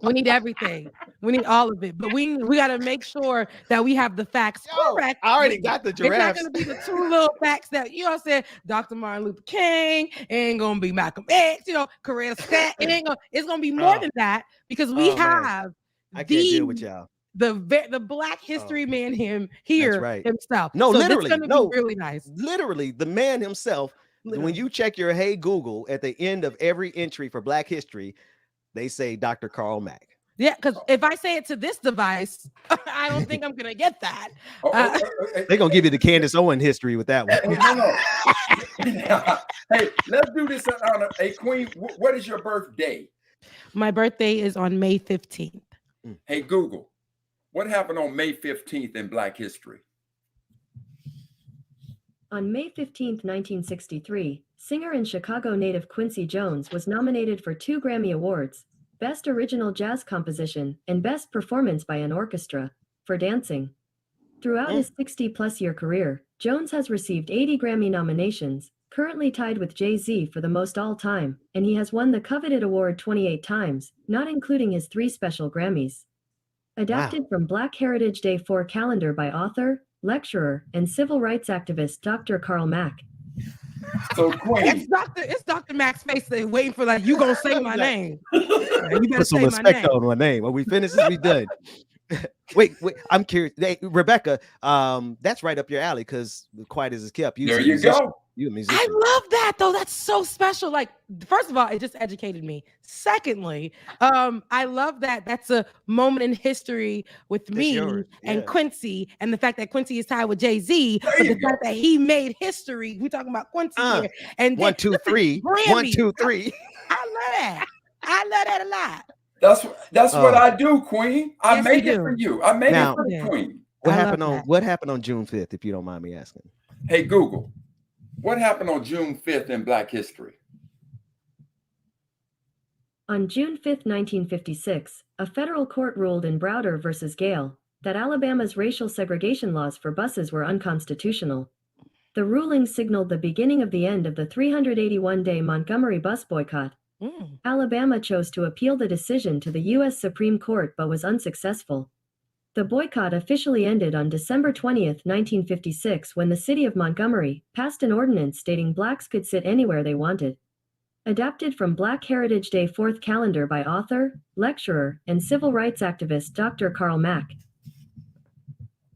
Q: We need everything. We need all of it. But we got to make sure that we have the facts correct.
C: I already got the giraffes.
Q: It's not going to be the two little facts that, you know what I'm saying, Dr. Martin Luther King, it ain't going to be Malcolm X, you know, Coretta Scott. It's going to be more than that because we have
C: I can't deal with y'all.
Q: The Black History man himself.
C: No,
Q: so
C: literally,
Q: be really nice.
C: Literally, the man himself. Literally. When you check your Hey Google at the end of every entry for Black History, they say Dr. Karl Mack.
Q: Yeah, because if I say it to this device, I don't think I'm gonna get that.
C: They're gonna give you the Candace Owen history with that one.
D: Hey, let's do this. Hey, Queen, what is your birthday?
Q: My birthday is on May 15th.
D: Hey, Google. What happened on May 15th in Black history?
L: On May 15, 1963, singer and Chicago native Quincy Jones was nominated for 2 Grammy Awards, Best Original Jazz Composition and Best Performance by an Orchestra, for Dancing. Throughout his 60-plus year career, Jones has received 80 Grammy nominations, currently tied with Jay-Z for the most all-time, and he has won the coveted award 28 times, not including his 3 special Grammys. Adapted from Black Heritage Day 4 calendar by author, lecturer, and civil rights activist Dr. Karl Mack.
D: So Queen,
Q: it's Dr. Mack's face waiting for like, you gonna say my name. You better
C: put some
Q: say
C: respect
Q: my name.
C: on my name. Are we finished? We done. wait, I'm curious. Hey, Rebecca, that's right up your alley because Quiet as It's Kept.
D: There you go.
C: You a musician.
Q: I love that though. That's so special. Like, first of all, it just educated me. Secondly, I love that that's a moment in history with me and Quincy, and the fact that Quincy is tied with Jay-Z, but the fact that he made history. We're talking about Quincy here. And
C: 1, 2, 3. 1, 2, 3.
Q: I love that. I love that a lot.
D: That's what I do, Queen. I made it for you. I made it for the Queen.
C: What happened on June 5th, if you don't mind me asking?
D: Hey, Google, what happened on June 5th in Black history?
L: On June 5, 1956, a federal court ruled in Browder versus Gale that Alabama's racial segregation laws for buses were unconstitutional. The ruling signaled the beginning of the end of the 381-day Montgomery bus boycott. Alabama chose to appeal the decision to the U.S. Supreme Court but was unsuccessful. The boycott officially ended on December 20, 1956, when the city of Montgomery passed an ordinance stating blacks could sit anywhere they wanted. Adapted from Black Heritage Day 4th calendar by author, lecturer, and civil rights activist Dr. Karl Mack.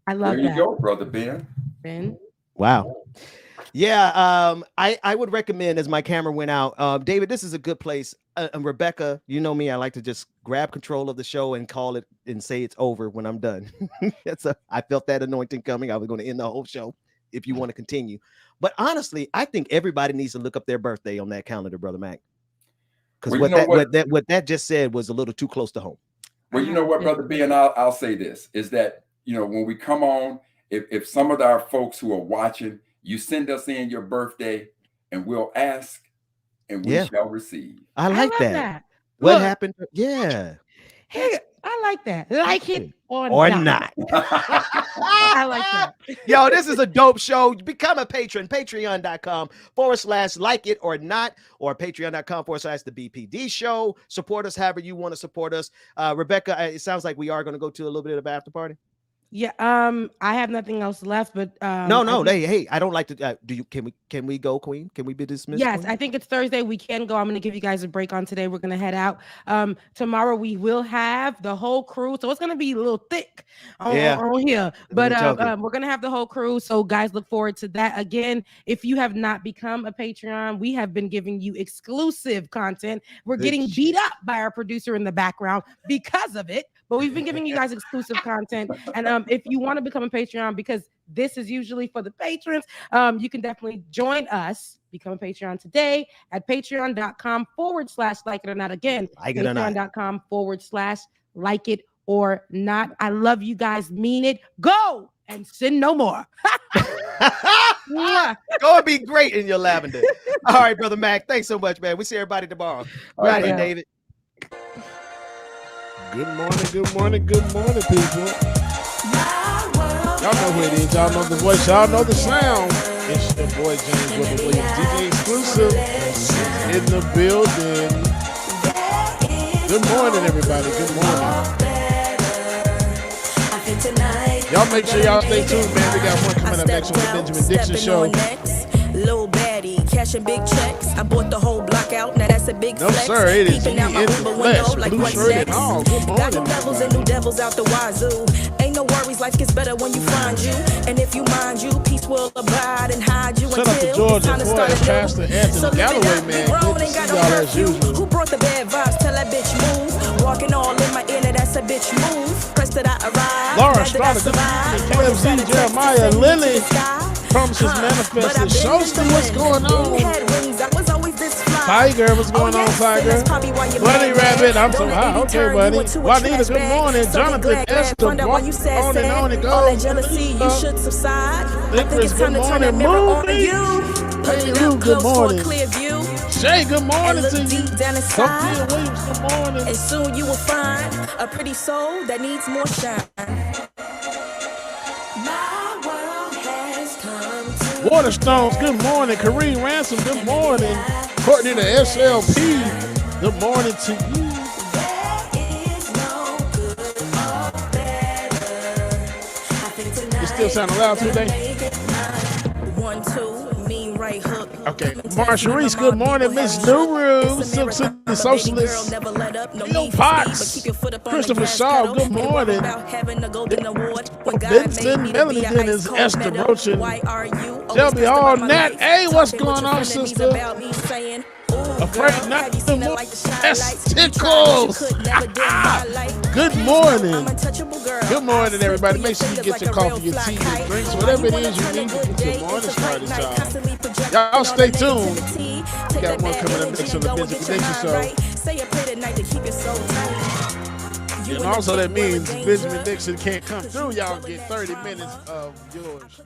Q: I love that.
D: There you go, Brother Ben.
C: Wow. Yeah, I would recommend, as my camera went out, David, this is a good place. And Rebecca, you know me, I like to just grab control of the show and call it and say it's over when I'm done. I felt that anointing coming. I was going to end the whole show if you want to continue. But honestly, I think everybody needs to look up their birthday on that calendar, Brother Mac. Because what that just said was a little too close to home.
D: Well, you know what, Brother Ben, I'll say this, is that, when we come on, if some of our folks who are watching, you send us in your birthday and we'll ask and we shall receive.
C: I like that. What happened? Yeah.
Q: Hey, I like that. Like it or not. I like that.
C: Yo, this is a dope show. Become a patron. Patreon.com/like it or not, or patreon.com/the BPD show. Support us however you want to support us. Rebecca, it sounds like we are going to go to a little bit of after party.
Q: Yeah, I have nothing else left, but
C: no. Hey, I don't like to. Can we go, Queen? Can we be dismissed?
Q: Yes,
C: Queen?
Q: I think it's Thursday. We can go. I'm going to give you guys a break on today. We're going to head out. Tomorrow we will have the whole crew, so it's going to be a little thick on here. But we're going to have the whole crew. So guys, look forward to that. Again, if you have not become a Patreon, we have been giving you exclusive content. We're getting beat up by our producer in the background because of it. But we've been giving you guys exclusive content. And if you want to become a Patreon, because this is usually for the patrons, you can definitely join us, become a Patreon today at patreon.com/like it or not. Again, patreon.com/like it or not. I love you guys. Mean it. Go and sin no more.
C: Go and be great in your lavender. All right, Brother Mac. Thanks so much, man. We see everybody tomorrow. All right, David.
G: Good morning, people. Y'all know who it is. Y'all know the voice. Y'all know the sound. It's your boy James Williams, DJ Exclusive in the building. Good morning, everybody. Good morning. Y'all make sure y'all stay tuned, man. We got one coming up next on the Benjamin Dixon Show.
T: Little baddie, cashing big checks. I bought the whole block out. Now that's a big flex.
G: No, sir, it is
T: Peeping out my
G: in the
T: Uber
G: flesh.
T: window like
G: Blue
T: what
G: shirt
T: sex.
G: and all. Good
T: Got
G: morning.
T: new levels and new devils out the wazoo. Ain't no worries, life gets better when you find you. And if you mind you, peace will abide and hide you
G: Shout out to
T: until it's time
G: Georgia
T: to
G: boy,
T: start
G: Pastor Anthony
T: So live it
G: Galloway,
T: up,
G: man.
T: we grown,
G: Good to
T: ain't got
G: see
T: no
G: y'all as
T: curfew.
G: usual.
T: Who brought the bad vibes? Tell that bitch move. Walking all in my inner, that's a bitch move. Press that I arrive.
G: Laura
T: glad that I
G: Strada,
T: survived.
G: KFZ, Jeremiah, Lily, Promises Manifested. Showsty, what's going on? Tiger, what's going on, Tiger? Bunny Rabbit, I'm so high. Okay, buddy. Juanita, good morning. Jonathan, Esther, on and it goes. Nicholas, good morning. Movie. Hey, Lou, good morning. Shay, good morning to you. Sophia Williams, good morning.
T: And soon you will find a pretty soul that needs more shine.
G: Waterstones, good morning. Kareem Ransom, good morning. Courtney the SLP, good morning to you. You still sounding loud today?
T: 1, 2, mean right hook.
G: Okay. Marsha Reese, good morning. Miss Nuru, Silk City Socialist. Neil Potts, Christopher Shaw, good morning. Vincent Mellington is Esther Brochin. Shelby Hall, Nat. Hey, what's going on, sister? Afraid not to move. S. Tickles. Good morning. Good morning, everybody. Make sure you get your coffee, your tea, your drinks, whatever it is you need to get your morning started, y'all. Y'all stay tuned. We got one coming up next on the Benjamin Dixon Show.
T: Say a prayer tonight to keep your soul tight.
G: And also that means Benjamin Dixon can't come through. Y'all get 30 minutes of yours.